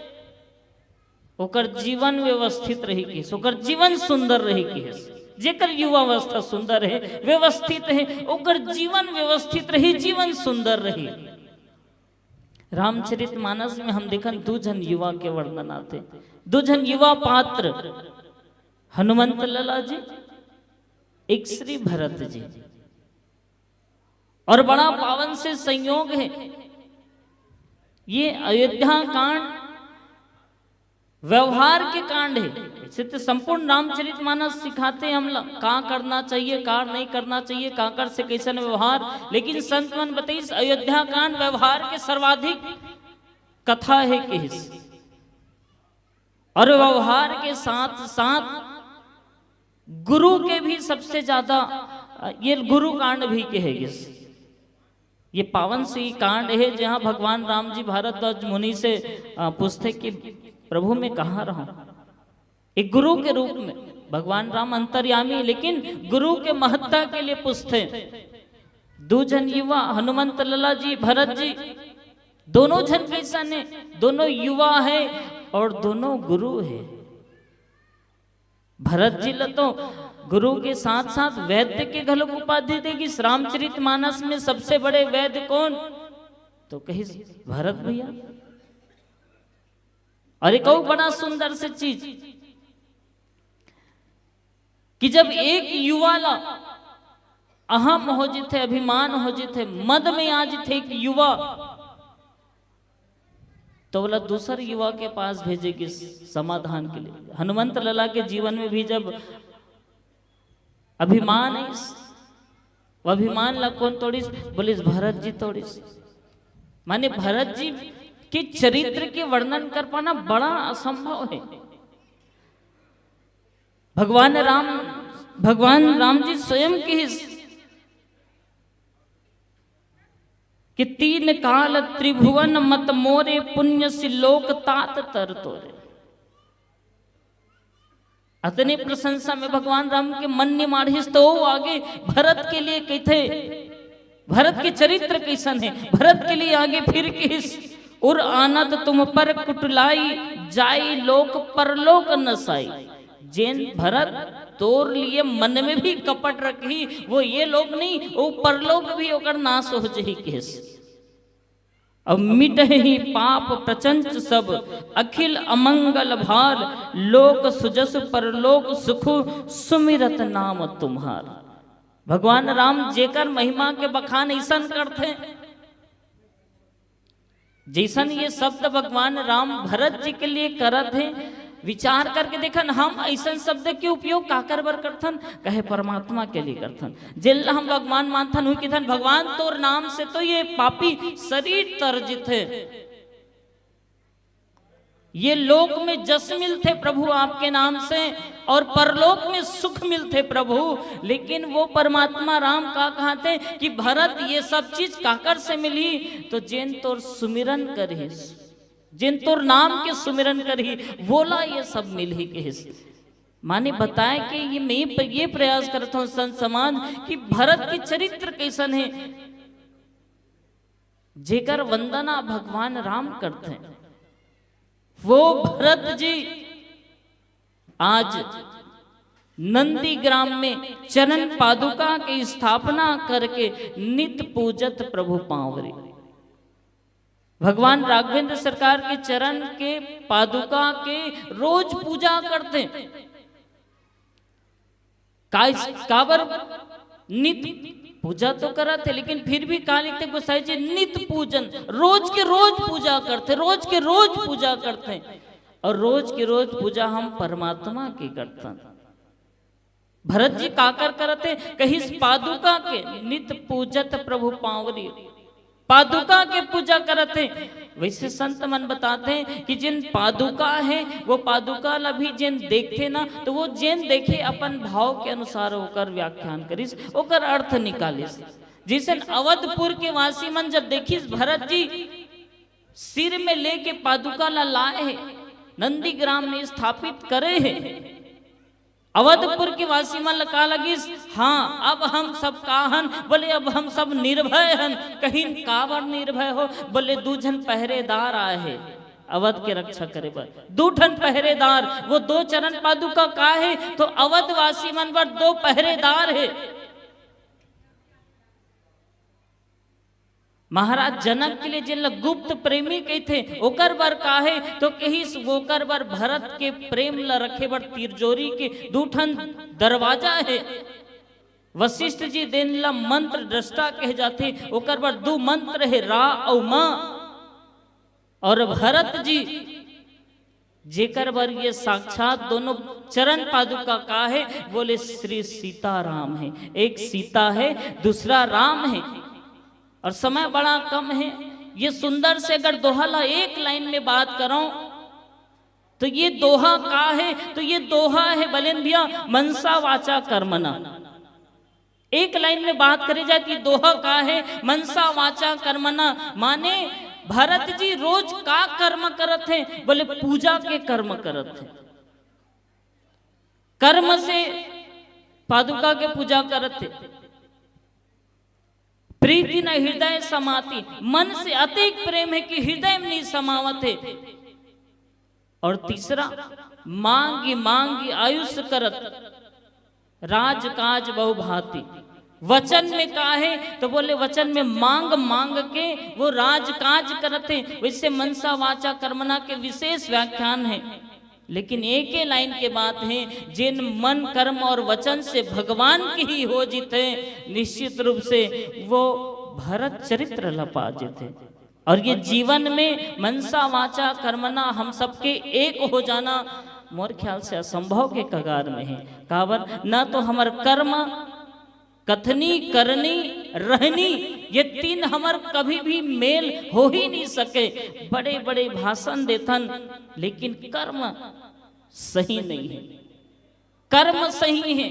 ओकर जीवन व्यवस्थित रही के, ओकर जीवन सुंदर रही के। जेकर युवा अवस्था सुंदर है, व्यवस्थित है, ओकर जीवन व्यवस्थित रही, जीवन सुंदर रही। रामचरितमानस में हम देखन दू जन युवा के वर्णन आते, दू जन युवा पात्र, हनुमंत लला जी, एक श्री भरत जी। और बड़ा पावन से संयोग है, ये अयोध्या कांड व्यवहार के कांड है। इसे तो संपूर्ण रामचरितमानस सिखाते हैं हम लोग कहाँ करना चाहिए, कहाँ नहीं करना चाहिए, कहाँ कर से कैसा व्यवहार, लेकिन संत मन बताइए अयोध्या कांड व्यवहार के सर्वाधिक कथा है किस, और व्यवहार के साथ साथ गुरु के भी सबसे ज्यादा ये गुरु कांड भी कहेगी। ये पावन सी कांड है जहां भगवान राम जी भारद्वाज मुनि से पूछते कि प्रभु मैं कहाँ रहूं, एक गुरु के रूप में भगवान राम अंतर्यामी, लेकिन गुरु के महत्ता के लिए पूछते। दो जन युवा हनुमंत लला जी, भरत जी, दोनों जन कैसा ने, दोनों युवा है और दोनों गुरु है। भरत जी तो गुरु के साथ साथ वैद्य के घलों उपाधि देगी। रामचरितमानस में सबसे बड़े वैद्य कौन, तो कही भरत भैया। और एक और बड़ा सुंदर से चीज कि जब एक युवा ला अहम हो जिथे, अभिमान हो जिथे, मद में आज थे एक युवा, तो बोला दूसरे युवा के पास भेजेगी समाधान के लिए। हनुमंत लला के जीवन में भी जब अभिमान है, वो अभिमान ला कौन तोड़ीस, बोलिस भरत जी तोड़ीस। माने भरत जी के चरित्र के वर्णन कर पाना बड़ा असंभव है। भगवान राम जी स्वयं की कि तीन काल त्रिभुवन मत मोरे, पुण्य सिलोक तात तर तोरे। अतनी प्रशंसा में भगवान राम के मन ने माढ़िस तो आगे भरत के लिए कहते, भरत के चरित्र कैसन है, भरत के लिए आगे फिर किस उर आनत तुम पर कुटलाई, जाई लोक परलोक नसाई। जैन भरत तोर लिए मन में भी कपट रखी, वो ये लोग नहीं, वो परलोक भी होकर नाश हो जही केस। अब मिट ही पाप प्रचंच सब, अखिल अमंगल भार, लोक सुजस परलोक सुख, सुमिरत नाम तुम्हार। भगवान राम जेकर महिमा के बखान ऐसन करते, जैसन ये शब्द भगवान राम भरत जी के लिए करत हैं। विचार करके देखन हम ऐसा शब्द के उपयोग काकर बर करथन, कहे परमात्मा के लिए करथन। जिल हम भगवान मानथन हुई किथन भगवान तोर नाम से तो ये पापी शरीर तर्जित है, ये लोक में जस मिलते प्रभु आपके नाम से और परलोक में सुख मिलते प्रभु। लेकिन वो परमात्मा राम का कहते कि भरत ये सब चीज काकर से मिली, तो जैन तोर सुमिरन करही, जिन तोर नाम के सुमिरन करही, बोला ये सब मिल ही के। माने बताए कि ये मैं ये प्रयास करता हूँ संत समाज कि भरत के चरित्र कैसन है, जेकर वंदना भगवान राम करते हैं। वो भरत जी आज नंदीग्राम में चरण पादुका की स्थापना करके नित्य पूजत प्रभु पावरी। भगवान राघवेंद्र सरकार के चरण के पादुका के रोज पूजा करते। काबर नित्य पूजा तो करा थे, लेकिन फिर भी कहा लिखते गोसाई जी नित्य पूजन, रोज के रोज पूजा करते, रोज के रोज पूजा करते। और रोज के रोज पूजा हम परमात्मा की करते। भरत जी काकर करते, कहीं पादुका के नित्य पूजत प्रभु पावरी, पादुका के पूजा करते। वैसे संत मन बताते हैं कि जिन पादुका है वो पादुका ला भी जिन देखते ना, तो वो जिन देखे अपन भाव के अनुसार होकर व्याख्यान करिस, ओकर अर्थ निकालिस। जिसे अवधपुर के वासी मन जब देखिस भरत जी सिर में लेके पादुका ला लाए है, नंदीग्राम में स्थापित करे है, अवधपुर के वासी मन लगा लगिस, हाँ अब हम सब काहन, बोले अब हम सब निर्भय हन। कहीं काबर निर्भय हो, बोले दूजन पहरेदार आए हैं अवध के रक्षा करे पर, दूठन पहरेदार। वो दो चरण पादुका का है, तो अवध वासी मन पर दो पहरेदार है। महाराज जनक के लिए जिन गुप्त प्रेमी के थे ओकर बर काहे तो कही ओकर बर भरत के प्रेम ल रखे बर तिरजोरी के दूठन दरवाजा है। वशिष्ठ जी देन ला मंत्र दृष्टा कहे जाते ओकर बर दो मंत्र है रा और मां। और भरत जी जेकर बर ये साक्षात दोनों चरण पादुका का है बोले श्री सीताराम है। एक सीता है दूसरा राम है और समय बड़ा कम है। ये सुंदर से अगर दोहा ला एक लाइन में बात करो तो ये दोहा का है तो ये दोहा है बलेन भैया मनसा वाचा कर्मणा। एक लाइन में बात करी जाती दोहा का है मनसा वाचा कर्मणा माने भरत जी रोज का कर्म करत हैं बोले पूजा के कर्म करत हैं। कर्म से पादुका के पूजा करत थे। प्रीति न हृदय समाती मन से अतिक प्रेम है कि हृदय में नहीं समावत है। और तीसरा मांगी मांगी आयुष करत राज काज बहु भांति। वचन में कहा है तो बोले वचन में मांग मांग के वो राज काज करते। वैसे मनसा वाचा कर्मणा के विशेष व्याख्यान है लेकिन एक ही लाइन के बात है जिन मन कर्म और वचन से भगवान की ही हो जीते निश्चित रूप से वो भरत चरित्र लपा जीते। और ये जीवन में मनसा वाचा कर्मणा हम सबके एक हो जाना मोर ख्याल से असंभव के कगार में है। काबर न तो हमार कर्म कथनी करनी रहनी ये तीन हमार कभी भी मेल हो ही नहीं सके। बड़े बड़े भाषण देथन लेकिन कर्म सही नहीं है। कर्म सही है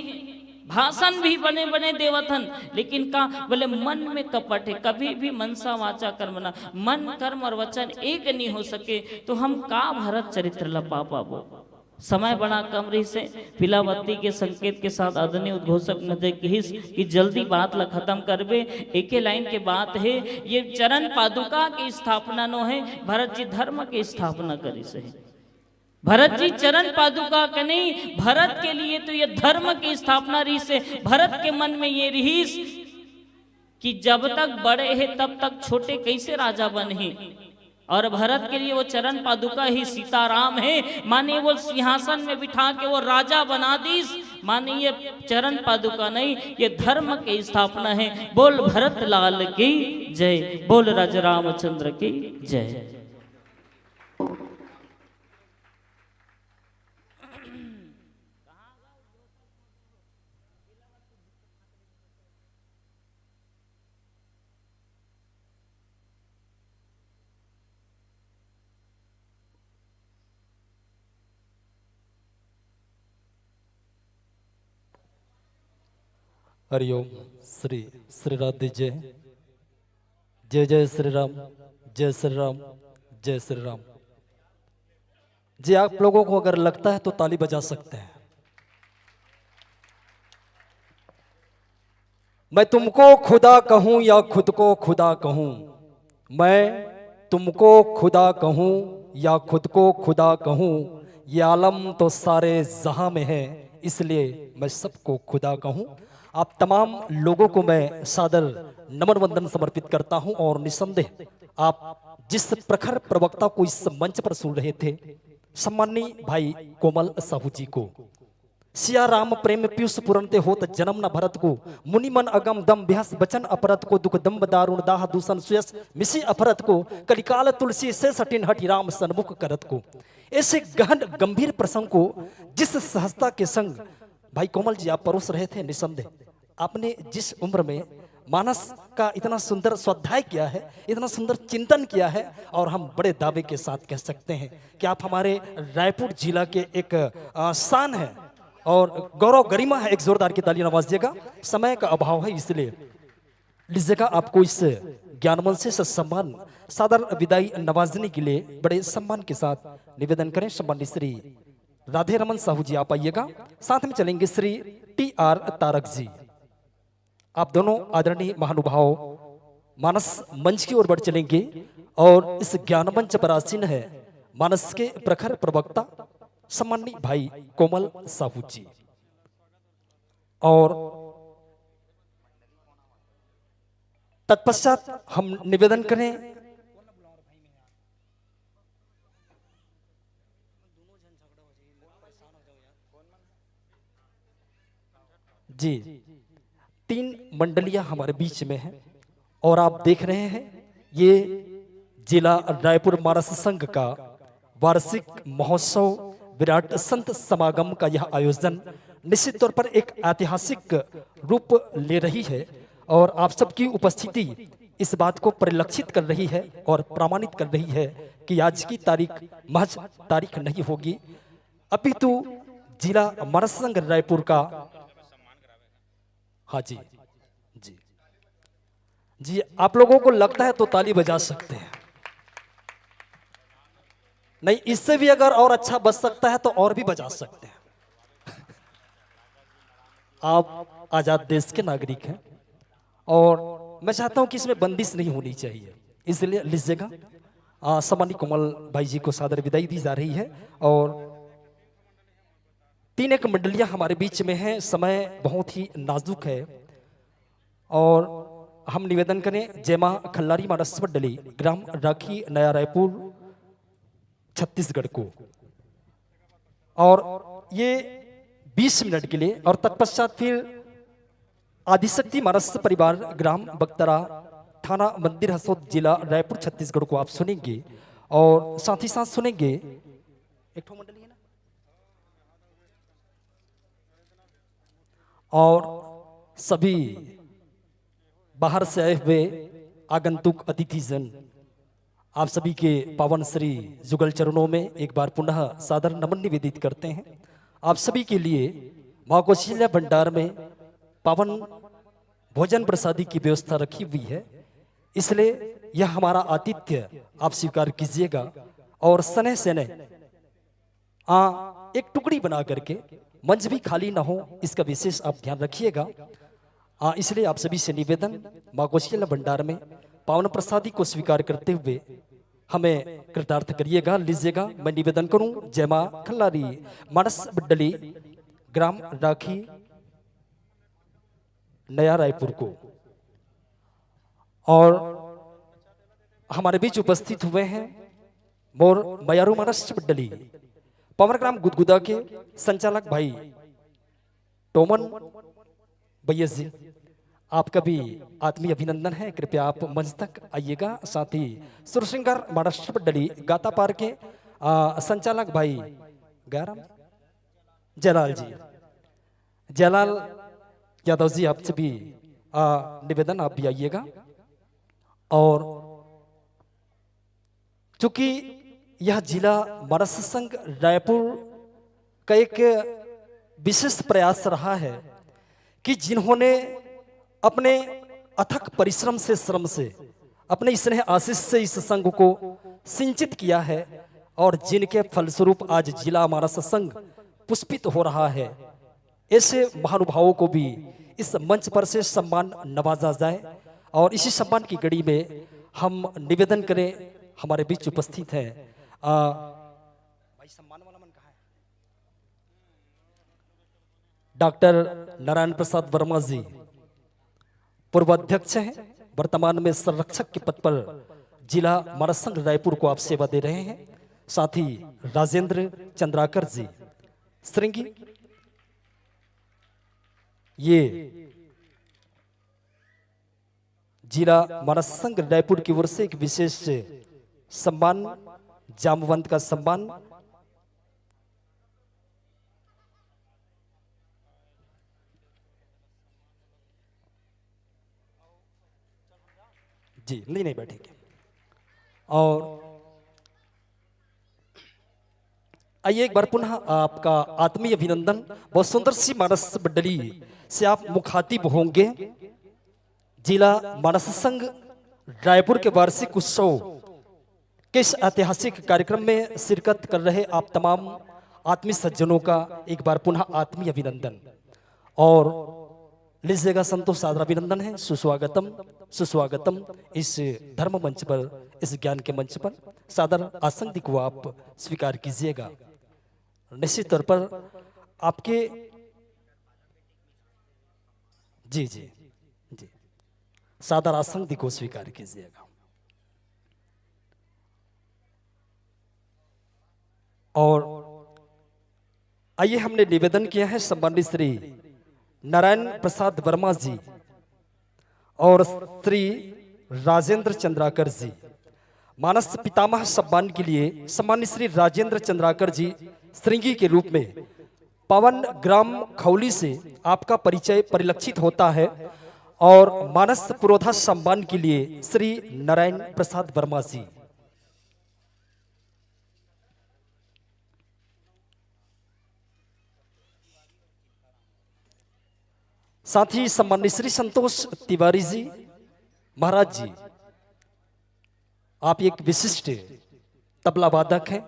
भाषण भी बने बने देवथन लेकिन का बोले मन में कपट है। कभी भी मनसा वाचा कर्मणा मन कर्म और वचन एक नहीं हो सके तो हम का भरत चरित्र लपा पाबो। समय बड़ा कम रही से पिलावती के संकेत के साथ आदरणीय उद्घोषक महोदय की जल्दी बात ला खत्म करबे। एक लाइन के बात है ये चरण पादुका की स्थापना नो है भरत जी धर्म की स्थापना करी से। भरत जी चरण पादुका के नहीं भरत के लिए तो ये धर्म की स्थापना रही से। भरत के मन में ये रहीस कि जब तक बड़े है तब तक छोटे कैसे राजा बने। और भरत के लिए वो चरण पादुका ही सीताराम है माने वो सिंहासन में बिठा के वो राजा बना दीस। माने ये चरण पादुका नहीं ये धर्म की स्थापना है। बोल भरत लाल की जय बोल राजा रामचंद्र की जय। हरिओम श्री श्री राधे जय जय जय श्री राम जय श्री राम जय श्री राम। जी आप लोगों को अगर लगता है तो ताली बजा सकते हैं। मैं तुमको खुदा कहूं या खुद को खुदा कहूं मैं तुमको खुदा कहूं या खुद को खुदा कहूं ये आलम तो सारे जहां में है इसलिए मैं सबको खुदा कहूं। आप तमाम लोगों को मैं सादर नमन वंदन समर्पित करता हूं और निसंदेह आप जिस प्रखर प्रवक्ता को इस मंच पर सुन रहे थे सम्माननीय भाई कोमल साहू जी को सिया राम प्रेम पीयूष पुरनते होत जन्म न भरत को मुनि मन अगम दम भ्यास बचन अपरत को दुख दम्ब दारुण दाह दूषण सुयस मिसी अपरत को कलिकाल तुलसी से सटिन हटि राम सन्मुख करत को। ऐसे गहन गंभीर प्रसंग को जिस सहजता के संग भाई कोमल जी आप परोस रहे थे निसंदेह आपने जिस उम्र में मानस का इतना सुंदर स्वाध्याय किया है इतना सुंदर चिंतन किया है और हम बड़े दावे के साथ कह सकते हैं कि आप हमारे रायपुर जिला के एक शान है और गौरव गरिमा है। एक जोरदार की ताली नवाजिएगा। समय का अभाव है इसलिए लीजिएगा आपको इस ज्ञानमन से सम्मान सादर विदाई नवाजने के लिए बड़े सम्मान के साथ निवेदन करें। सम्मानित श्री राधे रमन साहू जी आप आइएगा। साथ में चलेंगे श्री टी.आर. तारक जी। आप दोनों आदरणीय महानुभाव मानस मंच की ओर बढ़ चलेंगे और इस ज्ञान मंच पर आसीन है मानस के प्रखर प्रवक्ता सम्माननीय भाई कोमल साहू जी और तत्पश्चात हम निवेदन करें जी, 3 मंडलियां हमारे बीच में हैं और आप देख रहे हैं ये जिला रायपुर मानस संघ का वार्षिक महोत्सव विराट संत समागम का यह आयोजन निश्चित तौर पर एक ऐतिहासिक रूप ले रही है और आप सबकी उपस्थिति इस बात को परिलक्षित कर रही है और प्रमाणित कर रही है कि आज की तारीख महज तारीख नहीं होगी, अपितु जिला मानस संघ रायपुर का। हाँ जी जी जी, आप लोगों को लगता है तो ताली बजा सकते हैं, नहीं इससे भी अगर और अच्छा बज सकता है तो और भी बजा सकते हैं। आप आजाद देश के नागरिक हैं और मैं चाहता हूं कि इसमें बंदिश नहीं होनी चाहिए, इसलिए लीजिएगा। सम्मानित कोमल भाई जी को सादर विदाई दी जा रही है और 3 एक मंडलियां हमारे बीच में हैं। समय बहुत ही नाजुक है और हम निवेदन करें जय मां खल्लारी मानस मंडली ग्राम राखी नया रायपुर छत्तीसगढ़ को, और ये 20 मिनट के लिए, और तत्पश्चात फिर आदिशक्ति मानस परिवार ग्राम बक्तरा थाना मंदिर हसोद जिला रायपुर छत्तीसगढ़ को आप सुनेंगे और साथ ही साथ सुनेंगे एक ठो मंडली है ना, और सभी बाहर से आए हुए आगंतुक अतिथिजन आप सभी के पावन श्री जुगल चरणों में एक बार पुनः सादर नमन निवेदित करते हैं। आप सभी के लिए मां कौशल्या भंडार में पावन भोजन प्रसादी की व्यवस्था रखी हुई है, इसलिए यह हमारा आतिथ्य आप स्वीकार कीजिएगा और सने सने एक टुकड़ी बना करके मंच भी खाली ना हो इसका विशेष आप ध्यान रखिएगा। इसलिए आप सभी से निवेदन मां कौशल्या भंडार में पावन प्रसादी को स्वीकार करते हुए हमें कृतार्थ करिएगा। लीजिएगा, मैं निवेदन करूं जय मां खल्लारी मानस मंडली ग्राम राखी नया रायपुर को, और हमारे बीच उपस्थित हुए हैं मोर मयारू मानस मंडली पवन ग्राम गुदगुदा के संचालक भाई टोमन भैया जी, आपका भी आत्मीय अभिनंदन है, कृपया आप मंच तक आइएगा। साथ ही सुरसिंगार महाराष्ट्र मंडली गाता पार के संचालक भाई गैराम जयलाल जी, जयलाल यादव जी, आपसे भी निवेदन आप भी आइएगा। और चूंकि यह जिला मानस संघ रायपुर का एक विशेष प्रयास रहा है कि जिन्होंने अपने अथक परिश्रम से, श्रम से, अपने स्नेह आशीष से इस संघ को सिंचित किया है और जिनके फलस्वरूप आज जिला मानस संघ पुष्पित हो रहा है, ऐसे महानुभावों को भी इस मंच पर से सम्मान नवाजा जाए। और इसी सम्मान की कड़ी में हम निवेदन करें, हमारे बीच उपस्थित हैं भाई सम्मान वाला मन कहाँ है, डॉक्टर नारायण प्रसाद वर्मा जी, पूर्व अध्यक्ष हैं, वर्तमान में संरक्षक के पद पर जिला मानस संघ रायपुर को आप सेवा दे रहे हैं। साथ ही राजेंद्र चंद्राकर जी श्रृंगी, ये जिला मानस संघ रायपुर की ओर से एक विशेष सम्मान, जामवंत का सम्मान जी, नहीं बैठेंगे। और आइए एक बार पुनः आपका आत्मीय अभिनंदन। बहुत सुंदर सी मानस मंडली से आप मुखातिब होंगे। जिला मानस संघ रायपुर के वार्षिक उत्सव के इस ऐतिहासिक कार्यक्रम में शिरकत कर रहे आप तमाम आत्मीय सज्जनों का एक बार पुनः आत्मीय अभिनंदन। और लीजिएगा संतोष सादर अभिनंदन है, सुस्वागतम सुस्वागतम इस धर्म मंच पर, इस ज्ञान के मंच पर सादर आसंदी को आप स्वीकार कीजिएगा। निश्चित तौर पर आपके जी जी जी सादर आसंदी को स्वीकार कीजिएगा। और आइए हमने निवेदन किया है सम्मानित श्री नारायण प्रसाद वर्मा जी और श्री राजेंद्र चंद्राकर जी, मानस पितामह सम्मान के लिए सम्मानित श्री राजेंद्र चंद्राकर जी श्रृंगी के रूप में पवन ग्राम खौली से आपका परिचय परिलक्षित होता है। और मानस पुरोधा सम्मान के लिए श्री नारायण प्रसाद वर्मा जी। साथ ही सम्मानित श्री संतोष तिवारी जी महाराज जी, आप एक विशिष्ट तबला वादक हैं।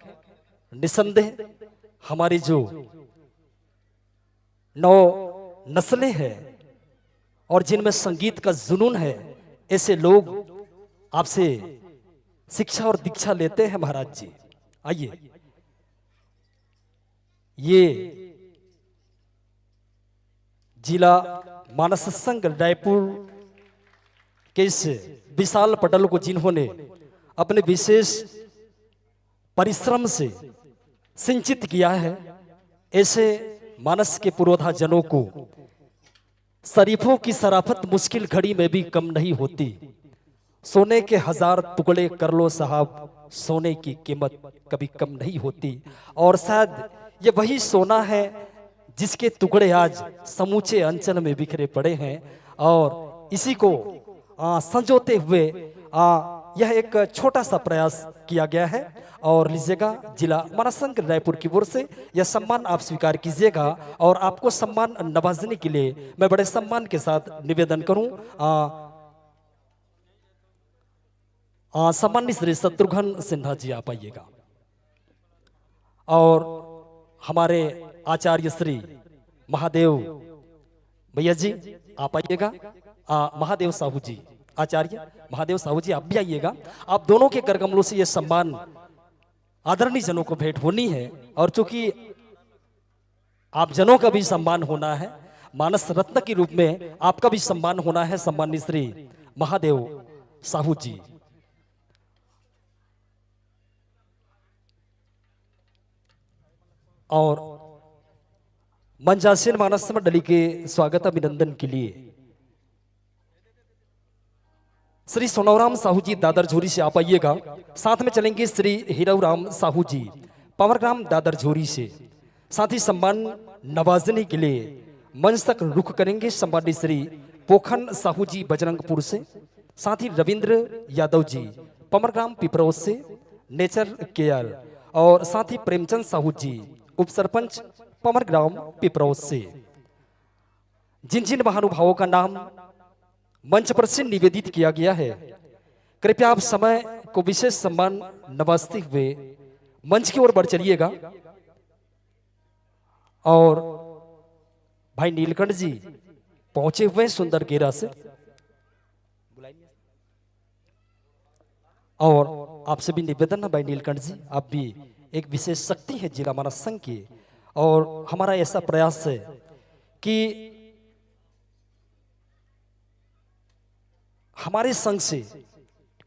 निसंदेह हमारी जो नौ नस्लें हैं और जिनमें संगीत का जुनून है, ऐसे लोग आपसे शिक्षा और दीक्षा लेते हैं महाराज जी। आइए, ये जिला मानस संघ रायपुर के इस विशाल पटल को जिन्होंने अपने विशेष परिश्रम से सिंचित किया है, ऐसे मानस के पुरोधा जनों को शरीफों की शराफत मुश्किल घड़ी में भी कम नहीं होती। सोने के 1000 टुकड़े कर लो साहब, सोने की कीमत कभी कम नहीं होती। और शायद ये वही सोना है जिसके टुकड़े आज समूचे अंचल में बिखरे पड़े हैं। और इसी को संजोते हुए यह एक छोटा सा प्रयास किया गया है। और लीजिएगा, जिला मानस संघ रायपुर की ओर से यह सम्मान आप स्वीकार कीजिएगा। और आपको सम्मान नवाजने के लिए मैं बड़े सम्मान के साथ निवेदन करूं, सम्मानित श्री शत्रुघ्न सिन्हा जी आप आइएगा। और हमारे आचार्य श्री महादेव भैया जी आप आइएगा। महादेव साहू जी, आचार्य महादेव साहू जी आप भी आइएगा। आप दोनों के करकमलों से यह सम्मान आदरणीय जनों को भेंट होनी है। और चूंकि आप जनों का भी सम्मान होना है, मानस रत्न के रूप में आपका भी सम्मान होना है, सम्मानित श्री महादेव साहू जी। और मंचासीन मानस मंडली के स्वागत अभिनंदन के लिए श्री सोनवराम साहू जी दादर झोरी से आप आइएगा। साथ में चलेंगे श्री हीराराम साहू जी पवरग्राम दादर झोरी से। साथ ही सम्मान नवाजने के लिए मंच तक रुख करेंगे सम्मानित श्री पोखन साहू जी बजरंगपुर से। साथ ही रविंद्र यादव जी पवरग्राम पिपरोज से नेचर केयर। और साथ ही प्रेमचंद साहू जी उप सरपंच पवरग्राम पिपरोज से। जिन जिन महानुभावों का नाम मंच पर से निवेदित किया गया है, कृपया आप समय को विशेष सम्मान नवाजते हुए मंच की ओर बढ़ चलिएगा। और भाई नीलकंठ जी पहुंचे हुए सुंदर गेरा से। और आपसे भी निवेदन है भाई नीलकंठ जी, आप भी एक विशेष शक्ति है जिला मानस संघ की। और हमारा ऐसा प्रयास है कि हमारे संघ से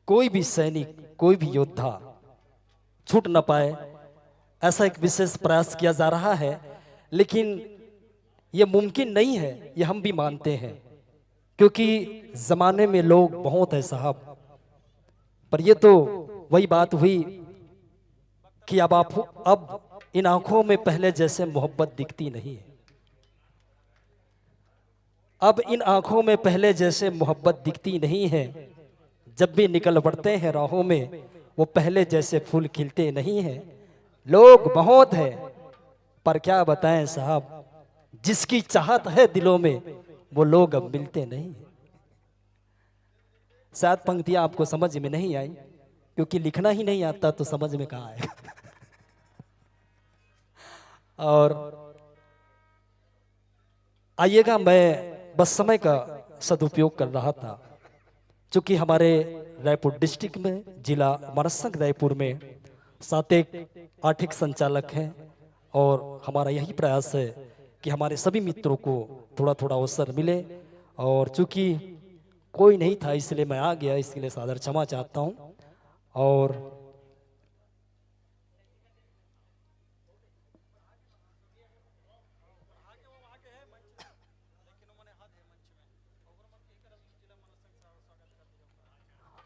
कोई भी सैनिक, कोई भी योद्धा छूट न पाए, ऐसा एक विशेष प्रयास किया जा रहा है। लेकिन यह मुमकिन नहीं है, ये हम भी मानते हैं, क्योंकि जमाने में लोग बहुत है साहब। पर ये तो वही बात हुई कि अब इन आंखों में पहले जैसे मोहब्बत दिखती नहीं है। अब इन आंखों में पहले जैसे मोहब्बत दिखती नहीं है। जब भी निकल पड़ते हैं राहों में, वो पहले जैसे फूल खिलते नहीं हैं। लोग बहुत है, पर क्या बताएं साहब, जिसकी चाहत है दिलों में, वो लोग अब मिलते नहीं। शायद पंक्तियां आपको समझ में नहीं आई, क्योंकि लिखना ही नहीं आता तो समझ में कहाँ आएगा। और आइएगा, मैं बस समय का सदुपयोग कर रहा था, चूंकि हमारे रायपुर डिस्ट्रिक्ट में जिला मानस संघ रायपुर में 7-8 संचालक हैं। और हमारा यही प्रयास है कि हमारे सभी मित्रों को थोड़ा थोड़ा अवसर मिले। और चूंकि कोई नहीं था, इसलिए मैं आ गया, इसके लिए सादर क्षमा चाहता हूँ।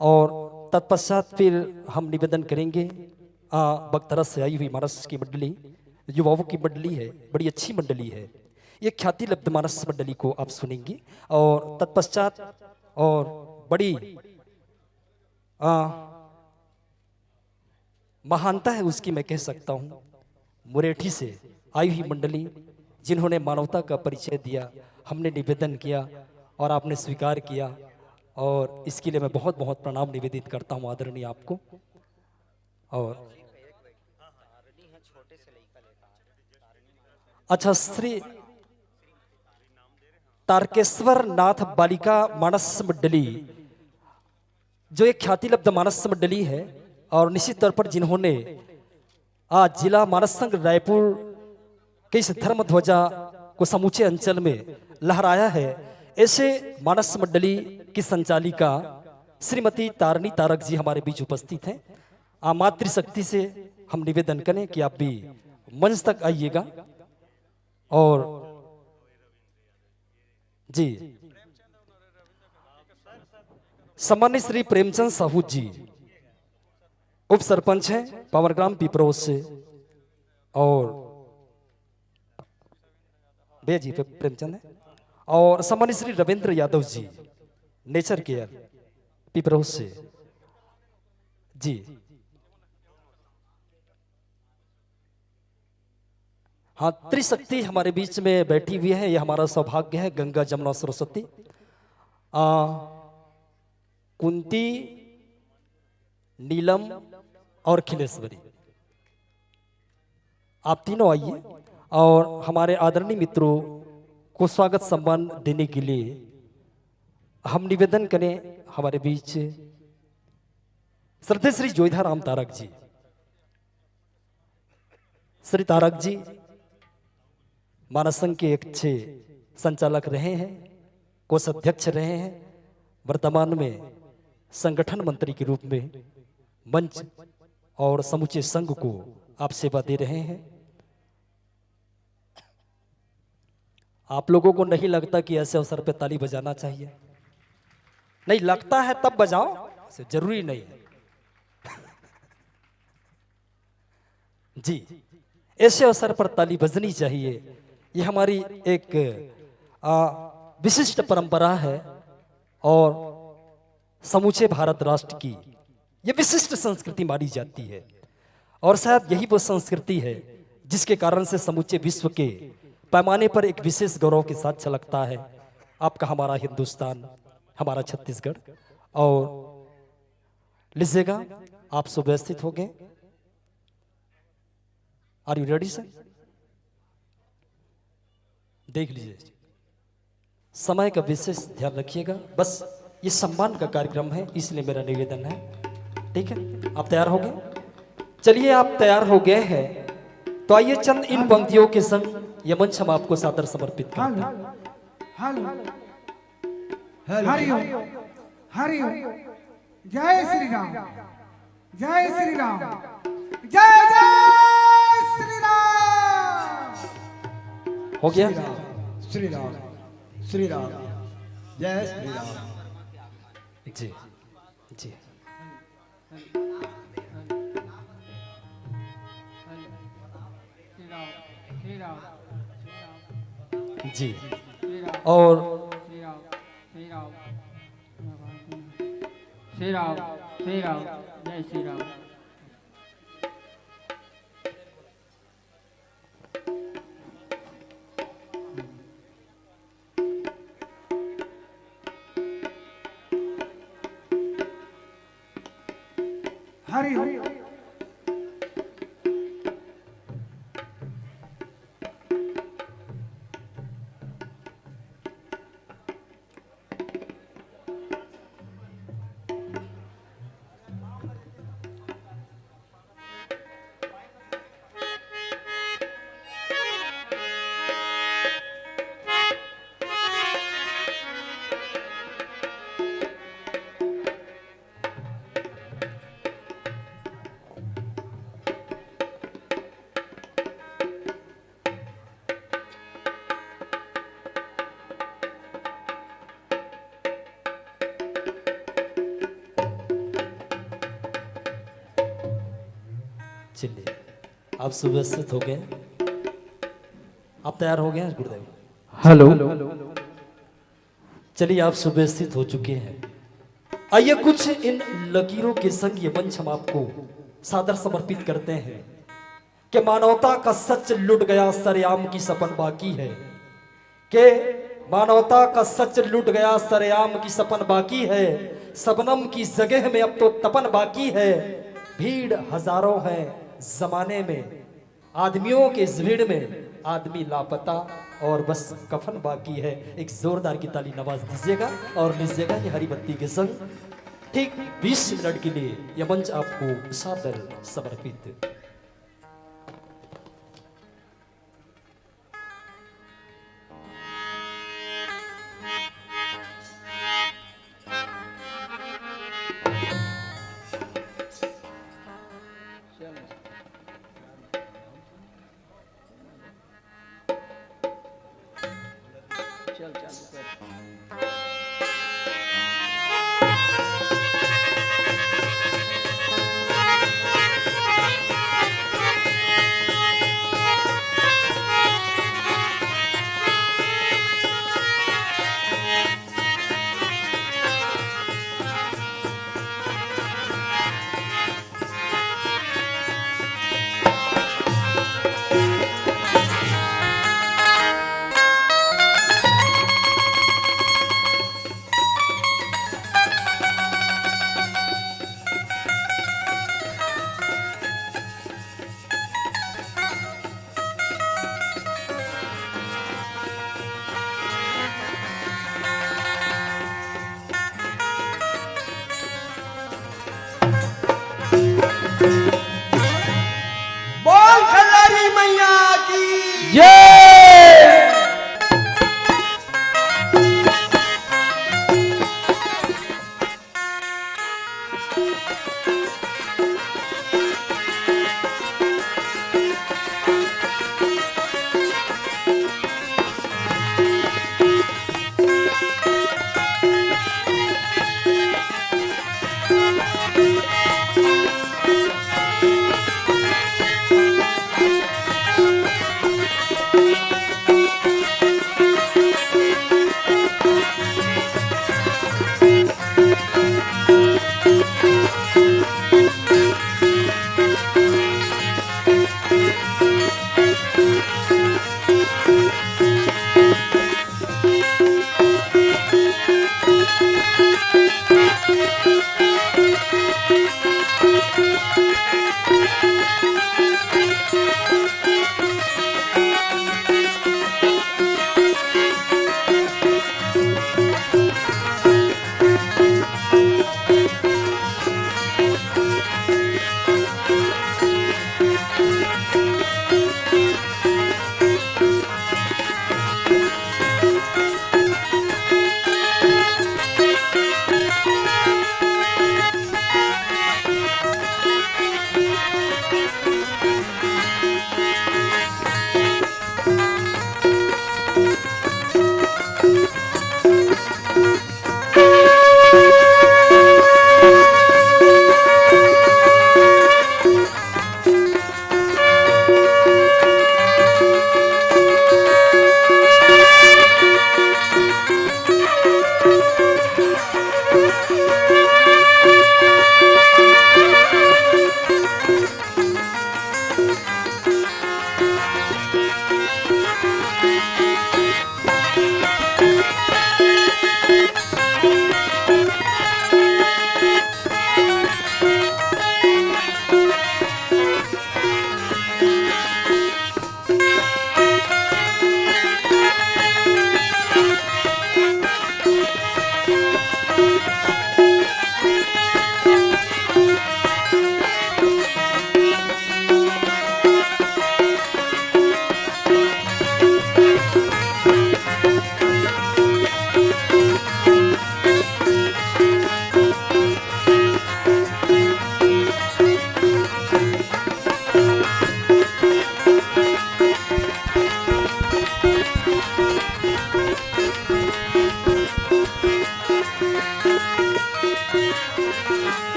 और तत्पश्चात फिर हम निवेदन करेंगे बगतरस से आई हुई मानस की मंडली, युवाओं की मंडली है, बड़ी अच्छी मंडली है, ये ख्याति लब्ध मानस मंडली को आप सुनेंगे। और तत्पश्चात और बड़ी महानता है उसकी, मैं कह सकता हूँ, मुरेठी से आई हुई मंडली जिन्होंने मानवता का परिचय दिया, हमने निवेदन किया और आपने स्वीकार किया, और इसके लिए मैं बहुत बहुत प्रणाम निवेदित करता हूँ आदरणीय आपको। और अच्छा, श्री तारकेश्वर नाथ बालिका मानस मंडली जो एक ख्याति लब्ध मानस मंडली है, और निश्चित तौर पर जिन्होंने आज जिला मानस संघ रायपुर के इस धर्म ध्वजा को समूचे अंचल में लहराया है, ऐसे मानस मंडली की संचालिका श्रीमती तारनी तारक जी हमारे बीच उपस्थित हैं। मातृशक्ति से हम निवेदन करें कि आप भी मंच तक आइएगा। और जी, सम्मानित श्री प्रेमचंद साहू जी उप सरपंच हैं पावरग्राम पीपरोज से, और भैया जी प्रेमचंद है, और सम्मानित श्री रविंद्र यादव जी नेचर केयर पीपरोज से जी। हाँ, त्रिशक्ति हमारे बीच में बैठी हुई है, ये हमारा सौभाग्य है। गंगा जमुना सरस्वती कुंती नीलम और खिलेश्वरी, आप तीनों आइए और हमारे आदरणीय मित्रों को स्वागत सम्मान देने के लिए हम निवेदन करें हमारे बीच श्रद्धेय श्री जोधा राम तारक जी। श्री तारक जी मानस संघ के एक अच्छे संचालक रहे हैं, कोषाध्यक्ष रहे हैं, वर्तमान में संगठन मंत्री के रूप में मंच और समूचे संघ को आप सेवा दे रहे हैं। आप लोगों को नहीं लगता कि ऐसे अवसर पे ताली बजाना चाहिए? नहीं लगता है तब बजाओ, ऐसे जरूरी नहीं है जी, ऐसे अवसर पर ताली बजनी चाहिए। ये हमारी एक विशिष्ट परंपरा है और समूचे भारत राष्ट्र की ये विशिष्ट संस्कृति मानी जाती है, और शायद यही वो संस्कृति है जिसके कारण से समूचे विश्व के पैमाने पर एक विशेष गौरव के साथ छलकता है आपका हमारा हिंदुस्तान, हमारा छत्तीसगढ़। और लीजिएगा, आप सुव्यवस्थित हो गए। Are you ready sir? देख लीजिए, समय का विशेष ध्यान रखिएगा, बस ये सम्मान का कार्यक्रम है इसलिए मेरा निवेदन है, ठीक है? आप तैयार हो गए? चलिए, आप तैयार हो गए हैं तो आइए चंद इन पंक्तियों के संग ये मंच हम आपको सादर समर्पित करते हैं। हरिओम हरिओम, जय श्री राम, जय श्री राम, जय जय श्री राम। हो गया? श्री राम, श्री राम, जय श्री राम। जी जी, जी, और श्री राम, श्री राम, जय श्री राम। हरि ओम। चलिए आप सुव्यवस्थित हो गए, आप तैयार हो गए हैं गुरुदेव? हेलो। चलिए आप सुव्यवस्थित हो चुके हैं। आइए कुछ इन लकीरों के संग ये मंच हम आपको सादर समर्पित करते हैं कि मानवता का सच लुट गया, सरेआम की सपन बाकी है। कि मानवता का सच लुट गया, सरेआम की सपन बाकी है। सबनम की जगह में अब तो तपन बाकी है। भीड़ हजारों है जमाने में, आदमियों के इस भीड़ में आदमी लापता और बस कफन बाकी है। एक जोरदार की ताली नवाज दीजिएगा और लीजिएगा ये हरी बत्ती के संग ठीक 20 मिनट के लिए यह मंच आपको सादर समर्पित।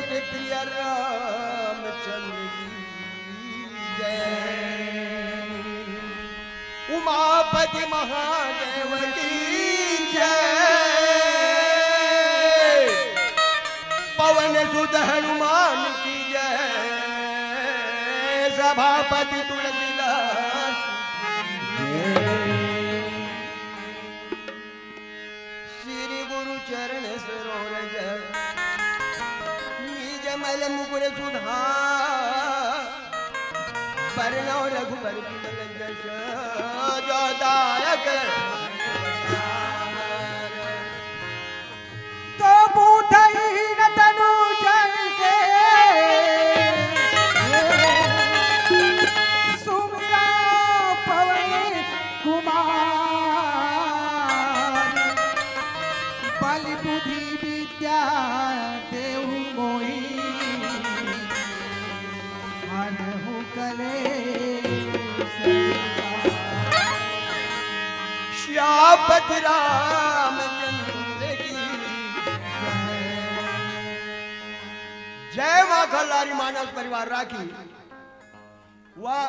के प्रिय रामचंद्र की जय, उमापति महादेव की जय, पवन सुत हनुमान की जय, सभापति तुलसीदास श्री गुरु चरण सरोज निज मल मुकुर सुधा बरनौ रघुबर कुल जस जो दायक तो बूढ़ी तनु जन के सुमिरा पवन कुमार, बल बुद्धि विद्या देहु मोहि, हरहु कलेश श्यापति रामचंद्र की जय। मां खल्लारी मानस परिवार राखी वह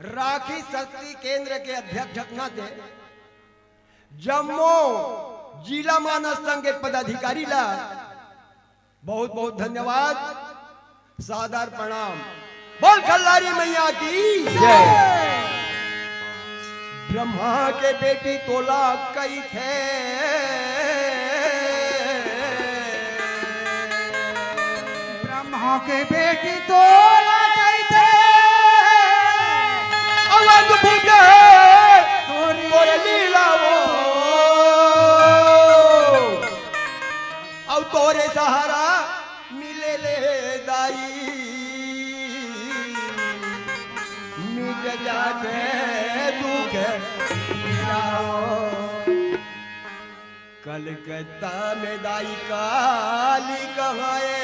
राखी शक्ति केंद्र के अध्यक्ष नाते जम्मू जिला मानस संघ के पदाधिकारी ला बहुत बहुत धन्यवाद, सादर प्रणाम। बोल खल्लारी मैया की जय। ब्रह्मा के बेटी तोला कई थे, ब्रह्मा के बेटी तो लगाई थे, अवध भूखे तोरे लीला वो, अब तोरे सहारा मिले ले दाई, मिट जाते दुख मिलाओ। कलकत्ता में दाई काली कहाए,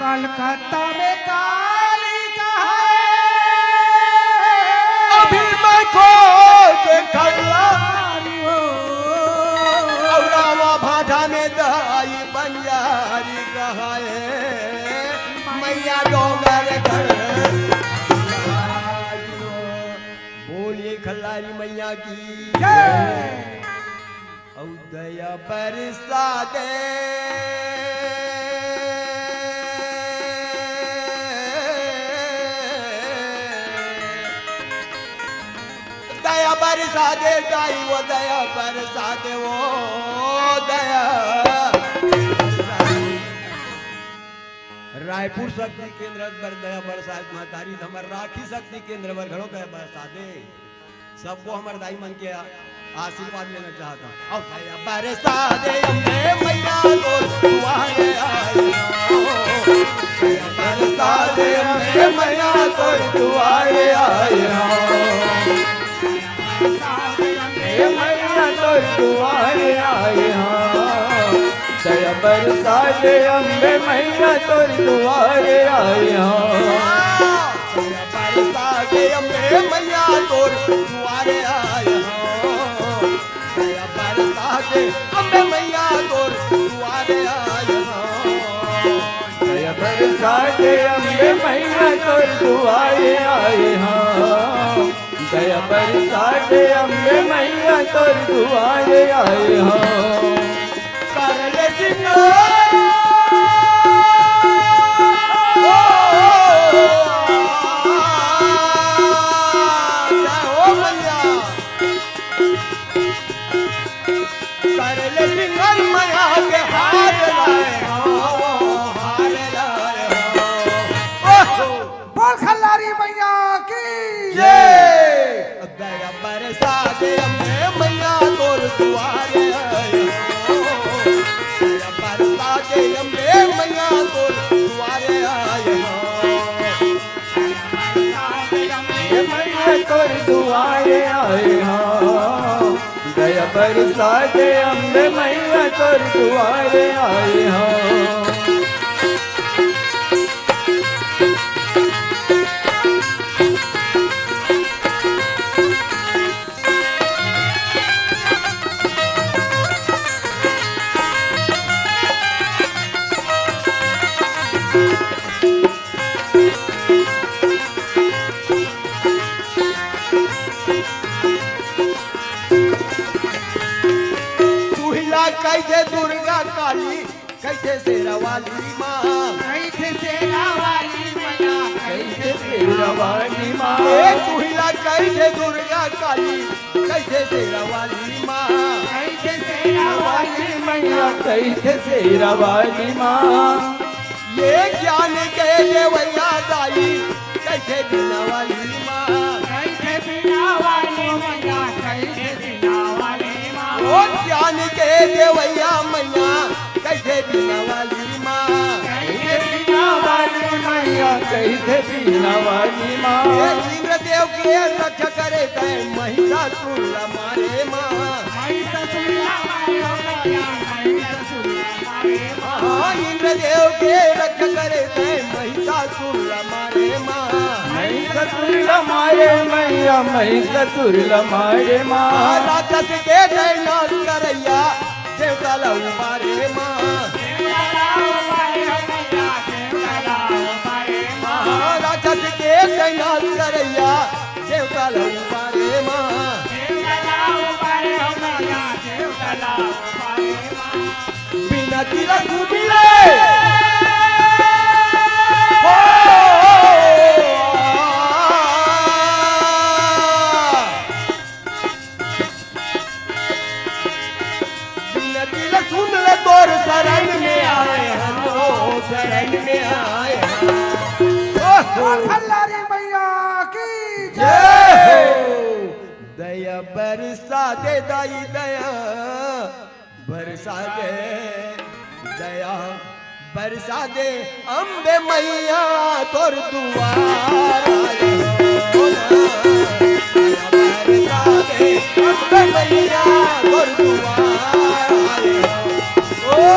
कलकत्ता में काली कहा, अभी मैं खोज खल्लारी हो और रामा भाटा में दाई बंजारी कहाए, मैया डोंगर घर बोलिए खल्लारी मैया की जय। औ दया बरसा दे दया बरसा दे दाई वो दया बरसा दे वो दया। रायपुर शक्ति केंद्र पर दया बरसात महतारी हमर राखी शक्ति केंद्र पर घरों दया बरसा दे, सबको हमर दाई मन के आशीर्वाद लेना चाहता। और दया बरसा दे अम्बे मैया तो दुआरे आई हो, दया बरसा दे अम्बे मैया तो दुआरे आई हो, मैया तो दुआरे आई हो, दया बरसा दे अम्बे मैया तोर दुआरे आई हो, दया बरसा दे अम्बे मैया तोर दुआरे आई हो, दया बरसा दे अम्बे मैया तोर दुआरे आई हो, दया बरसा दे अम्बे मैया तोर दुआरे आई हो, दया बरसा दे अम्बे मैया तोर दुआरे आई हो। करले सिंगार ओ मैया, करले सिंगार मैया के हार लाए हो, हार लाए हो। बोल खल्लारी मैया की जय। दया बरसा दे अम्बे मैया तोर दुआरे आई हो, दया बरसा दे अम्बे मैया तोर दुआरे आई हो, मैया तोर दुआरे आई हो, दया बरसा दे अम्बे मैया तोर दुआरे आई हो। तुहिला कैसे दुर्गा काली कैसे शेरा वाली माँ कैसे शेरा वाली मैया कैसे शेरा वाली माँ तुहिला कैसे दुर्गा काली कैसे शेरा वाली माँ कैसे शेरा वाली मैया कैसे शेरा वाली माँ ये ज्ञान के देवैया दाई कैसे बिना वाली माँ कैसे बिना वाली मैया कैसे बिना वाली माँ ओ ज्ञान के देवैया मैया कैसे बिना वाली माँ कैसे बिना वाली मैया कैसे बिना वाली माँ इंद्रदेव के रक्षा करे तय महिषासुर मारे माँ महिषासुर मारे मैया महिषासुर मारे हाँ इंद्रदेव के रक्षा करे तय महिषासुर मारे माँ महिषासुर मारे मैया महिषासुर मारे माँ राक्षस के नाश करैया देवता लहू मारे माँ राक्षस के नाश करैया देवता लहू मारे माँ बिना तिलक मिले बिना तिलक सुन ले तोर शरण में आए हम लोग शरण में आए खल्लारी मैया की जय दया बरसा दे दाई दया बरसा दे दया बरसा दे अम्बे मैया तोर दुआर आए हो ना। दया बरसा दे अम्बे मैया तोर दुआर आए हो ओ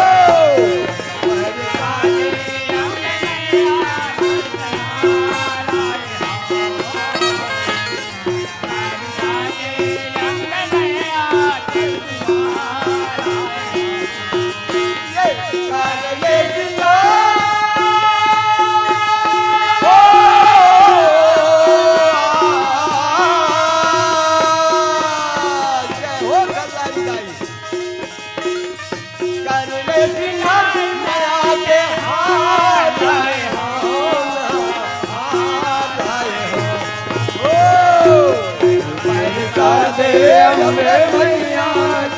बरसा दे अम्बे मैया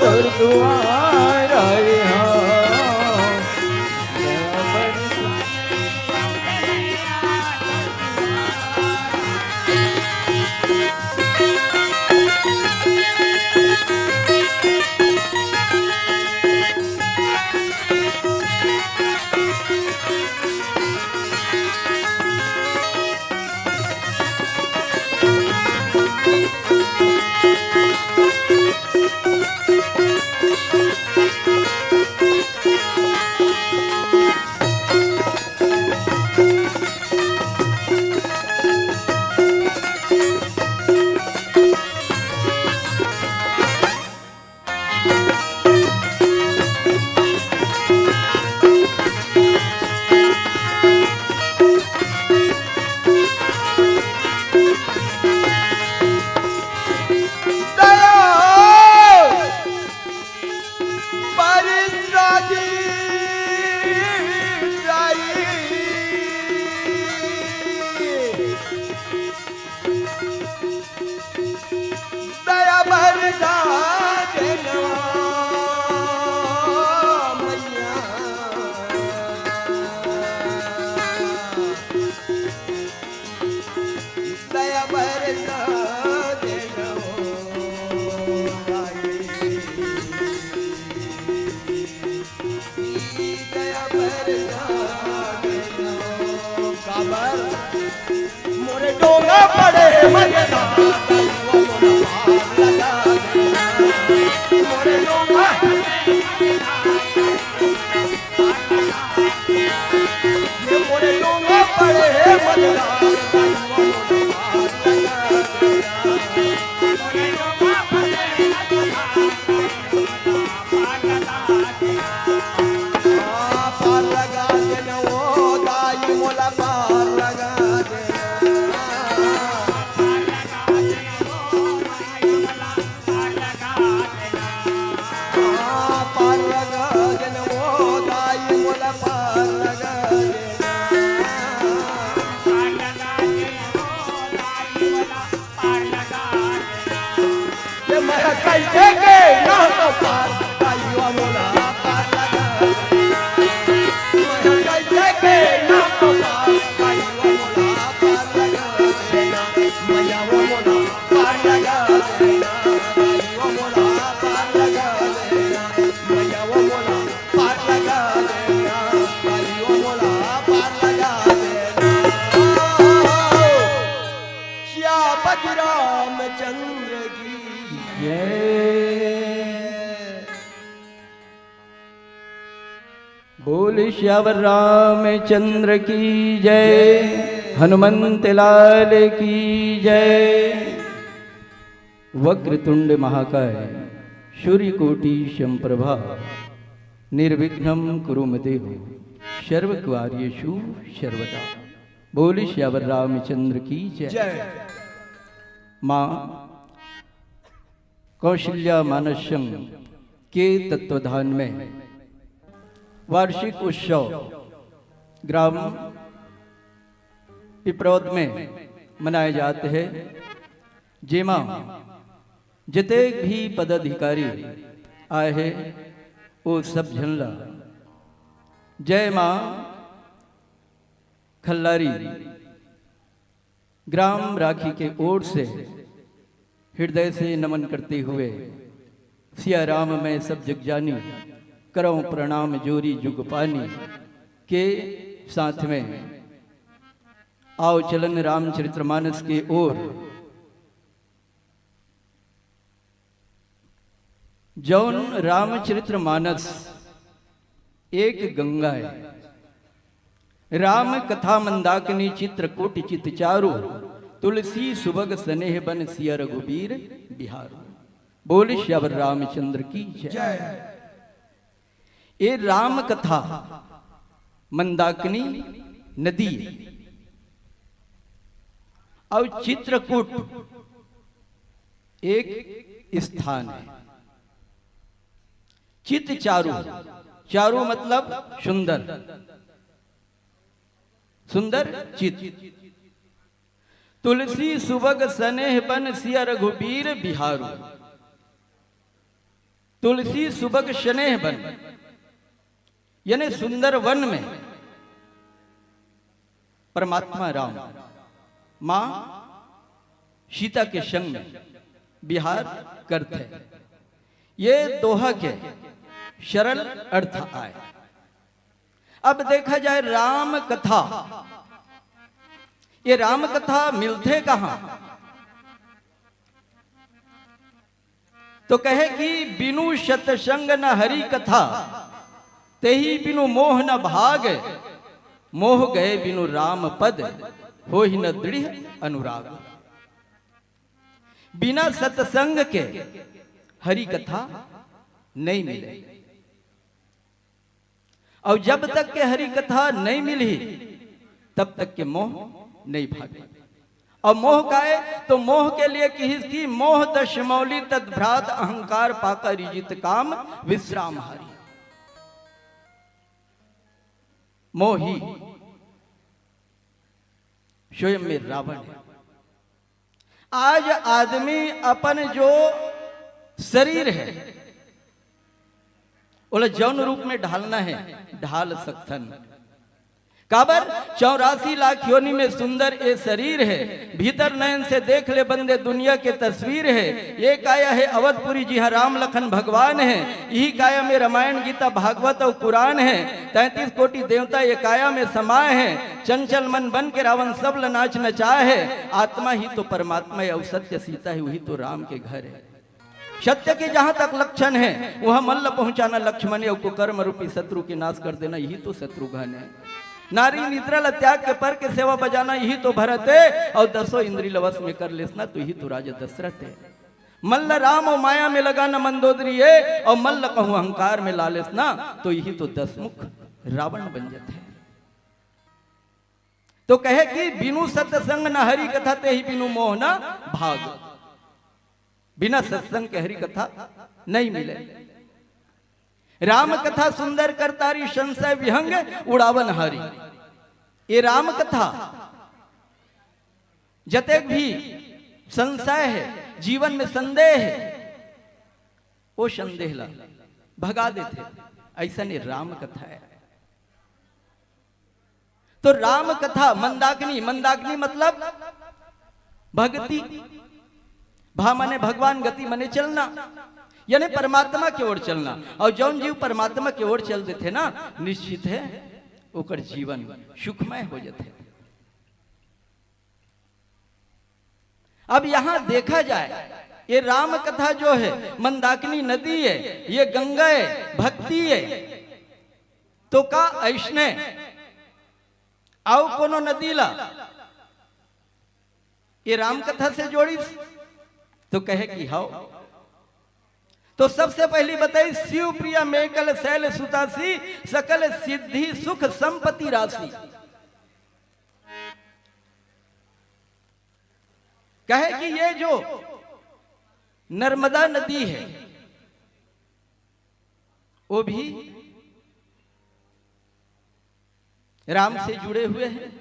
तोर दुआर आए हो। मैया तोर दुआर आए मोरे डोंगा पड़े मजेदार मोरे डोंगा ये मोरे डोंगा पड़े मजेदार पार लगा देना वो दाई मोला पार लगा देना कैसे के ना तो पार आइयो मोला पार लगा मैं कैसे के ना तो पार आइयो मोला पार लगा देना मैया वो मोला पार लगा देना आइयो मोला पार लगा देना मैया वो मोला पार लगा देना आइयो मोला पार लगा देना श्याम रामचंद्र की बोल श्यावर रामचंद्र की जय, हनुमंत लाल की जय। वक्रतुंड महाकाय सूर्यकोटि समप्रभा निर्विघ्नं कुरु मे देव सर्वकार्येषु सर्वदा। बोल श्यावर रामचंद्र की जय। माँ कौशल्या मानसम के तत्वधान में वार्षिक उत्सव ग्राम पिपरौद में मनाए जाते हैं, जेमा जिते भी पदाधिकारी आए हैं वो सब झनला जय माँ खल्लारी ग्राम राखी के ओर से हृदय से नमन करते हुए सिया राम में सब जग जानी करऊं प्रणाम जोरी जुग पानी के साथ में आओ चलन रामचरितमानस के ओर। जौन रामचरितमानस एक गंगा है, राम कथा मंदाकिनी चित्रकूट चित चारु तुलसी सुभग स्नेह बन सिया रघुबीर बिहारू। बोल श्यावर रामचंद्र की जय। ये राम कथा मंदाकिनी नदी और चित्रकूट एक स्थान है। चित चारु, चारु मतलब सुंदर, सुंदर चित। तुलसी सुबग स्नेह बन सिया रघुबीर बिहारू। तुलसी सुबग स्नेह बन यानी सुंदर वन में परमात्मा राम मां सीता के संग में विहार करते हैं। ये दोहा के सरल अर्थ आए। अब देखा जाए राम कथा, ये राम कथा मिलते कहां? तो कहे कि बिनु सतसंग न हरि कथा, तेही बिनु मोह न भाग, मोह गए बिनु राम पद, हो ही न दृढ़ अनुराग। बिना सत्संग के हरि कथा नहीं मिले, और जब तक के हरि कथा नहीं मिली तब तक के मोह नहीं भागे। और मोह का है तो मोह के लिए किसी मोह दशमौली तद्भ्रात अहंकार पाकर रिजित काम विश्राम हारी। मोही स्वयं में रावण है। आज आदमी अपन जो शरीर है बोले जौन रूप में ढालना है ढाल सकथन। काबर 84 लाख योनि में सुंदर ये शरीर है, भीतर नयन से देख ले बंदे दुनिया के तस्वीर है। ये काया है अवधपुरी जी हाँ राम लखन भगवान है। यही काया में रामायण गीता भागवत और कुरान है। 33 कोटि देवता ये काया में समाये हैं। चंचल मन बन के रावण सब नाच नचाए है। आत्मा ही तो परमात्मा है और सत्य सीता है, वही तो राम के घर है। सत्य के जहां तक लक्षण है वहां मल्ल पहुंचाना लक्ष्मण है, और कर्म रूपी शत्रु के नाश कर देना यही तो शत्रुघ्न है। नारी निद्रा त्याग के पर के सेवा बजाना यही तो भरत है, और 10 इंद्री लवस में कर लेसना तो यही तो राजा दशरथ है। मल्ल राम और माया में लगाना मंदोदरी है, और मल्ल कहूं अहंकार में लालेसना तो यही तो 10 मुख रावण बन जाते हैं। तो कहे कि बिनु सत्संग न हरि कथा, ते ही बिनु मोह न भाग। बिना सत्संग के हरि कथा नहीं मिले। राम कथा सुंदर करतारी संशय विहंग उड़ावन हारी। ये राम कथा जतेक भी संशय है, जीवन में संदेह है, वो संदेहला भगा देते। ऐसा नहीं राम कथा है। तो राम कथा मंदाकिनी, मंदाकिनी मतलब भक्ति, भा माने भगवान, गति माने चलना, यानी परमात्मा की ओर चलना। और जौन जीव परमात्मा की ओर चलते थे ना, निश्चित है ओकर जीवन सुखमय हो जाते। अब यहां देखा जाए, ये राम कथा जो है मंदाकिनी नदी है, ये गंगा है, भक्ति है, तो का ऐसने आओ कोनो नदी ला ये राम कथा से जोड़ी, तो कहे कि हाओ। तो सबसे पहली बताई, शिव प्रिया मेकल शैल सुतासी, सकल सिद्धि सुख संपत्ति राशि। कहे कि ये जो नर्मदा नदी है वो भी राम से जुड़े हुए हैं,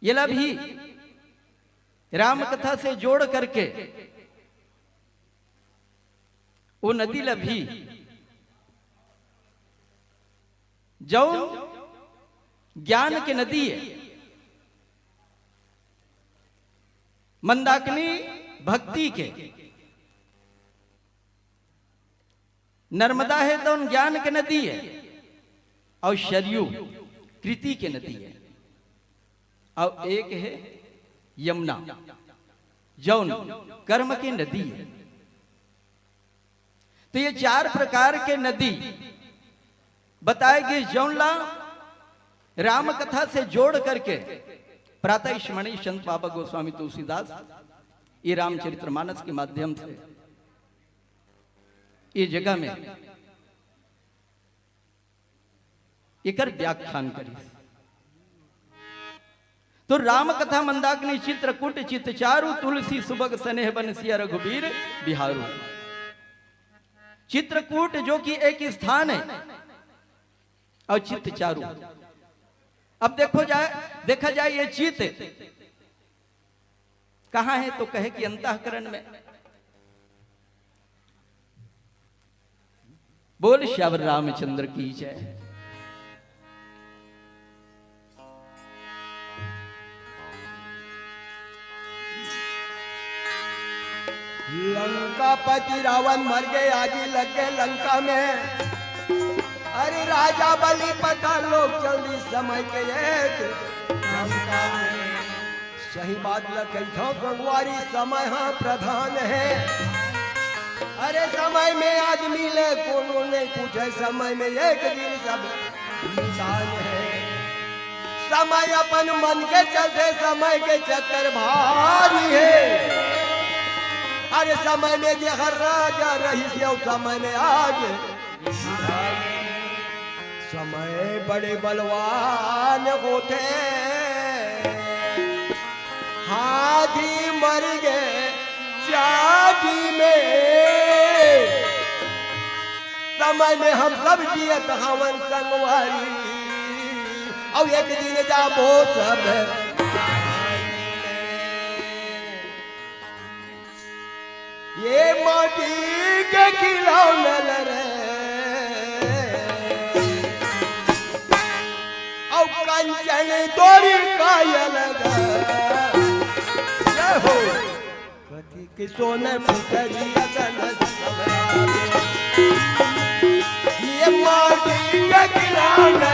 ये ला भी राम कथा से जोड़ करके वो नदी ला भी जो ज्ञान की नदी है, मंदाकिनी भक्ति के, नर्मदा है तो ज्ञान की नदी है, और शरयू कृति की नदी है, और एक है यमुना जौन कर्म की नदी है। तो ये चार प्रकार के नदी बताएगी जौनला राम कथा से जोड़ करके प्रातः स्मरणीय संत बाबा गोस्वामी तुलसीदास ये रामचरितमानस के माध्यम से ये जगह में एकर व्याख्यान करी। तो राम कथा मंदाकिनी चित्रकूट चित चारु, तुलसी सुबग स्नेह बनसिया रघुबीर बिहारू। चित्रकूट जो कि एक स्थान है, और चित चारु, अब देखा जाए ये चित कहां है, तो कहे कि अंतःकरण में। बोल श्यावर रामचंद्र की जय। लंकापति रावण मर गए, आगे लग गए लंका में। अरे राजा बलि पता लोग जल्दी समय के एक लंका में। सही बात लखा भगवारी समय हाँ प्रधान है। अरे समय में आदमी ले कोनो नहीं पूछे, समय में एक दिन सब निशान है। समय अपन मन के चलते समय के चक्कर भारी है। अरे समय में जे हर राजा रही से समय में आज समय बड़े बलवान होते। हाथी मर गए चाटी में, समय में हम सब जियत हवन संगवारी। और एक दिन जाबो सब ये माटी के खिलौने रे, और कंचन तोरी कायल हो कथी के सोने पुतरी अगन। ये माटी के खिलौने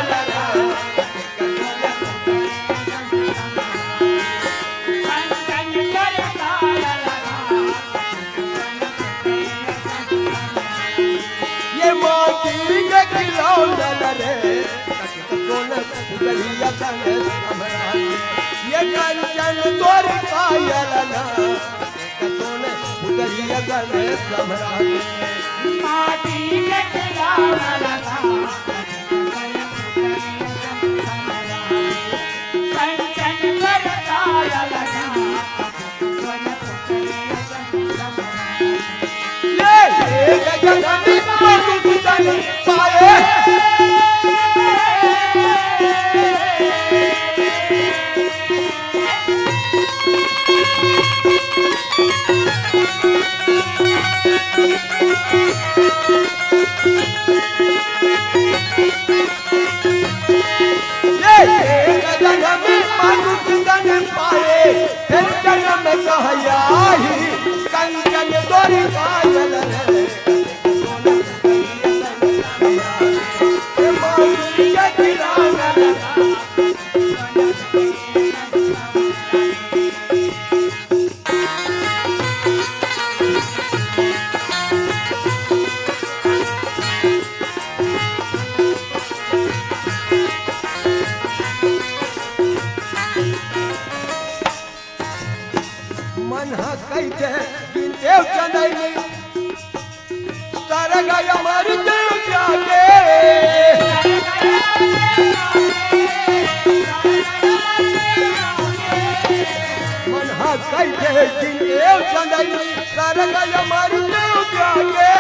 ये कंचन तोर कायलना सोने उतरिया गले समराते। माटी के खिलौना कंचन तोर कायलना ये जगत में कुछ पाए। गोरी काजल रे ए मौली के खिलाना मन कैसे गिनदेव चंदैनी तारा गया मर जाओ जाके मन कैसे गिनदेव चंदैनी तारा गया मर जाओ जाके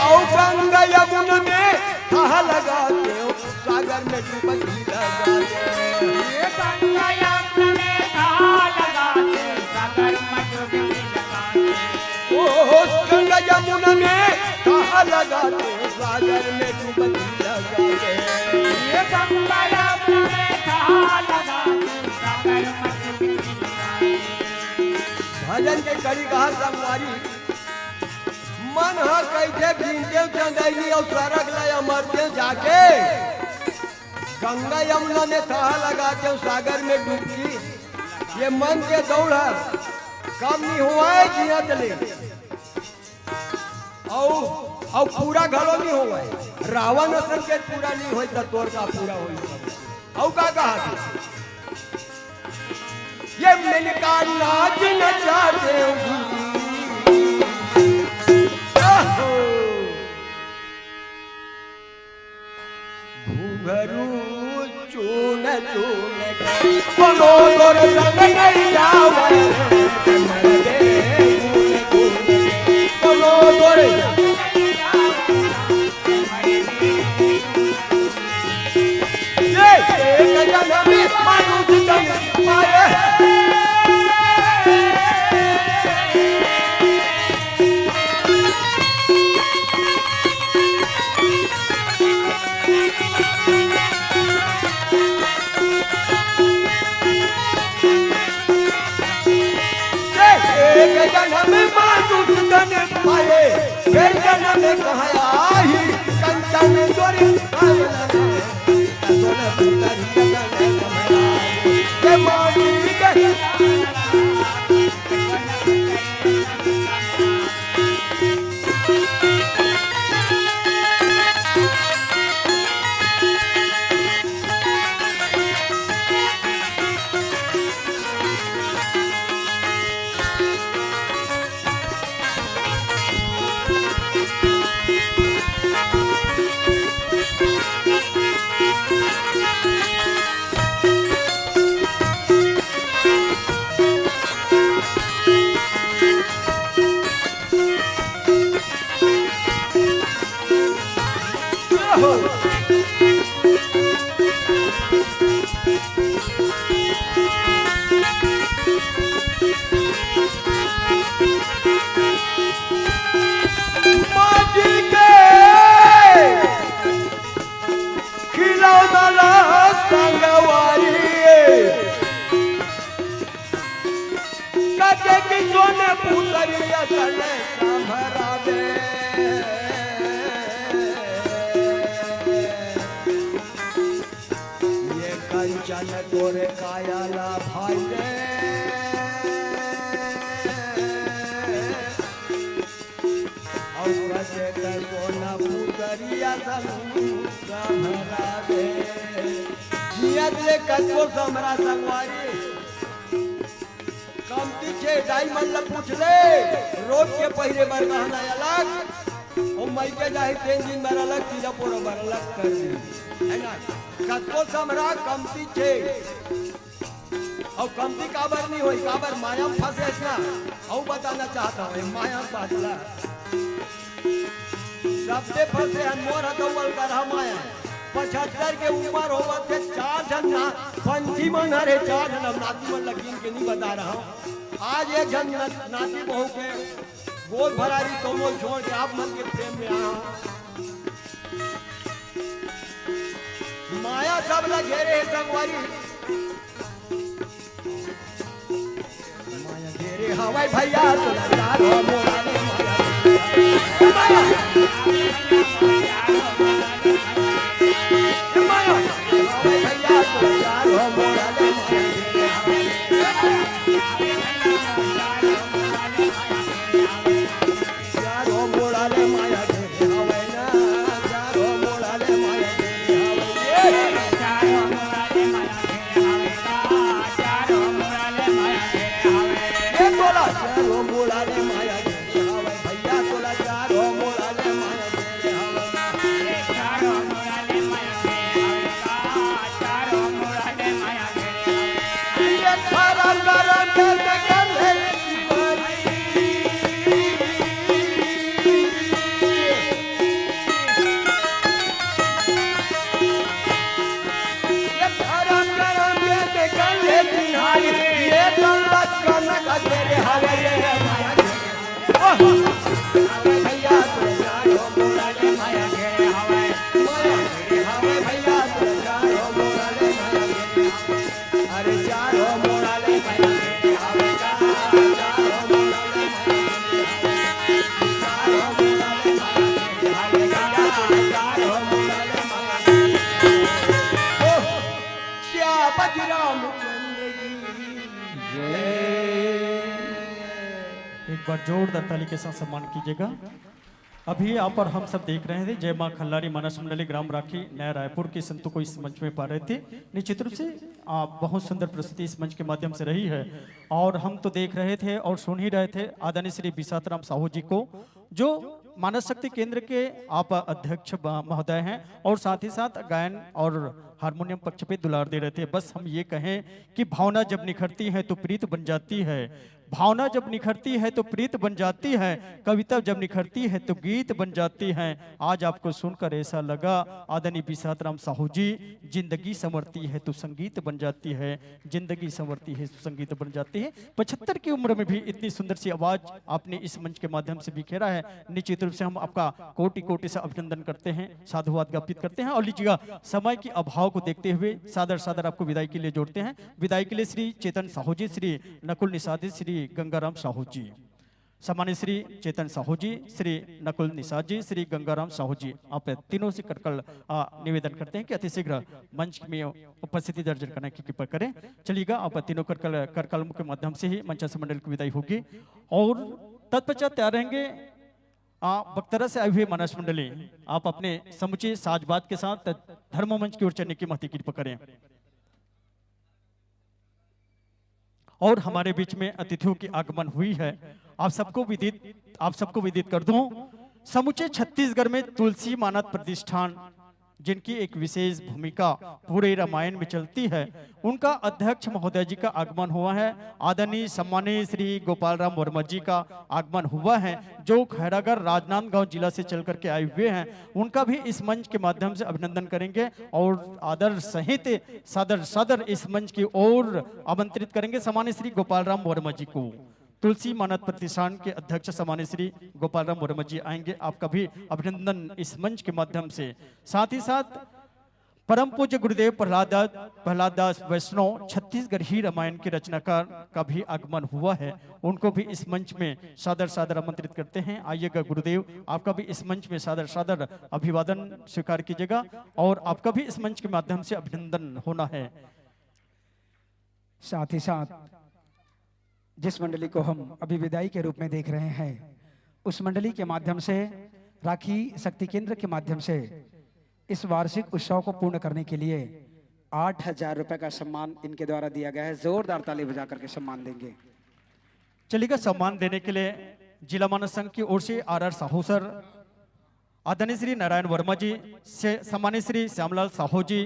आओ गंगा यमुना में कहा लगाते हो सागर में डुबकी लगाते ये गंगा यमुना में कहाँ लगाते सागर में डुबकी लगाते ओ गंगा यमुना में कहा लगाते हो सागर में डुबकी लगाते ये गंगा यमुना में कहाँ लगाते सागर में डुबकी लगाते भजन के कड़ी कहा संगवारी मन कैसे गिनते चंदैनी और सरक लाया मरते जाके गंगा यमुना में कहा लगाते हो सागर में डुबकी ये मन के दौड़ कम नहीं हुआ है जिया चले और पूरा घरों नहीं हुआ है रावण असन के पूरा नहीं हो तो तोर का पूरा हो और का कहा ये मिलका नाच नचाते घुंघरू चून चून बोलो तोर संग नहीं जावे मरदे गुन गुन बोलो तोर ये एक जन्म में मानुष तन पाए एक जन्म में मानुष तन पाए फिर जन्म में कहा आई कंचन चोरी सोना पुतरी के माटी के कंचन तोरे कायाला भाई रे और कसे कर सोना पुतरिया समरा दे जियत ले कतो समरा संगवारी कमती छे डायमंड ल पूछ ले रोज के पहले बार गहना अलग ओ मई के जाहि 3 दिन बार अलग चीजा पोरो बार अलग कर दी है ना कतो समरा कमती छे और कमती काबर नहीं होई काबर माया में फंसे ना और बताना चाहता हूं माया बादला सबसे फंसे अनमोल हदवल कर माया 75 के ऊपर होवा थे 4 जन ना पंथी मन हरे 4 जन नाती मन लगिन के नहीं बता रहा हूं आज एक जन नाती बहू के गोद भरारी कोमल छोड़ के आप मन के प्रेम में आया माया सब ल घेरे संगवारी हवे भैया तोला चार हो मोरा ले माया माया हवे भैया तोला चार हो मोरा ले चार हो मोरा ले माया हवे ना चार हो मोरा ले माया तोला चार हो मोरा ले माया हवे भैया तोला चार हो मोरा ले माया ये खरा करा के कर ले ये खरा करा के कर ले तिहारी ये गंगा कनक तेरे हवे रे माया भैया तोला चार हो मोरा ले माया हवे भैया तोला चार हो मोरा ले माया अरे चार हो मोरा ले माया हवे चार हो मोरा ले माया चार हो मोरा ले माया हवे चार हो मोरा ले माया क्या बजराम चंद्र की एक बार जोरदार ताली के साथ सम्मान कीजिएगा। अभी यहाँ पर हम सब देख रहे थे जय मां खल्लारी मानस मंडली ग्राम राखी नया रायपुर के संतों को इस मंच में पा रहे थे। निश्चित रूप से बहुत सुंदर प्रस्तुति इस मंच के माध्यम से रही है और हम तो देख रहे थे और सुन ही रहे थे आदरणीय श्री बिसातराम साहू जी को, जो मानस शक्ति केंद्र के आप अध्यक्ष महोदय हैं और साथ ही साथ गायन और हारमोनियम पक्ष पे दुलार दे रहे थे। बस हम ये कहें कि भावना जब निखरती है तो प्रीत बन जाती है, भावना जब निखरती है तो प्रीत बन जाती है, कविता जब निखरती है तो गीत बन जाती है। आज आपको सुनकर ऐसा लगा आदरणीय बिसातराम साहू जी, जिंदगी संवरती है तो संगीत बन जाती है, जिंदगी संवरती है तो संगीत बन जाती है। 75 की उम्र में भी इतनी सुंदर सी आवाज आपने इस मंच के माध्यम से बिखेरा है। निश्चित रूप से हम आपका कोटि कोटि से अभिनंदन करते हैं, साधुवाद ज्ञापित करते हैं और लीजिएगा समय के अभाव को देखते हुए सादर सादर आपको विदाई के लिए जोड़ते हैं। विदाई के लिए श्री चेतन साहू जी, श्री नकुल निषादी, श्री गंगाराम साहू जी, सम्मानित श्री चेतन साहू जी, श्री नकुल निषाद जी, श्री गंगाराम साहू जी, आप तीनों से कटकल निवेदन करते हैं कि अतिशीघ्र मंच में उपस्थिति दर्ज करने की कृपा करें। चलिएगा आप तीनों करकलम के माध्यम से ही मंच मंडल की विदाई होगी और तत्पश्चात तैयार रहेंगे बख्तरा से आई हुई मानस मंडली। आप अपने समुचे साजबात के साथ धर्म मंच की ओर चलने की महती कृपा करें और हमारे बीच में अतिथियों की आगमन हुई है। आप सबको विदित कर दूं, समुचे छत्तीसगढ़ में तुलसी मानस प्रतिष्ठान जिनकी एक विशेष भूमिका पूरे रामायण में चलती है, उनका अध्यक्ष महोदय जी का आगमन हुआ है। आदरणीय सम्मानीय श्री गोपाल राम वर्मा जी का आगमन हुआ है, जो खैरागढ़ राजनांदगांव जिला से चल करके आए हुए हैं। उनका भी इस मंच के माध्यम से अभिनंदन करेंगे और आदर सहित सादर इस मंच की ओर आमंत्रित करेंगे सम्मानीय श्री गोपाल राम वर्मा जी को। तुलसी मानस प्रतिष्ठान के अध्यक्ष सम्मानित श्री गोपाल राम वर्मा जी आएंगे, आपका भी अभिनंदन इस मंच के माध्यम से। साथ ही साथ परम पूज्य गुरुदेव प्रहलाद दास वैष्णव छत्तीसगढ़ ही रामायण के रचनाकार का भी आगमन हुआ है, उनको भी इस मंच में सादर आमंत्रित करते हैं। आइएगा गुरुदेव, आपका भी इस मंच में सादर अभिवादन स्वीकार कीजिएगा और आपका भी इस मंच के माध्यम से अभिनंदन होना है। साथ ही साथ जिस मंडली को हम अभी विदाई के रूप में देख रहे हैं, उस मंडली के माध्यम से राखी शक्ति केंद्र के माध्यम से इस वार्षिक उत्सव को पूर्ण करने के लिए 8,000 रुपए का सम्मान इनके द्वारा दिया गया है। जोरदार ताली बजा करके सम्मान देंगे। चलिएगा, सम्मान देने के लिए जिला मानस संघ की ओर से आर साहू सर, आदरणीय श्री नारायण वर्मा जी, सम्मानित श्री श्यामलाल साहू जी,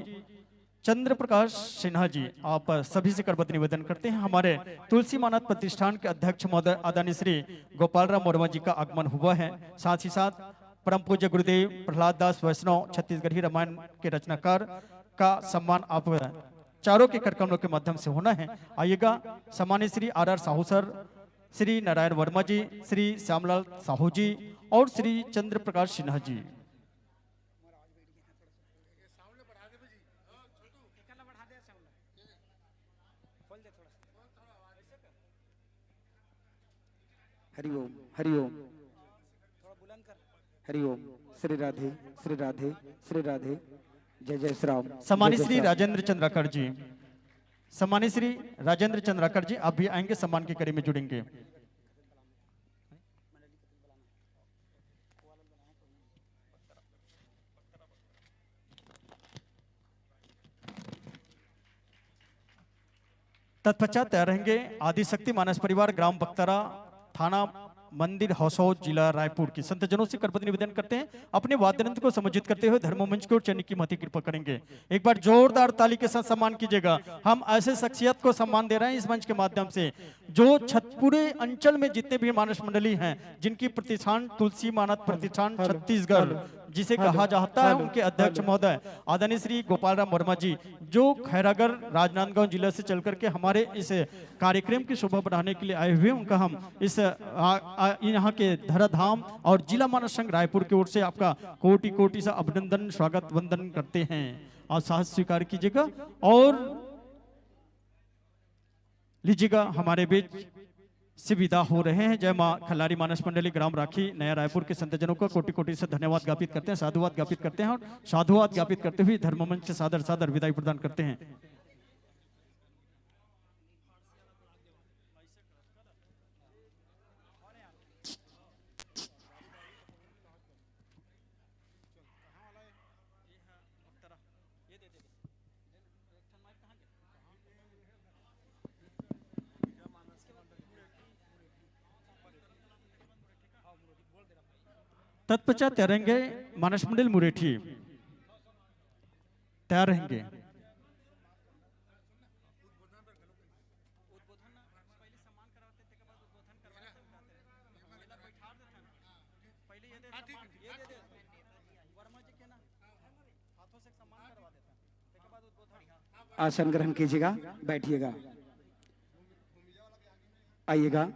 चंद्र प्रकाश सिन्हा जी, आप सभी से करबद्ध निवेदन करते हैं। हमारे तुलसी मानस प्रतिष्ठान के अध्यक्ष महोदय आदरणीय श्री गोपाल राम वर्मा जी का आगमन हुआ है। साथ ही साथ परम पूज्य गुरुदेव प्रहलाद दास वैष्णव छत्तीसगढ़ी रामायण के रचनाकार का सम्मान आप चारों के करकमलों के माध्यम से होना है। आइएगा, सम्मानित श्री आर साहू सर, श्री नारायण वर्मा जी, श्री श्यामलाल साहू जी और श्री चंद्र प्रकाश सिन्हा जी। हरिओम हरिओम हरिओम। श्री राधे श्री राधे श्री राधे। जय जय श्री राम। सम्मानित जय जय श्री श्री राम। राजेंद्र चंद्राकर जी, सम्मानित श्री राजेंद्र चंद्राकर जी, आप भी आएंगे, सम्मान की कड़ी में जुड़ेंगे। तत्पश्चात तैयार रहेंगे आदिशक्ति मानस परिवार, ग्राम बख्तरा, थाना मंदिर हौसौद, जिला रायपुर की संतजनों से करपत्र निवेदन करते हैं अपने वाद्ययंत्र को समुचित करते हुए धर्म मंच को चयन की महती कृपा करेंगे। एक बार जोरदार ताली के साथ सम्मान कीजिएगा। हम ऐसे शख्सियत को सम्मान दे रहे हैं इस मंच के माध्यम से जो पूरे अंचल में जितने भी मानस मंडली हैं, जिनकी प्रतिष्ठान तुलसी मानस प्रतिष्ठान छत्तीसगढ़ जिसे कहा जाता है, उनके अध्यक्ष महोदय आदरणीय श्री गोपाल राम वर्मा जी, जो खैरागढ़ राजनांदगांव जिले से चल करके हमारे इस कार्यक्रम की शोभा बढ़ाने के लिए आए हुए, उनका हम इस यहाँ के धराधाम और जिला मानस संघ रायपुर की ओर से आपका कोटि कोटि से अभिनंदन, स्वागत, वंदन करते हैं। आप साहस स्वीकार कीजिएगा और लीजिएगा। हमारे बीच से विदा हो रहे हैं। जय मां खल्लारी मानस मंडली ग्राम राखी नया रायपुर के संतजनों को कोटि कोटि से धन्यवाद ज्ञापित करते हैं, साधुवाद ज्ञापित करते हैं और साधुवाद ज्ञापित करते हुए धर्म मंच से सादर सादर विदाई प्रदान करते हैं। तत्पश्चात तैयार रहेंगे मानस मंडल मुरेठी, तैयार रहेंगे। आसन ग्रहण कीजिएगा, बैठिएगा, आइएगा।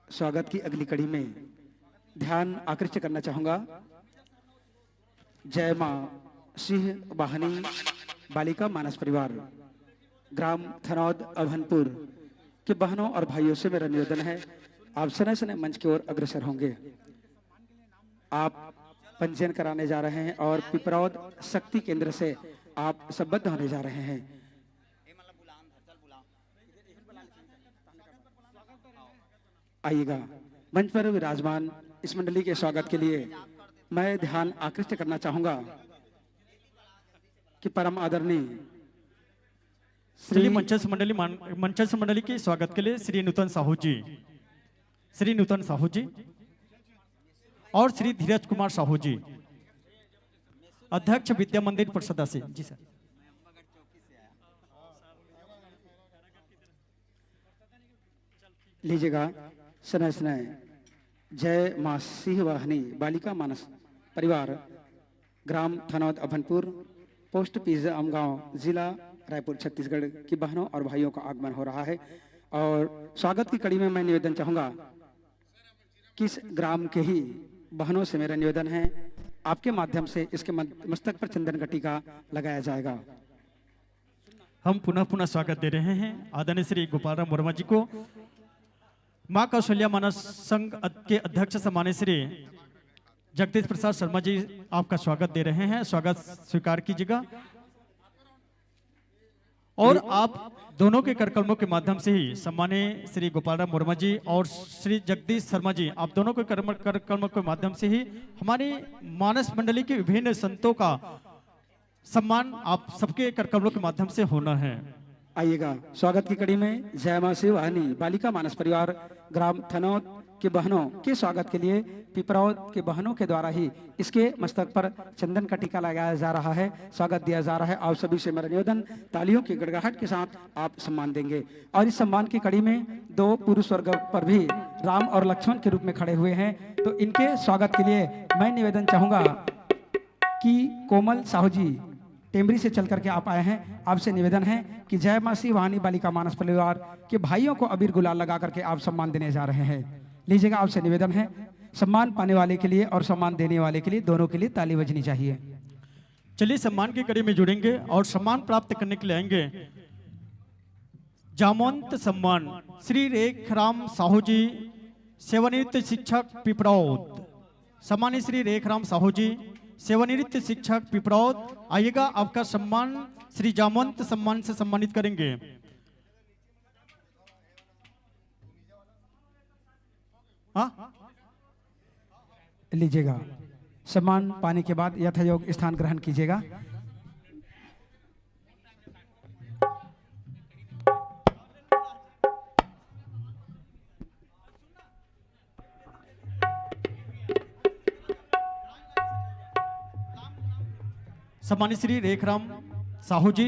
स्वागत की अगली कड़ी में ध्यान आकृष्ट करना चाहूंगा। जय मां सिंह वाहिनी बालिका मानस परिवार, ग्राम थनौद अभनपुर के बहनों और भाइयों से मेरा निवेदन है, आप सने सने मंच की ओर अग्रसर होंगे। आप पंजीयन कराने जा रहे हैं और पिपरौद शक्ति केंद्र से आप संबद्ध होने जा रहे हैं। आइएगा। मंच पर विराजमान इस मंडली के स्वागत के लिए मैं ध्यान आकृष्ट करना चाहूंगा कि परम आदरणीय श्री मंचस मंडली के स्वागत के लिए श्री नूतन साहू जी, श्री नूतन साहू जी और श्री धीरज कुमार साहू जी, अध्यक्ष विद्या मंदिर परिषद से। जी सर। लीजिएगा। सनय सनय। जय मां सिंह वाहिनी बालिका मानस परिवार, ग्राम थनौद अभनपुर, पोस्ट पीजा अमगांव, जिला रायपुर छत्तीसगढ़ की बहनों और भाइयों का आगमन हो रहा है और स्वागत की कड़ी में मैं निवेदन चाहूंगा कि इस ग्राम के ही बहनों से मेरा निवेदन है, आपके माध्यम से इसके मस्तक पर चंदन घटिका लगाया जाएगा। हम पुनः पुनः स्वागत दे रहे हैं आदरणीय श्री गोपाल राम वर्मा जी को, मां कौशल्या मानस संघ के अध्यक्ष सम्मानित श्री जगदीश प्रसाद शर्मा जी आपका स्वागत दे रहे हैं, स्वागत स्वीकार कीजिएगा। और आप दोनों के करकर्मों के माध्यम से ही सम्मानित श्री गोपाल राम वर्मा जी और श्री जगदीश शर्मा जी, आप दोनों के करकर्मों के माध्यम से ही हमारी मानस मंडली के विभिन्न संतों का सम्मान आप सबके करकर्मों के माध्यम से होना है। आइएगा। स्वागत की कड़ी में जय मां सिंह वाहिनी बालिका मानस परिवार, ग्राम थनौद के बहनों के स्वागत के लिए पिपरौद के बहनों के द्वारा ही इसके मस्तक पर चंदन का टीका लगाया जा रहा है, स्वागत दिया जा रहा है। आप सभी से मेरा निवेदन, तालियों की गड़गड़ाहट के साथ आप सम्मान देंगे। और इस सम्मान की कड़ी में दो पुरुष वर्ग पर भी राम और लक्ष्मण के रूप में खड़े हुए हैं, तो इनके स्वागत के लिए मैं निवेदन चाहूंगा कि कोमल साहू जी टेमरी से चल करके आप आए हैं, आपसे निवेदन है कि जय मां सिंह वाहिनी बालिका मानस परिवार के भाइयों को अबीर गुलाल लगा करके आप सम्मान देने जा रहे हैं। लीजिएगा। आपसे निवेदन है, सम्मान पाने वाले के लिए और सम्मान देने वाले के लिए दोनों के लिए ताली बजनी चाहिए। चलिए सम्मान की कड़ी में जुड़ेंगे और सम्मान प्राप्त करने के लिए आएंगे जामवंत सम्मान श्री रेखराम साहू जी, सेवानिवृत्त शिक्षक पिपरौद। सम्मानित श्री रेखराम साहू जी, सेवानिवृत्त शिक्षक पिपरौद, आइएगा, आपका सम्मान श्री जामवंत सम्मान से सम्मानित करेंगे। लीजिएगा, सम्मान पाने के बाद यथायोग स्थान ग्रहण कीजिएगा। सम्मानित श्री रेखराम साहू जी,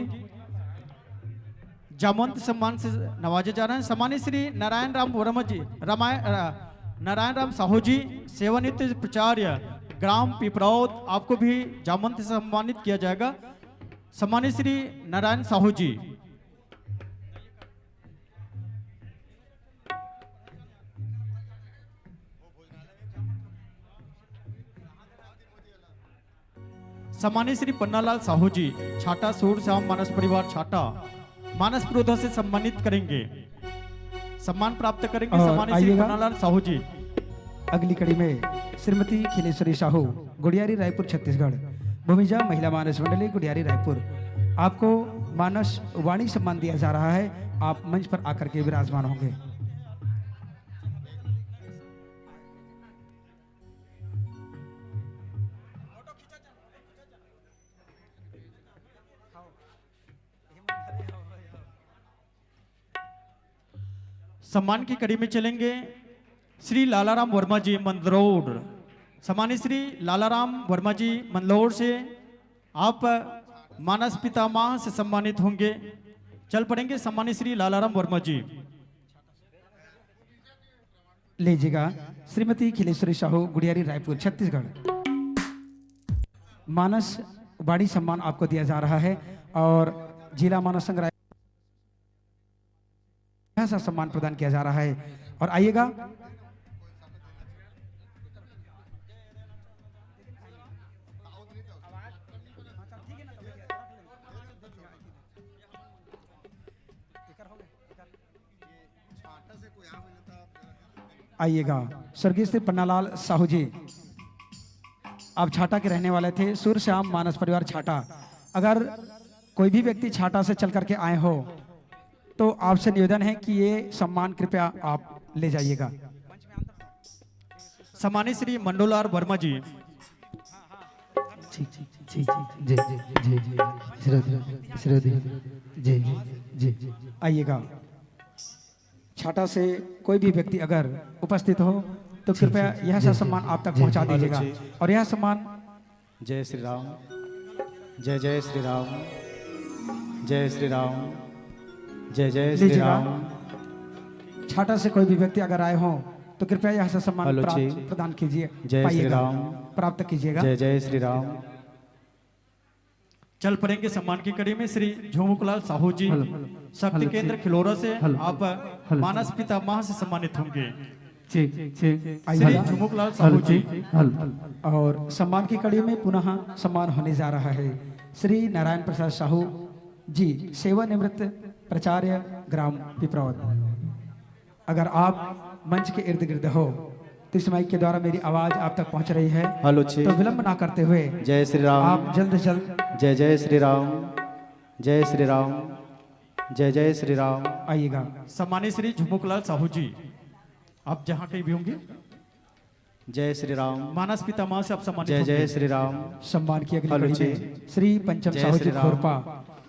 जामवंत सम्मान से नवाजे जा रहे हैं। सम्मानित श्री नारायण राम वर्मा जी, नारायण राम साहू जी, सेवानिवृत्त प्राचार्य ग्राम पिपरौद, आपको भी जामवंत से सम्मानित किया जाएगा। सम्मानित श्री नारायण साहू जी। सम्मानित श्री पन्नालाल साहू जी, छाटा सूर श्याम मानस परिवार छाटा, मानस पुरोधा से सम्मानित करेंगे, सम्मान प्राप्त करेंगे। सम्मानित श्री पन्नालाल साहू जी। अगली कड़ी में श्रीमती खिलेश्वरी साहू, गुड़ियारी रायपुर छत्तीसगढ़, भूमिजा महिला मानस मंडली गुड़ियारी रायपुर, आपको मानस वाणी सम्मान दिया जा रहा है। आप मंच पर आकर के विराजमान होंगे। सम्मान की कड़ी में चलेंगे श्री लालाराम वर्मा जी मंदरोड। सम्मानित श्री लालाराम वर्मा जी मंदलोर से आप मानस पितामह से सम्मानित होंगे। चल पड़ेंगे सम्मानित श्री लालाराम वर्मा जी। लीजिएगा, श्रीमती खिलेश्वरी साहू, गुड़ियारी रायपुर छत्तीसगढ़, मानस वाणी सम्मान आपको दिया जा रहा है और जिला मानस संघ ऐसा सम्मान प्रदान किया जा रहा है। और आइएगा, आइएगा, स्वर्गीय श्री पन्नालाल साहू जी, आप छाटा के रहने वाले थे, सूर श्याम मानस परिवार छाटा। अगर कोई भी व्यक्ति छाटा से चल करके आए हो तो आपसे निवेदन है कि ये सम्मान कृपया आप ले जाइएगा। सम्मानित श्री मंडोलार वर्मा जी। आइएगा, छाटा से कोई भी व्यक्ति अगर उपस्थित हो तो कृपया यह सा सम्मान आप तक पहुंचा दीजिएगा। और यह सम्मान जय श्री राम, जय जय श्री राम, जय श्री राम, जय जय श्री राम। छाटा से कोई भी व्यक्ति अगर आए हो तो कृपया यह सा सम्मान प्रदान कीजिए, जय श्री राम, प्राप्त कीजिएगा। जय जय श्री राम। चल पड़ेंगे सम्मान की कड़ी में श्री झुमुकलाल साहू जी, शक्ति केंद्र खिलौरा से आप मानस पितामह से सम्मानित होंगे। श्री झुमुकलाल साहू जी। और सम्मान की कड़ी में पुनः सम्मान होने जा रहा है श्री नारायण प्रसाद साहू जी, सेवानिवृत्त प्राचार्य ग्राम पिपरौद। अगर आप मंच के इर्द गिर्द हो तो इस माइक के द्वारा मेरी आवाज आप तक पहुंच रही है, तो विलंब ना करते हुए जय श्री राम, आप जल्द से जल्द जय जय श्री राम, जय श्री राम, जय जय श्री राम। आइएगा, सम्मानित श्री झुमुकलाल साहू जी, आप जहाँ कहीं भी होंगे, जय श्री राम, मानस पितामह से आप सम्मानित जय होंगे। जय श्री राम। सम्मान की अगली कड़ी में श्री पंचम साहू जी खोरपा,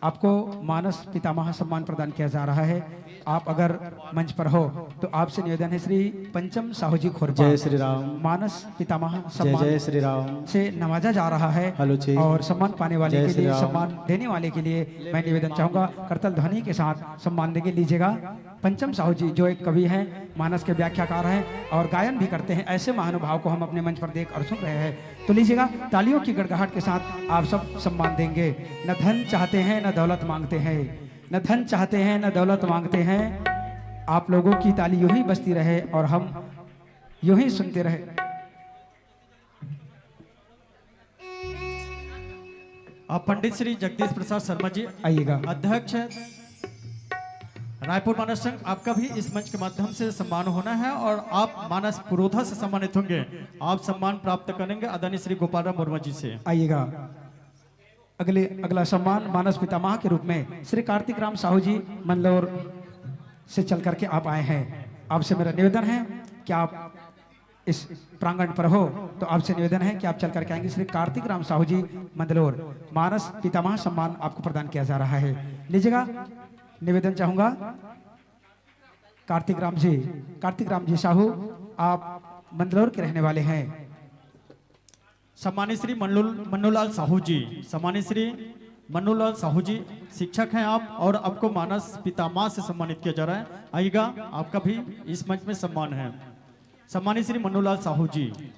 आपको मानस पितामह सम्मान प्रदान किया जा रहा है। आप अगर मंच पर हो तो आपसे निवेदन है श्री पंचम साहू जी खोरपा, जय श्री राम, मानस पितामह जय सम्मान जय श्री राम से नवाजा जा रहा है। और सम्मान पाने वाले के लिए, सम्मान देने वाले के लिए मैं निवेदन चाहूंगा करतल ध्वनि के साथ सम्मान देके लीजिएगा। पंचम साहू जी जो एक कवि हैं, मानस के व्याख्याकार हैं और गायन भी करते हैं, ऐसे महानुभाव को हम अपने मंच पर देख और सुन रहे हैं। तो लीजिएगा, तालियों की गड़गड़ाहट के साथ आप सब सम्मान देंगे। न धन चाहते हैं न दौलत मांगते हैं, न धन चाहते हैं न दौलत मांगते हैं। आप लोगों की ताली यूं ही बजती रहे और हम यूं ही सुनते रहे। आप पंडित श्री जगदीश प्रसाद शर्मा जी, आइएगा, अध्यक्ष रायपुर मानस संघ आपका भी इस मंच के माध्यम से सम्मान होना है और आप मानस पुरोधा से सम्मानित होंगे। आप सम्मान प्राप्त करेंगे आदरणीय श्री गोपाल राम वर्मा जी से। आइएगा अगला सम्मान मानस पितामह के रूप में श्री कार्तिक राम साहू जी मंदलौर से चल करके आप आए हैं। आपसे मेरा निवेदन है कि आप इस प्रांगण पर हो तो आपसे निवेदन है कि आप चल करके आएंगे। श्री कार्तिक राम साहू जी मंदलौर मानस पितामह सम्मान आपको प्रदान किया जा रहा है। लीजिएगा निवेदन चाहूंगा कार्तिक राम जी साहू आप मंदलौर के रहने वाले हैं। सम्मानित श्री मन्नूलाल साहू जी, सम्मानित श्री मन्नूलाल साहू जी शिक्षक हैं आप और आपको मानस पितामह से सम्मानित किया जा रहा है। आइएगा आपका भी इस मंच में सम्मान है। सम्मानित श्री मन्नूलाल साहू जी।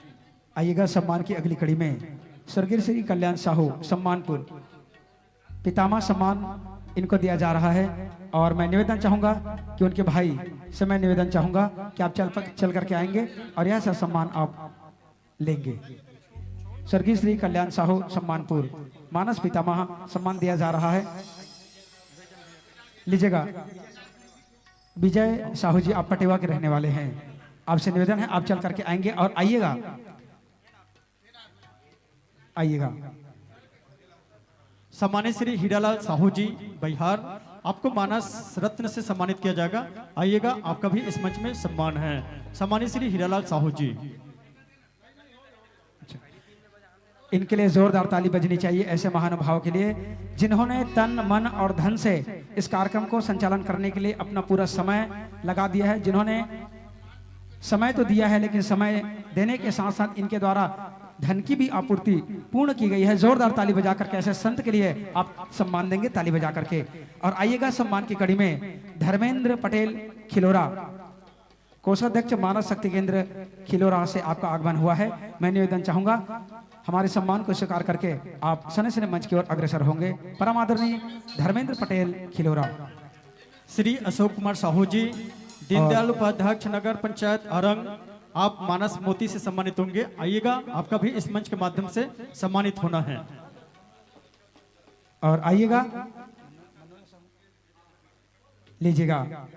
आइएगा सम्मान की अगली कड़ी में स्वर्गीय श्री कल्याण साहू सम्मानपुर पितामह सम्मान इनको दिया जा रहा है और मैं निवेदन चाहूंगा कि उनके भाई से मैं निवेदन चाहूंगा कि आप चल करके आएंगे और यह सम्मान आप लेंगे। स्वर्गीय श्री कल्याण साहू सम्मानपुर मानस पितामह सम्मान दिया जा रहा है। लीजिएगा विजय साहू जी आप पटेवा के रहने वाले हैं। आपसे निवेदन है आप चल करके आएंगे और आइएगा सम्मानित श्री हीरालाल साहू जी बिहार आपको मानस रत्न से सम्मानित किया जाएगा। आइएगा आपका भी इस मंच में सम्मान है। सम्मानित श्री हीरालाल साहू जी। इनके लिए जोरदार ताली बजनी चाहिए ऐसे महानुभाव के लिए जिन्होंने तन मन और धन से इस कार्यक्रम को संचालन करने के लिए अपना पूरा समय लगा दिया है। जिन्होंने समय तो दिया है लेकिन समय देने के साथ साथ इनके द्वारा धन की भी आपूर्ति पूर्ण की गई है। जोरदार ताली बजा करके ऐसे संत के लिए आप सम्मान देंगे ताली बजा करके। और आइएगा सम्मान की कड़ी में धर्मेंद्र पटेल खिलोरा कोषाध्यक्ष मानस शक्ति केंद्र खिलोरा से आपका आगमन हुआ है। मैं निवेदन चाहूंगा हमारे सम्मान को स्वीकार करके आप सने सने मंच की ओर अग्रसर होंगे। परम आदरणीय धर्मेंद्र पटेल खिलोरा। श्री अशोक कुमार साहू जी दीनदयाल उपाध्याय नगर पंचायत अरंग आप मानस मोती से सम्मानित होंगे। आइएगा आपका भी इस मंच के माध्यम से सम्मानित होना है। और आइएगा लीजिएगा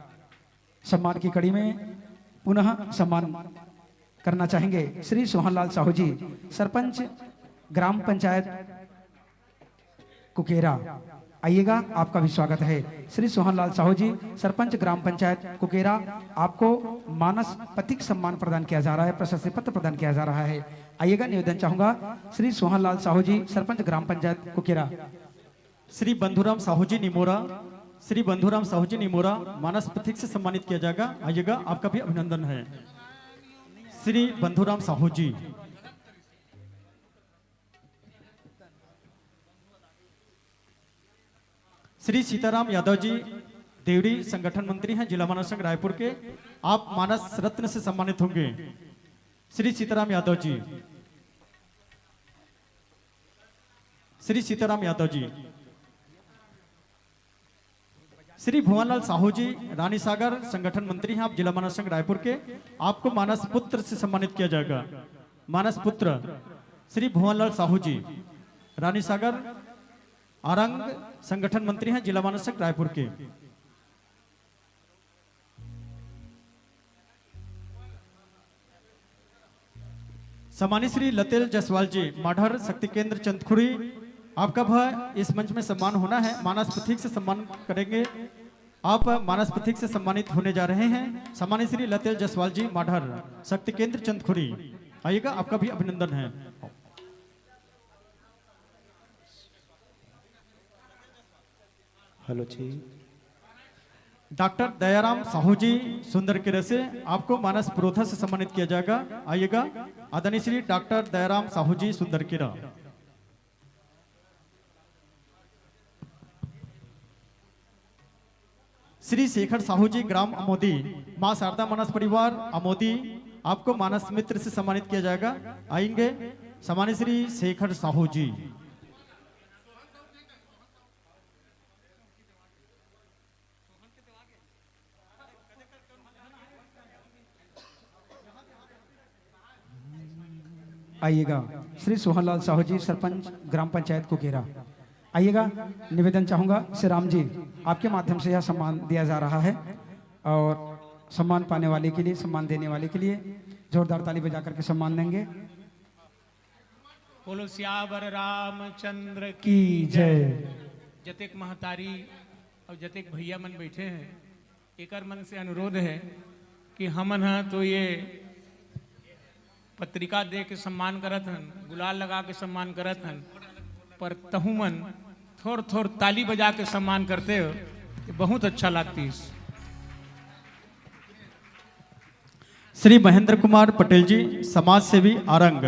सम्मान की कड़ी में पुनः सम्मान करना चाहेंगे श्री सोहनलाल साहू जी सरपंच ग्राम पंचायत कुकेरा। आइएगा आपका भी स्वागत है। श्री सोहनलाल साहू जी सरपंच ग्राम पंचायत कुकेरा आपको मानस पथिक सम्मान प्रदान किया जा रहा है, प्रशस्ति पत्र प्रदान किया जा रहा है। आइएगा निवेदन चाहूंगा श्री सोहनलाल साहू जी सरपंच ग्राम पंचायत कुकेरा। श्री बंधुराम साहू जी निमोरा, श्री बंधुराम साहू जी निमोरा मानस पथिक से सम्मानित किया जाएगा। आइएगा आपका भी अभिनंदन है। श्री बंधुराम साहू जी। श्री सीताराम यादव जी देवरी संगठन मंत्री हैं जिला मानस संघ रायपुर के। आप मानस रत्न से सम्मानित होंगे। श्री सीताराम यादव जी। श्री सीताराम यादव जी। श्री भुवनलाल साहू जी रानी सागर संगठन मंत्री हैं आप जिला मानस संघ रायपुर के। आपको मानस पुत्र से सम्मानित किया जाएगा। मानस पुत्र श्री भुवनलाल साहू जी रानी सागर आरंग संगठन मंत्री हैं जिला मानस संघ रायपुर के। सम्मानित श्री लतेल जसवाल जी माढ़र शक्ति केंद्र चंदखुरी आपका भी इस मंच में सम्मान होना है। मानस पथिक से सम्मान करेंगे। आप मानस पथिक से सम्मानित होने जा रहे हैं। सम्मानित श्री लतेल जसवाल जी माढ़र शक्ति केंद्र चंदखुरी। आइएगा आपका भी अभिनंदन है। हेलो जी। डॉक्टर दयाराम साहू जी सुंदर के से आपको मानस पुरोधा से सम्मानित किया जाएगा। आइएगा आदरणीय श्री डॉक्टर दयाराम साहू जी सुंदर किरा। श्री शेखर साहू जी ग्राम अमोदी मां शारदा मानस परिवार अमोदी आपको मानस मित्र से सम्मानित किया जाएगा। आएंगे सम्मानित श्री शेखर साहू जी। आइएगा श्री सोहनलाल साहू जी सरपंच ग्राम पंचायत कुकेरा। आइएगा निवेदन चाहूंगा श्री राम जी आपके माध्यम से यह सम्मान दिया जा रहा है। और सम्मान पाने वाले के लिए, सम्मान देने वाले के लिए जोरदार ताली बजा करके सम्मान देंगे। बोलो सियावर रामचंद्र की जय। जतेक महतारी और जतेक भैया मन बैठे हैं, एकर मन से अनुरोध है कि हमन हा तो ये पत्रिका दे के सम्मान करत हन, गुलाल लगा के सम्मान करत हन, पर तहु मन थोड़ थोड़ ताली बजा के सम्मान करते हो, ये बहुत अच्छा लगती है। श्री महेंद्र कुमार पटेल जी, समाज सेवी आरंग,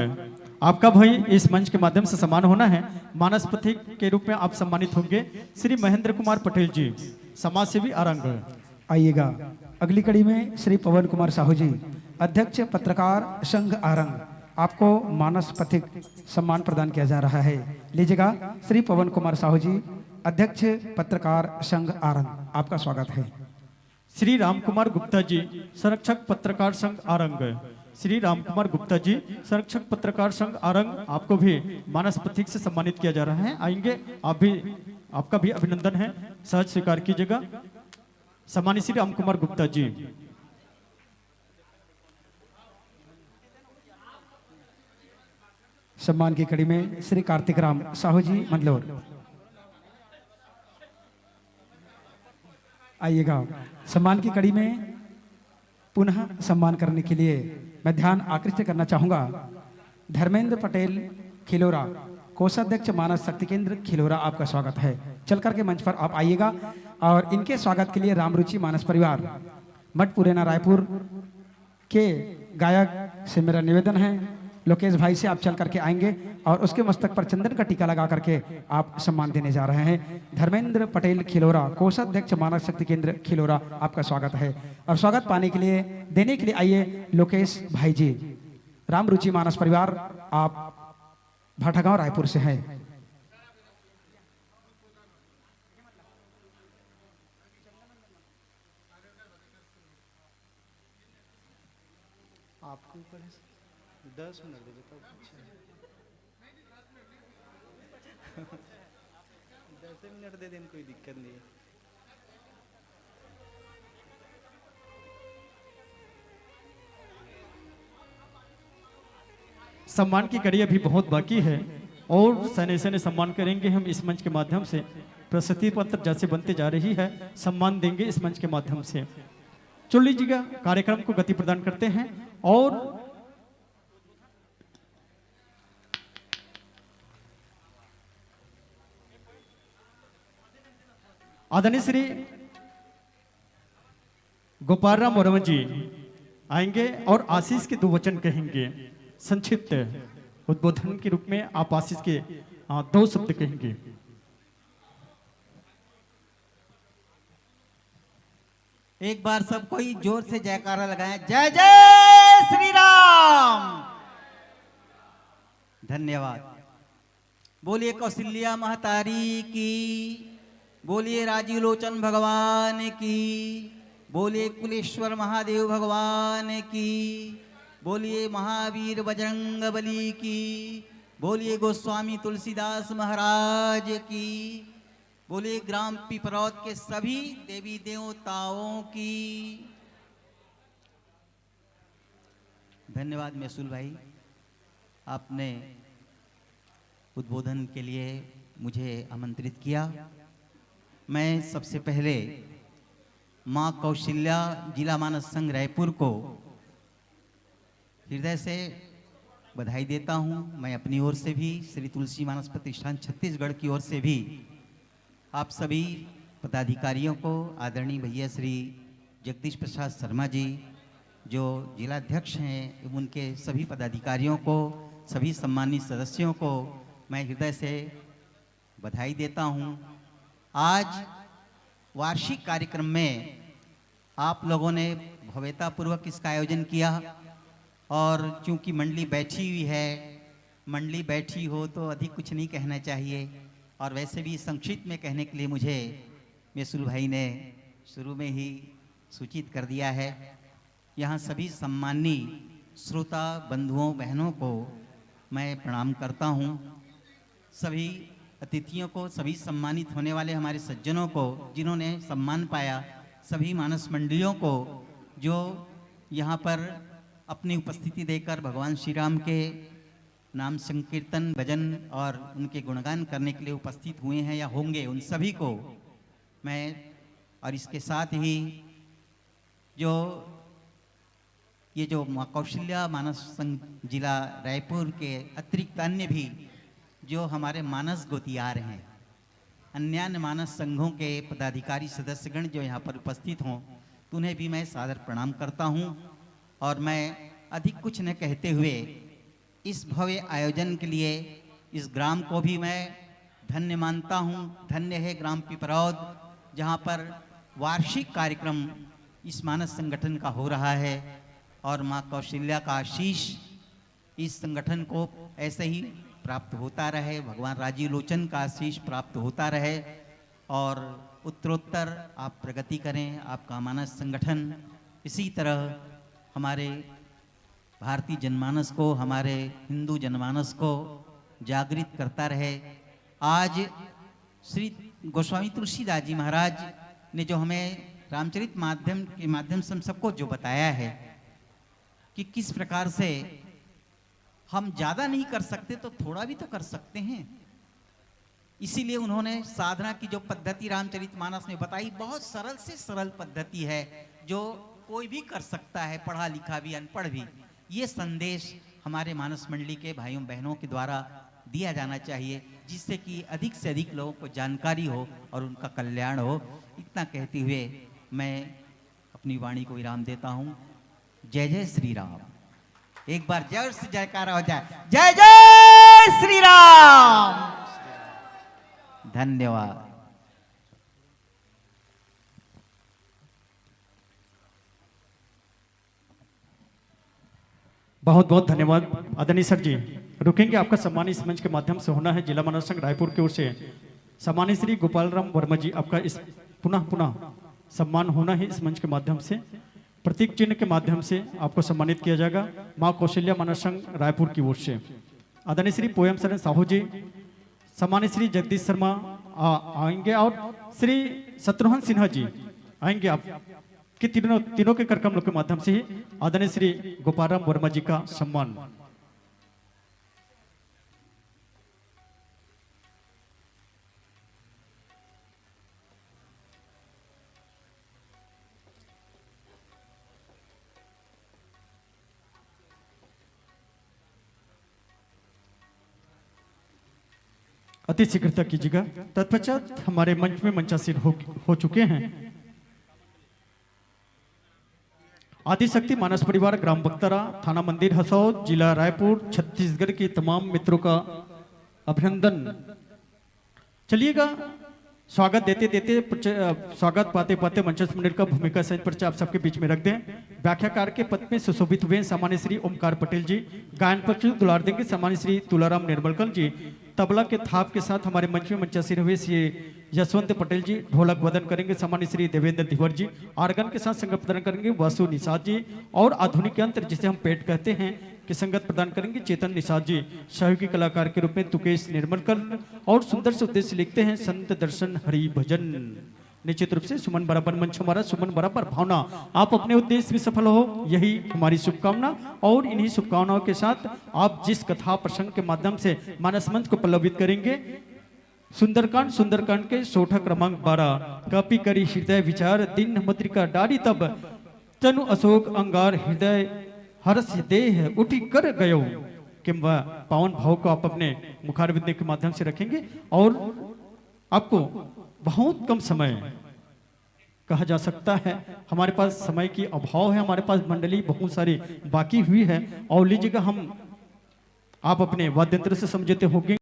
आपका भाई इस मंच के माध्यम से सम्मान होना है। मानस पथिक के रूप में आप सम्मानित होंगे। श्री महेंद्र कुमार पटेल जी, समाज सेवी आरंग। आइएगा। अगली कड़ी में श्री पवन कुमार साहू जी, अध्यक्ष पत्रकार संघ आरंग, आपको मानस पथिक सम्मान प्रदान किया जा रहा है। लीजिएगा श्री पवन कुमार साहू जी, अध्यक्ष पत्रकार संघ आरंग, आपका स्वागत है। श्री राम कुमार गुप्ता जी, संरक्षक पत्रकार संघ आरंग। श्री राम कुमार गुप्ता जी, संरक्षक पत्रकार संघ आरंग, आपको भी मानस प्रतीक से सम्मानित किया जा रहा है। आएंगे आप भी, आपका भी अभिनंदन है, सहज स्वीकार कीजिएगा। सम्मानित श्री राम कुमार गुप्ता जी। सम्मान की कड़ी में श्री कार्तिक राम साहू जी मंदलौर, आइएगा। सम्मान की कड़ी में पुनः सम्मान करने के लिए मैं ध्यान आकृष्ट करना चाहूंगा धर्मेंद्र पटेल खिलोरा, कोषाध्यक्ष मानस शक्ति केंद्र खिलोरा, आपका स्वागत है। चल करके मंच पर आप आइएगा। और इनके स्वागत के लिए रामरुचि मानस परिवार मठपुरेना रायपुर के गायक से मेरा निवेदन है, लोकेश भाई से आप चल करके आएंगे और उसके मस्तक पर चंदन का टीका लगा करके आप सम्मान देने जा रहे हैं। धर्मेंद्र पटेल खिलोरा, कोषाध्यक्ष मानस शक्ति केंद्र खिलोरा, आपका स्वागत है। और स्वागत पाने के लिए, देने के लिए आइए लोकेश भाई जी, रामरुचि मानस परिवार, आप भाटागांव रायपुर से हैं। आपके ऊपर 10 मिनट दे देता हूँ। 10 मिनट दे दें, कोई दिक्कत नहीं है। सम्मान की कड़ी अभी बहुत बाकी है और सने सने सम्मान करेंगे हम इस मंच के माध्यम से। प्रशस्ति पत्र जैसे बनते जा रही है, सम्मान देंगे इस मंच के माध्यम से। चल लीजिएगा, कार्यक्रम को गति प्रदान करते हैं। और आदरणीय श्री गोपाल राम वर्मा जी आएंगे और आशीष के 2 वचन कहेंगे। संक्षिप्त उद्बोधन के रूप में आप आशीष के 2 शब्द कहेंगे। एक बार सब कोई जोर से जयकारा लगाएं, जय जय श्री राम। धन्यवाद। बोलिए कौशल्या महतारी की, बोलिए राजीव लोचन भगवान की, बोलिए कुलेश्वर महादेव भगवान की, बोलिए महावीर बजरंग बली की, बोलिए गोस्वामी तुलसीदास महाराज की, बोलिए ग्राम पिपरौद के सभी देवी देवताओं की। धन्यवाद मैसूल भाई, आपने उद्बोधन के लिए मुझे आमंत्रित किया। मैं सबसे पहले माँ कौशल्या जिला मानस संघ रायपुर को हृदय से बधाई देता हूँ। मैं अपनी ओर से भी, श्री तुलसी मानस प्रतिष्ठान छत्तीसगढ़ की ओर से भी आप सभी पदाधिकारियों को, आदरणीय भैया श्री जगदीश प्रसाद शर्मा जी जो जिलाध्यक्ष हैं, उनके सभी पदाधिकारियों को, सभी सम्मानित सदस्यों को मैं हृदय से बधाई देता हूँ। आज वार्षिक कार्यक्रम में आप लोगों ने भव्यतापूर्वक इसका आयोजन किया और चूंकि मंडली बैठी हुई है, मंडली बैठी हो तो अधिक कुछ नहीं कहना चाहिए और वैसे भी संक्षिप्त में कहने के लिए मुझे मैसूल भाई ने शुरू में ही सूचित कर दिया है। यहाँ सभी सम्मानीय श्रोता बंधुओं बहनों को मैं प्रणाम करता हूँ। सभी अतिथियों को, सभी सम्मानित होने वाले हमारे सज्जनों को जिन्होंने सम्मान पाया, सभी मानस मंडलियों को जो यहाँ पर अपनी उपस्थिति देकर भगवान श्री राम के नाम संकीर्तन, भजन और उनके गुणगान करने के लिए उपस्थित हुए हैं या होंगे, उन सभी को मैं, और इसके साथ ही जो ये जो माँ कौशल्या मानस संघ जिला रायपुर के अतिरिक्त अन्य भी जो हमारे मानस गोतियार हैं, अन्य मानस संघों के पदाधिकारी सदस्यगण जो यहाँ पर उपस्थित हों, तो उन्हें भी मैं सादर प्रणाम करता हूँ। और मैं अधिक कुछ न कहते हुए इस भव्य आयोजन के लिए इस ग्राम को भी मैं धन्य मानता हूँ। धन्य है ग्राम पिपरौद, जहाँ पर वार्षिक कार्यक्रम इस मानस संगठन का हो रहा है, और माँ कौशल्या का आशीष इस संगठन को ऐसे ही प्राप्त होता रहे, भगवान राजीव लोचन का आशीष प्राप्त होता रहे, और उत्तरोत्तर आप प्रगति करें। आपका मानस संगठन इसी तरह हमारे भारतीय जनमानस को, हमारे हिंदू जनमानस को जागृत करता रहे। आज श्री गोस्वामी तुलसीदास जी महाराज ने जो हमें रामचरित माध्यम के माध्यम से हम सबको जो बताया है कि किस प्रकार से हम ज़्यादा नहीं कर सकते तो थोड़ा भी तो कर सकते हैं, इसीलिए उन्होंने साधना की जो पद्धति रामचरितमानस में बताई, बहुत सरल से सरल पद्धति है जो कोई भी कर सकता है, पढ़ा लिखा भी, अनपढ़ भी। ये संदेश हमारे मानस मंडली के भाइयों बहनों के द्वारा दिया जाना चाहिए, जिससे कि अधिक से अधिक लोगों को जानकारी हो और उनका कल्याण हो। इतना कहते हुए मैं अपनी वाणी को विराम देता हूँ। जय जय श्री राम। एक बार जय से जयकारा हो जाए, जय जय श्री राम। धन्यवाद। बहुत बहुत धन्यवाद आदरणीय सर जी। रुकेंगे, आपका सम्मान इस मंच के माध्यम से होना है। जिला मानस संघ रायपुर की ओर से सम्मानित श्री गोपाल राम वर्मा जी, आपका इस पुनः सम्मान होना है इस मंच के माध्यम से। प्रतीक चिन्ह के माध्यम से आपको सम्मानित किया जाएगा माँ कौशल्या मानस संघ रायपुर की ओर से। आदरणीय श्री पोयम सरन साहू जी, सम्मानित श्री जगदीश शर्मा आएंगे और श्री शत्रुघ्न सिन्हा जी आएंगे। आप कि तीनों के कार्यक्रम के माध्यम से ही आदरणीय श्री गोपाल राम वर्मा जी का सम्मान। अति शीघ्रता कीजिएगा। तत्पश्चात हमारे मंच में मंचासीन हो चुके हैं आदिशक्ति मानस परिवार, ग्राम बख्तरा, थाना मंदिर हसौद, जिला रायपुर, छत्तीसगढ़ के तमाम मित्रों का अभिनंदन। चलिएगा, स्वागत देते देते स्वागत पाते पाते मंचस्थ मंडल का भूमिका सहज परिचय आप सबके बीच में रख दें। व्याख्याकार के पद में सुशोभित हुए सामान्य श्री ओमकार पटेल जी, गायन पक्ष दुलार देंगे सामान्य श्री तुलाराम निर्मलकल जी, तबला के थाप के साथ हमारे मंच में मंचासीन हुए श्री यशवंत पटेल जी, ढोलक वादन करेंगे सामान्य श्री देवेंद्र धीवर जी, आर्गन के साथ संगत प्रदान करेंगे वासु निषाद जी, और आधुनिक यंत्र जिसे हम पेट कहते हैं कि संगत प्रदान करेंगे चेतन निषाद जी। सहयोगी कलाकार के रूप में तुकेश निर्मलकर, और सुंदर से उद्देश्य लिखते हैं संत दर्शन हरि भजन। निश्चित रूप से सुमन बराबर मंच हमारा, सुमन बराबर भावना, आप अपने उद्देश्य में सफल हो, यही हमारी शुभकामना। और इन्हीं शुभकामनाओं के साथ आप जिस कथा प्रसंग के माध्यम से मानस मंच को पल्लवित करेंगे, सुंदरकांड के सोठा क्रमांक 12, कपि करी हृदय विचार, दिन मुद्रिका डारी तब, तनु अशोक अंगार हृदय हर्ष देह उठी कर गयो, किंवा पावन भाव को आप अपने मुखारविंद के माध्यम से रखेंगे। और आपको बहुत कम समय कहा जा सकता है, हमारे पास समय की अभाव है, हमारे पास मंडली बहुत सारी बाकी हुई है, और लीजिएगा हम आप अपने वाद्यंत्र से समझते होंगे।